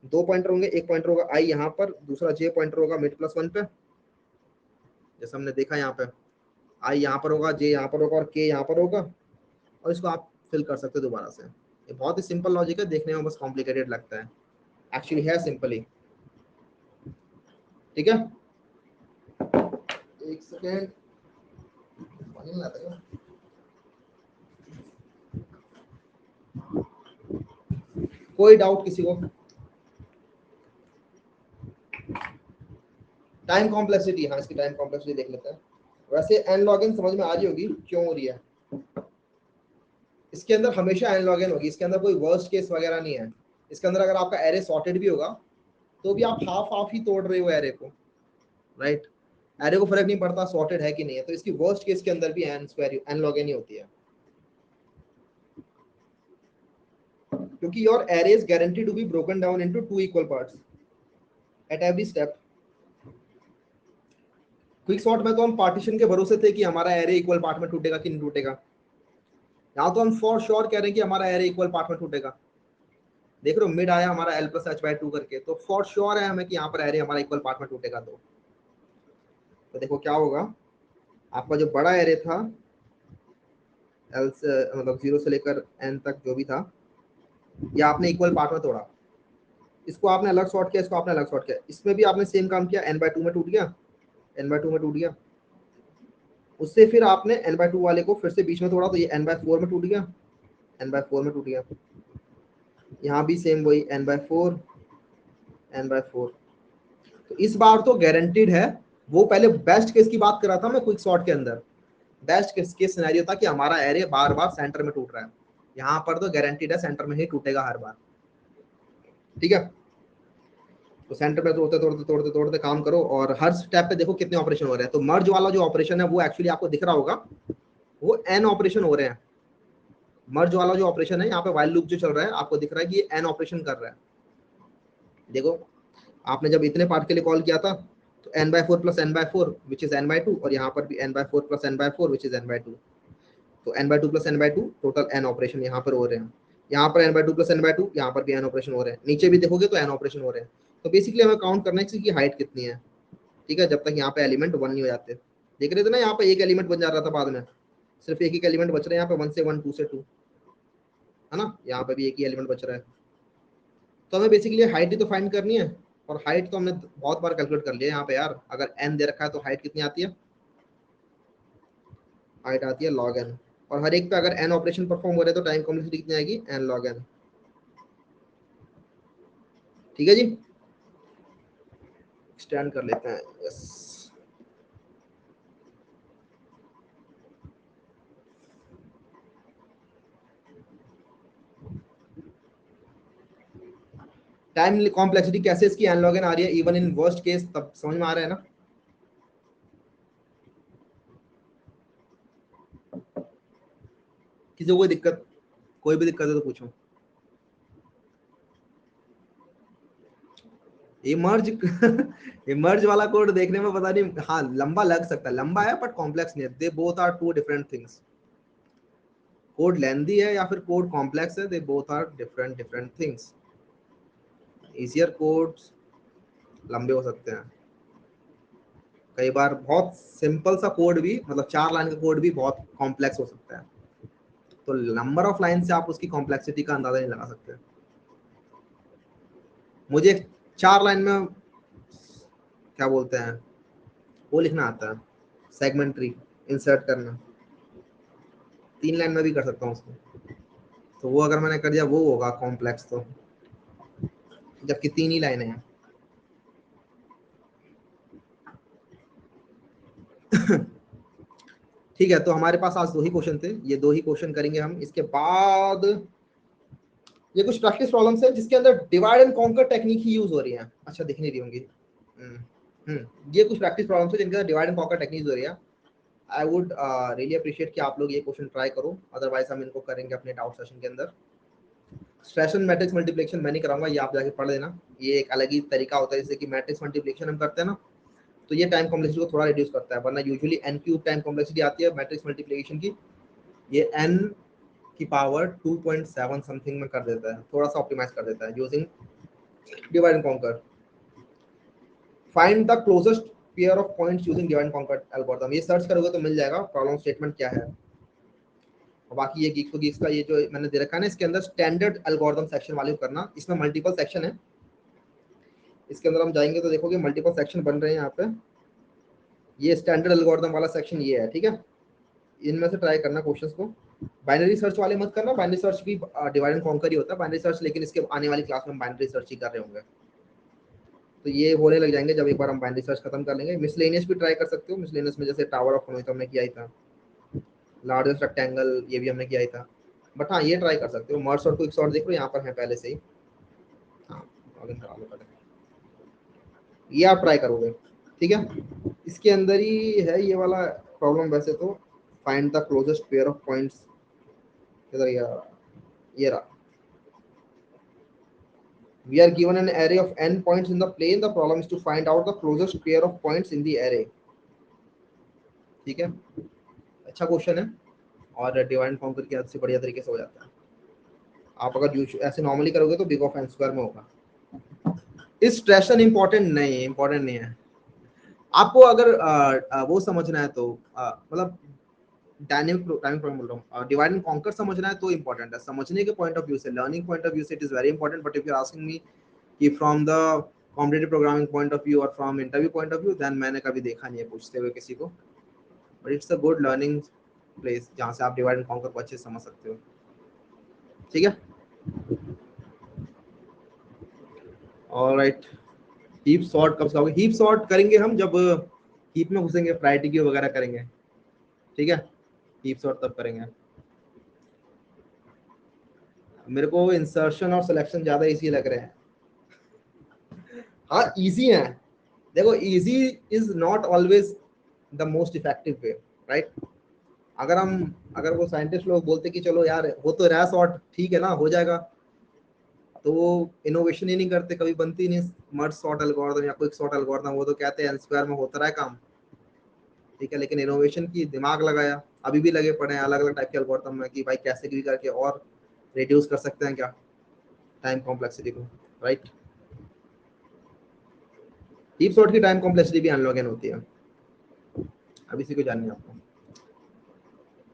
2 पॉइंटर होंगे, एक पॉइंटर होगा आई यहाँ पर, दूसरा जे पॉइंटर होगा मिड +1 पे, जैसे हमने देखा यहाँ पे आई यहाँ पर होगा, जे यहाँ पर होगा और के यहाँ पर होगा, और इसको आप फिल कर सकते हो दोबारा से। ये बहुत ही सिंपल लॉजिक है, देखने में बस कॉम्प्लिकेटेड लगता है, एक्चुअली है सिंपल ही, ठीक है। एक सेकेंड पानी नहीं लाता क्या? कोई डाउट किसी को? टाइम कॉम्प्लेक्सिटी, हाँ इसकी टाइम कॉम्प्लेक्सिटी देख लेते हैं। वैसे एन लॉग एन समझ में आ रही होगी क्यों हो रही है, इसके अंदर हमेशा एन लॉग एन होगी, इसके अंदर कोई वर्स्ट केस वगैरह नहीं है। इसके अंदर अगर आपका एरे सॉर्टेड भी होगा तो भी आप हाफ हाफ ही तोड़ रहे हो एरे को, राइट। एरे को फर्क नहीं पड़ता सॉर्टेड है कि नहीं है, तो इसकी वर्स्ट केस के अंदर भी N square N log N ही होती है, क्योंकि your array is guaranteed to be broken down into two equal parts at every step. Quick sort में तो हम पार्टीशन के भरोसे थे कि हमारा एरे इक्वल पार्ट में टूटेगा कि नहीं टूटेगा, यहाँ तो हम फॉर श्योर कह रहे हैं कि हमारा एरे इक्वल पार्ट में टूटेगा। देख रहे हो मिड आया हमारा L plus H by two करके, तो फॉर श्योर है हमें कि यहाँ पर एरे हमारा इक्वल पार्ट में टूटेगा। तो देखो क्या होगा, आपका जो बड़ा एरे था एल से मतलब 0 से लेकर एन तक जो भी था, ये आपने इक्वल पार्ट में तोड़ा, इसको आपने अलग सॉर्ट किया, इसको आपने अलग सॉर्ट किया, इसमें भी आपने सेम काम किया, एन बाई टू में टूट गया, एन बाई टू में टूट गया। उससे फिर आपने एन बाई टू वाले को फिर से बीच में तोड़ा, तो ये एन बाई फोर में टूट गया, एन बाई फोर में टूट गया। यहाँ भी सेम वही n by four, n by four. तो इस बार तो गारंटीड है, वो पहले बेस्ट केस की बात कर रहा था मैं क्विक सॉर्ट के अंदर, बेस्ट केस सिनेरियो था कि हमारा एरे बार बार सेंटर में टूट रहा है, यहाँ पर तो गारंटीड है सेंटर में ही टूटेगा हर बार। ठीक है, तो सेंटर में तोड़ते तोड़ते तोड़ते तोड़ते काम करो, और हर स्टेप पे देखो कितने ऑपरेशन हो रहे हैं। तो मर्ज वाला जो ऑपरेशन है वो एक्चुअली आपको दिख रहा होगा, वो एन ऑपरेशन हो रहे हैं। मर्ज वाला जो ऑपरेशन है यहाँ पे व्हाइल लूप जो चल रहा है, आपको दिख रहा है कि ये एन ऑपरेशन कर रहा है। देखो आपने जब इतने पार्ट के लिए कॉल किया था, तो N by four plus N by four which is N by two, और यहाँ पर भी N by four plus N by four which is N by two. तो N by two plus N by two total N operation यहाँ पर हो रहे हैं, यहाँ पर N by two plus N by two, यहाँ पर भी एन ऑपरेशन हो रहे हैं, नीचे भी देखोगे तो एन ऑपरेशन हो रहे हैं। तो बेसिकली हमें काउंट करना है कि हाइट कितनी है। ठीक है, जब तक यहाँ पे एलिमेंट वन नहीं हो जाते। देख रहे थे ना यहाँ पे एक एलिमेंट बन जा रहा था, बाद में सिर्फ एक ही एलिमेंट बच रहे हैं यहाँ पे, वन से वन, टू से टू, है ना, यहाँ पे भी एक ही एलिमेंट बच रहा है। तो हमें बेसिकली हाइट ही तो फाइंड करनी है, और हाइट तो हमने बहुत बार कैलकुलेट कर लिया यहाँ पे यार। अगर एन दे रखा है तो हाइट कितनी आती है, हाइट आती है लॉग एन, और हर एक पे अगर एन ऑपरेशन परफॉर्म हो रहे हैं तो टाइम कॉम्प्लेक्सिटी कितनी आएगी, एन लॉग एन। ठीक है जी, एक्सटेंड कर लेते हैं, यस। टाइम कॉम्प्लेक्सिटी कैसे इसकी एन लॉग एन आ रही है इवन इन वर्स्ट केस, तब समझ में आ रहा है ना। किसी को कोई दिक्कत, कोई भी दिक्कत है तो पूछो। इमर्ज इमर्ज वाला कोड देखने में पता नहीं, हाँ लंबा लग सकता है, लंबा है बट कॉम्प्लेक्स नहीं है। They both are two different things. Code lengthy है या फिर कोड कॉम्प्लेक्स है, they both are different different things. Easier codes लंबे हो सकते हैं, कई बार बहुत सिंपल सा कोड भी, मतलब 4 लाइन का कोड भी बहुत कॉम्प्लेक्स हो सकता है। तो नंबर ऑफ लाइन से आप उसकी कॉम्प्लेक्सिटी का अंदाजा नहीं लगा सकते। मुझे 4 लाइन में क्या बोलते हैं वो लिखना आता है, सेगमेंट्री इंसर्ट करना, 3 लाइन में भी कर सकता हूँ उसको। तो वो अगर मैंने कर दिया वो होगा कॉम्प्लेक्स, तो जबकि 3 ही लाइनें हैं। ठीक है, तो हमारे पास आज 2 ही क्वेश्चन थे, ये 2 ही क्वेश्चन करेंगे हम। इसके बाद ये कुछ प्रैक्टिस प्रॉब्लम्स है जिसके अंदर divide and conquer technique he use हो रही है। अच्छा, दिख नहीं रही होंगी। ये कुछ प्रैक्टिस प्रॉब्लम्स है जिनके अंदर divide and conquer technique use हो रही है। आई वुड रियली अप्रिशिएट कि आप लोग ये क्वेश्चन ट्राई करो, अदरवाइज हम इनको करेंगे अपने डाउट सेशन के अंदर। स्ट्रेशन मैट्रिक्स मल्टीप्लिकेशन मैं नहीं कराऊंगा, ये आप जाके पढ़ लेना। ये एक अलग ही तरीका होता है, जैसे कि मैट्रिक्स मल्टीप्लिकेशन हम करते हैं ना, तो ये टाइम कॉम्प्लेक्सिटी को थोड़ा रिड्यूस करता है, वरना usually n cube time complexity आती है मैट्रिक्स मल्टीप्लिकेशन की, ये एन की पावर 2.7 समथिंग में कर देता है, थोड़ा सा ऑप्टिमाइज कर देता है using divide and conquer. Find the closest pair of points using divide and conquer algorithm, ये सर्च करोगे तो मिल जाएगा प्रॉब्लम स्टेटमेंट क्या है। और बाकी ये गीक्स टू गीक्स का ये जो मैंने दे रखा है ना, इसके अंदर स्टैंडर्ड एल्गोरिथम सेक्शन वाले करना, इसमें मल्टीपल सेक्शन है। इसके अंदर हम जाएंगे तो देखोगे मल्टीपल सेक्शन बन रहे हैं यहाँ पे। ये स्टैंडर्ड एल्गोरिथम वाला सेक्शन ये है, ठीक है। इनमें से ट्राई करना क्वेश्चंस को, बाइनरी सर्च वाले मत करना, बाइनरी सर्च भी डिवाइड एंड कॉन्कर ही होता है बाइनरी सर्च, लेकिन इसके आने वाली क्लास में बाइनरी सर्च ही कर रहे होंगे, तो ये होने लग जाएंगे जब एक बार हम बाइनरी सर्च खत्म कर लेंगे। मिसलेनियस भी ट्राई कर सकते हो, मिसलेनियस में जैसे टावर ऑफ तो हमने किया ही था, लार्जेस्ट रेक्टेंगल ये भी हमने किया ही था। बट हाँ, ये ट्राई कर सकते हो। मर्ज और क्विक सॉर्ट देख लो यहाँ पर है पहले से ही, हाँ लॉगिन करा लो पहले, ये आप ट्राई करोगे। ठीक है, इसके अंदर ही है ये वाला प्रॉब्लम वैसे तो। Find the closest pair of points, इधर ये रहा। We are given an array of n points in the plane. The problem is to find out the closest pair of points in the array. ठीक है, अच्छा question है और divide and conquer की हद से बढ़िया तरीके से हो जाता है। आप अगर ऐसे नॉर्मली करोगे तो बिग ऑफ एन स्क्वायर में होगा। इस स्ट्रेशन इंपॉर्टेंट नहीं है। आपको अगर वो समझना है तो मतलब डायनेमिक प्रॉब्लम बोल रहा हूँ, डिवाइड एंड कॉन्कर समझना है तो इंपॉर्टेंट है। समझने के पॉइंट ऑफ व्यू से, लर्निंग पॉइंट ऑफ व्यू से it is very important. But if you are asking me कि from the competitive programming point of view और from interview point of view, then मैंने कभी देखा नहीं है पूछते हुए किसी को। But it's a good learning place जहाँ से आप डिवाइड एंड कॉन्कर को अच्छे से समझ सकते हो। ठीक है, ऑलराइट। हीप सॉर्ट कब सिखाओगे? हीप सॉर्ट करेंगे हम जब हीप में घुसेंगे, प्रायोरिटी क्यू वगैरह करेंगे। ठीक है, हीप सॉर्ट तब करेंगे। मेरे को इंसर्शन और सिलेक्शन ज्यादा इजी लग रहे हैं। हाँ इजी है, देखो easy is not always the most effective way, right. अगर वो साइंटिस्ट लोग बोलते कि चलो यार वो तो रहा सॉर्ट, ठीक है ना, हो जाएगा, तो वो इनोवेशन ही नहीं करते, कभी बनती नहीं मर्ज सॉर्ट एल्गोरिथम या क्विक सॉर्ट एल्गोरिथम। वो तो कहते हैं एन स्क्वायर में होता रहा है काम, ठीक है, लेकिन इनोवेशन की दिमाग लगाया, अभी भी लगे पड़े हैं अलग अलग टाइप के एल्गोरिथम में कि भाई कैसे भी करके और रिड्यूस कर सकते हैं क्या टाइम कॉम्प्लेक्सिटी को, राइट। हीप सॉर्ट की टाइम कॉम्प्लेक्सिटी भी अनलॉगन होती है, अब इसी को जाननी है आपको।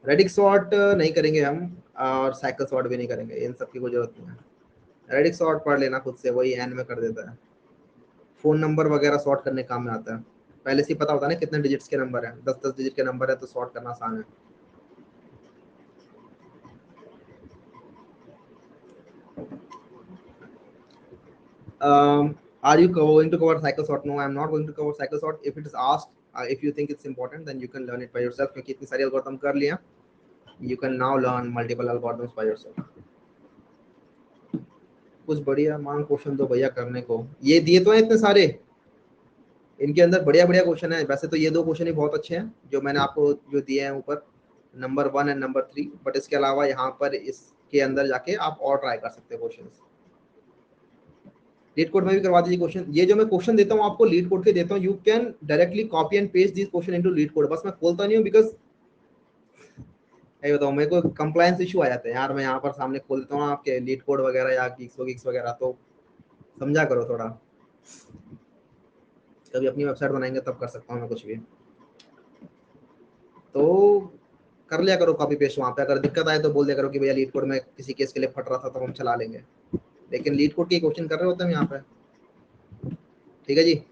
रेडिक सॉर्ट नहीं करेंगे हम, और साइकिल सॉर्ट भी नहीं करेंगे, इन सब की कोई जरूरत नहीं है। रेडिक सॉर्ट पढ़ लेना खुद से, वही एन में कर देता है। फोन नंबर वगैरह सॉर्ट करने काम में आता है, पहले से ही पता होता है ना कितने डिजिट्स के नंबर है, 10 डिजिट के नंबर है तो सॉर्ट करना आसान है। Are you going to cover cycle sort? No, I'm not going to cover cycle sort. If it is asked, if you think it's important, then you can learn it by yourself. क्योंकि इतनी सारी algorithm कर लिया, you can now learn multiple algorithms by yourself. कुछ बढ़िया मान question दो भैया करने को, ये दिए तो हैं इतने सारे, इनके अंदर बढ़िया बढ़िया क्वेश्चन है। वैसे तो ये दो क्वेश्चन ही बहुत अच्छे हैं जो मैंने आपको जो दिए हैं ऊपर, नंबर 1 एंड नंबर 3। बट इसके अलावा यहाँ पर इसके अंदर जाके आप और ट्राई कर सकते हो क्वेश्चन। लीड कोड में भी करवा दीजिए क्वेश्चन। ये जो मैं क्वेश्चन देता हूँ आपको लीड कोड के देता हूँ, you can directly copy and paste this question into leet code. बस मैं खोलता नहीं हूँ, बिकॉज ये बताऊँ मेरे को कंप्लायंस इशू आ जाते हैं यार। मैं यहाँ पर सामने खोल देता हूँ आपके लीड कोड वगैरह या गिग्स वगैरह, तो समझा करो थोड़ा। कभी अपनी वेबसाइट बनाएंगे तब कर सकता हूँ मैं कुछ भी, तो कर लिया करो कॉपी पेस्ट वहाँ पे। अगर दिक्कत आए तो बोल दिया करो कि भैया लीड कोड में किसी केस के लिए फट रहा था तो हम चला लेंगे, लेकिन लीड कोड के क्वेश्चन कर रहे होते हैं यहाँ पे। ठीक है जी,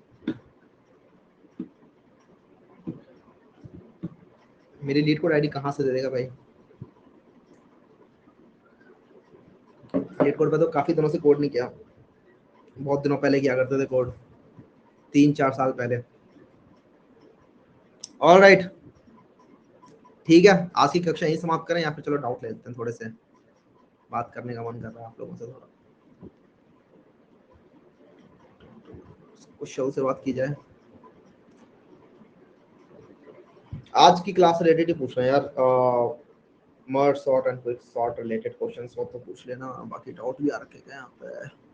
मेरी लीड कोड आईडी कहाँ से दे देगा भाई? लीड कोड पे तो काफी दिनों से कोड नहीं किया, बहुत दिनों पहले किया करते थे कोड, 3-4 साल पहले। ऑल राइट, ठीक है, आज की कक्षा यही समाप्त करें या फिर चलो डाउट ले लेते हैं, थोड़े से बात करने का मन कर रहा है आप लोगों से, थोड़ा कुछ शो से बात की जाए। आज की क्लास रिलेटेड ही पूछ रहे हैं यार, merge sort and quick sort related questions हो तो पूछ लेना, बाकी डाउट भी आ रखे हैं यहाँ पे।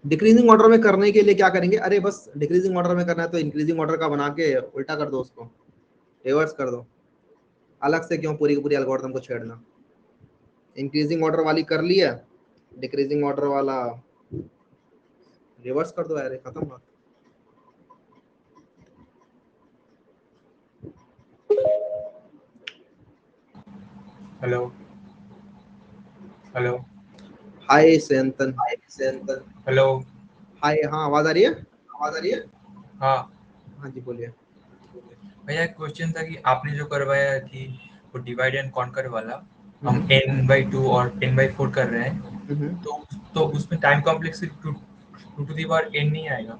डिक्रीजिंग ऑर्डर में करने के लिए क्या करेंगे? अरे बस डिक्रीजिंग ऑर्डर में करना है तो इंक्रीजिंग ऑर्डर का बना के उल्टा कर दो, उसको रिवर्स कर दो। अलग से क्यों पूरी की पूरी एल्गोरिथम को छेड़ना? इंक्रीजिंग ऑर्डर वाली कर लिया, डिक्रीजिंग ऑर्डर वाला रिवर्स कर दो, यार खत्म बात। हेलो हेलो हाय सेंतन। हेलो। हाय, हाँ आवाज आ रही है? हाँ हाँ जी बोलिए। भैया, एक क्वेश्चन था कि आपने जो करवाया कि वो डिवाइड एंड कॉन्कर वाला, हम हम्म, n/2 और n/4 कर रहे हैं, हम्म। तो उसमें time complexity two to the power n नहीं आएगा?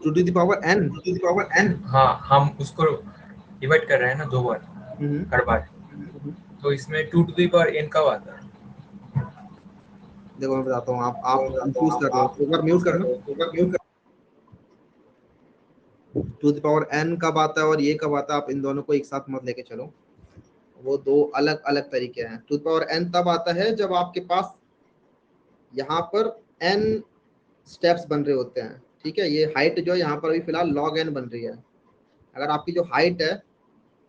2 to the power n। हाँ, हम उसको डिवाइड कर रहे हैं ना 2 बार, हम्म, हर बार, हम्म। तो इसमें two to the power n कब आता है? देखो मैं बताता हूँ, आप कंफ्यूज कर रहे हो, एक बार म्यूट करना। टू द पावर n कब आता है और ये कब आता है, आप इन दोनों को एक साथ मत लेके चलो, वो दो अलग अलग तरीके हैं। टू द पावर n तब आता है जब आपके पास यहाँ पर n स्टेप्स बन रहे होते हैं, ठीक है। ये हाइट जो है यहाँ पर अभी फिलहाल log n बन रही है। अगर आपकी जो हाइट है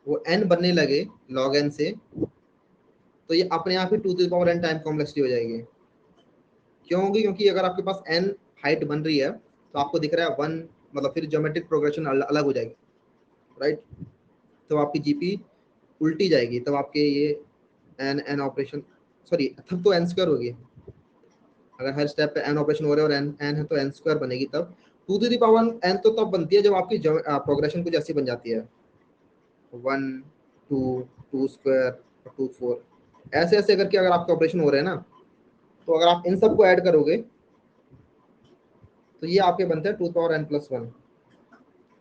वो n बनने लगे log n से, तो ये अपने आप ही to the power n time complexity हो जाएगी। क्यों होगी? क्योंकि अगर आपके पास n हाइट बन रही है तो आपको दिख रहा है 1, मतलब फिर ज्योमेट्रिक प्रोग्रेशन अलग हो जाएगी, राइट। तो आपकी जीपी उल्टी जाएगी, तब आपके ये एन एन ऑपरेशन, सॉरी तब तो एन स्क्वायर होगी। अगर हर स्टेप पे एन ऑपरेशन हो रहे हैं और एन एन है तो एन स्क्वायर बनेगी। तब two to the power n तो तब बनती है जब आपकी प्रोग्रेशन कुछ ऐसी बन जाती है, 1 2 2 स्क्वायर 2 4, ऐसे ऐसे करके अगर आपके ऑपरेशन हो रहे हैं ना, तो अगर आप इन सबको ऐड करोगे तो ये आपके बनते हैं टू पावर एन प्लस 1,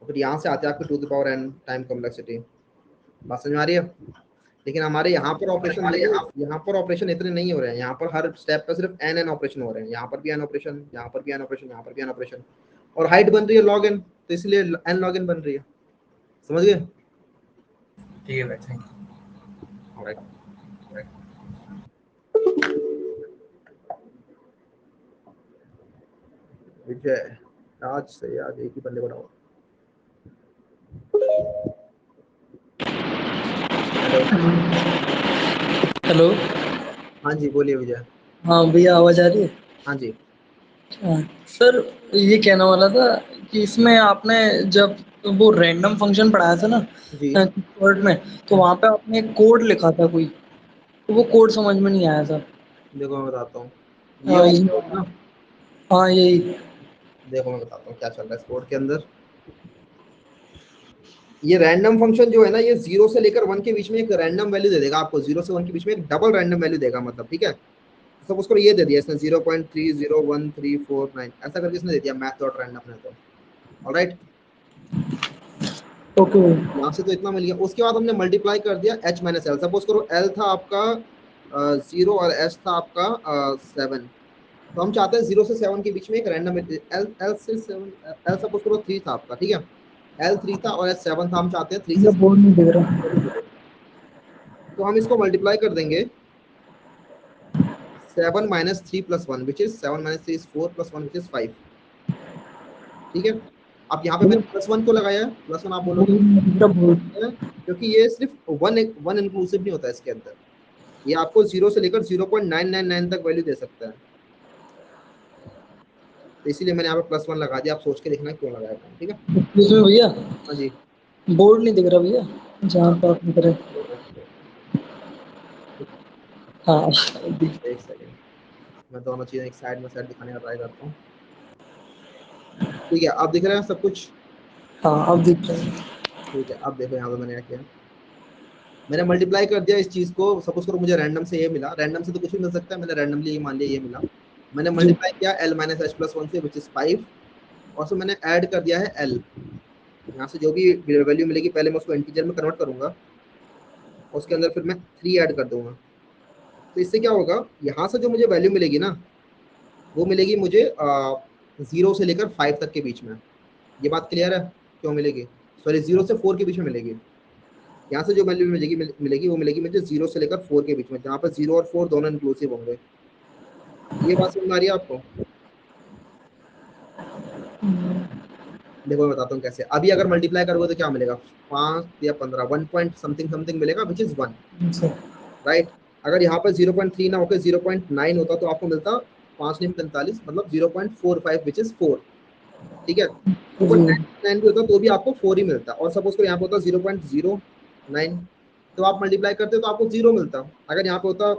फिर यहाँ से आते हैं आपके to the power n time complexity. बात समझ में आ रही है? लेकिन हमारे यहाँ पर ऑपरेशन देखो, यहाँ पर ऑपरेशन इतने नहीं हो रहे हैं, यहाँ पर हर स्टेप पे सिर्फ एन एन ऑपरेशन हो रहे हैं। यहाँ पर भी एन ऑपरेशन, यहाँ पर भी एन ऑपरेशन, यहाँ पर भी एन ऑपरेशन, और हाइट बन रही है लॉग एन, तो इसलिए एन लॉग एन बन रही है। समझ गए? ठीक है भाई, थैंक यू। ऑलराइट। विजय आज से आज एक ही बंदे को डालो। हेलो। हेलो। हाँ जी बोलिए विजय। हाँ भैया, आवाज आ रही है? हाँ जी। हाँ, सर ये कहने वाला था कि इसमें आपने जब वो रैंडम फंक्शन पढ़ाया था ना जी वर्ड में, तो वहाँ पे आपने एक कोड लिखा था कोई, तो वो कोड समझ में नहीं आया था। देखो मैं बताता हूँ, ये हाँ वाला यही। कोड ना, हाँ यही। देखो मैं बताता हूँ क्या चल रहा है इस कोड के अंदर। ये रैंडम फंक्शन जो है ना, ये 0 से लेकर 1 के बीच में एक रैंडम वैल्यू दे देगा आपको। 0 से 1 के बीच में एक डबल रैंडम वैल्यू देगा, मतलब ठीक है। सब उसको ये दे दिया इसने 0.301349 ऐसा करके इसने दे दिया मैथ डॉट रैंडम ने। तो ऑलराइट, ओके। यहाँ से तो इतना मिल गया। उसके बाद हमने मल्टीप्लाई कर दिया h माइनस एल। सपोज करो एल था आपका 0 और एच था आपका 7, तो हम चाहते हैं 0 से 7 के बीच में एक रैंडम एल एल से 7, एल सपोज करो 3 था आपका, ठीक है। एल 3 था और एच 7 था, हम चाहते हैं 3 ये से बोर्ड नहीं दे रहा। 7। तो हम इसको मल्टीप्लाई कर देंगे 7 minus 3 plus 1 which is 7 minus 3 is 4 plus 1 which is 5, ठीक है। अब यहाँ पे मैंने प्लस 1 को लगाया है, प्लस 1 आप बोलोगे क्योंकि ये सिर्फ वन इंक्लूसिव नहीं होता है इसके अंदर, ये आपको 0 से लेकर 0.999 तक वैल्यू दे सकता है, तो इसीलिए मैंने यहाँ पे प्लस 1 लगा दिया। आप सोच के देखना क्यों लगाया था, ठीक है। इसमें भैया हाँ जी। बोर्ड नहीं दिख रहा भैया, जहाँ पर आप लिख रहे हैं। हाँ एक सेकेंड, मैं दोनों चीजें एक साइड में साइड दिखाने का ट्राई करता हूँ। ठीक है, अब दिख रहा है सब कुछ? हाँ अब दिख रहा है। ठीक है, अब देखो यहाँ पे मैंने क्या किया, मैंने मल्टीप्लाई कर दिया इस चीज को। सपोज करो मुझे रैंडम से ये मिला, रैंडम से तो कुछ भी मिल सकता है, मैंने रैंडमली ये मान लिया ये मिला। मैंने जी। मल्टीप्लाई किया l माइनस एच प्लस 1 से विच इज 5, और फिर मैंने ऐड कर दिया है l। यहाँ से जो भी वैल्यू मिलेगी पहले मैं उसको इंटीजर में कन्वर्ट करूंगा, उसके अंदर फिर मैं 3 ऐड कर दूंगा। तो इससे क्या होगा, यहाँ से जो मुझे वैल्यू मिलेगी ना, वो मिलेगी मुझे 0 से लेकर 5 तक के बीच में। ये बात क्लियर है क्यों मिलेगी? सॉरी 0 से 4 के बीच में मिलेगी। यहाँ से जो वैल्यू मिलेगी वो मिलेगी मुझे 0 से लेकर 4 के बीच में, जहाँ पर 0 और 4 दोनों इंक्लूसिव होंगे। ये बात समझ आ रही है आपको? देखो मैं बताता हूँ कैसे। अभी अगर मल्टीप्लाई करोगे तो क्या मिलेगा, 5 या 15, 1 पॉइंट समथिंग समथिंग मिलेगा विच इज 1, राइट। अगर यहाँ पर 0.3 ना होकर 0.9 होता तो आपको मिलता 5 नहीं 45, मतलब 0.45 विच इज 4, ठीक है। 0.9 भी होता तो भी आपको 4 ही मिलता, और सपोज को यहाँ पे होता 0.09, तो आप मल्टीप्लाई करते तो आपको 0 मिलता। अगर यहाँ पे होता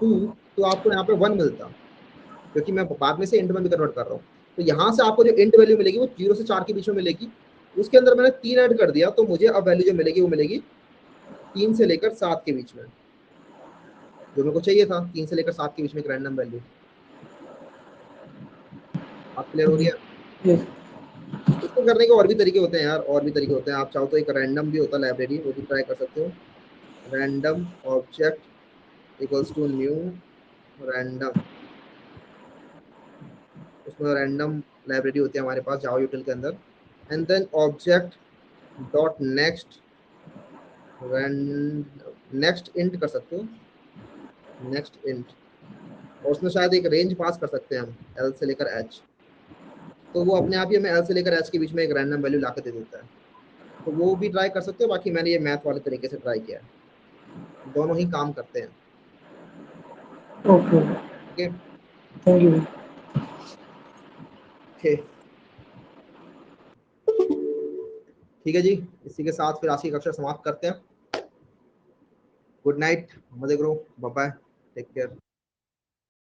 2 तो आपको यहाँ पे 1 मिलता, क्योंकि मैं बाद में से इंट में भी कन्वर्ट कर रहा हूँ। तो यहाँ से आपको जो इंट वैल्यू मिलेगी वो 0 से 4 के बीच में मिलेगी। उसके अंदर मैंने 3 ऐड कर दिया, तो मुझे अब वैल्यू जो मिलेगी वो मिलेगी 3 से लेकर 7 के बीच में, जो मेरे को चाहिए था 3 से लेकर 7 के बीच में एक रैंडम वैल्यू। बात क्लियर हो रही है? इसको करने के और भी तरीके होते हैं यार, और भी तरीके होते हैं। आप चाहो तो एक रैंडम भी होता है लाइब्रेरी, वो भी ट्राई कर सकते हो। Random object equals to new random, उसमें रैंडम लाइब्रेरी होती है हमारे पास जावा यूटिल के अंदर, and then object dot next next int कर सकते हो, नेक्स्ट इंट, और उसमें शायद एक रेंज पास कर सकते हैं हम एल से लेकर एच, तो वो अपने आप ही हमें एल से लेकर एच के बीच में एक रैंडम वैल्यू ला के दे देता है। तो वो भी ट्राई कर सकते हो, बाकी मैंने ये मैथ वाले तरीके से ट्राई किया है, दोनों ही काम करते हैं। Okay, okay thank you. Okay ठीक है जी, इसी के साथ फिर आज की कक्षा समाप्त करते हैं। गुड नाइट, मजे करो, बाय बाय, टेक केयर।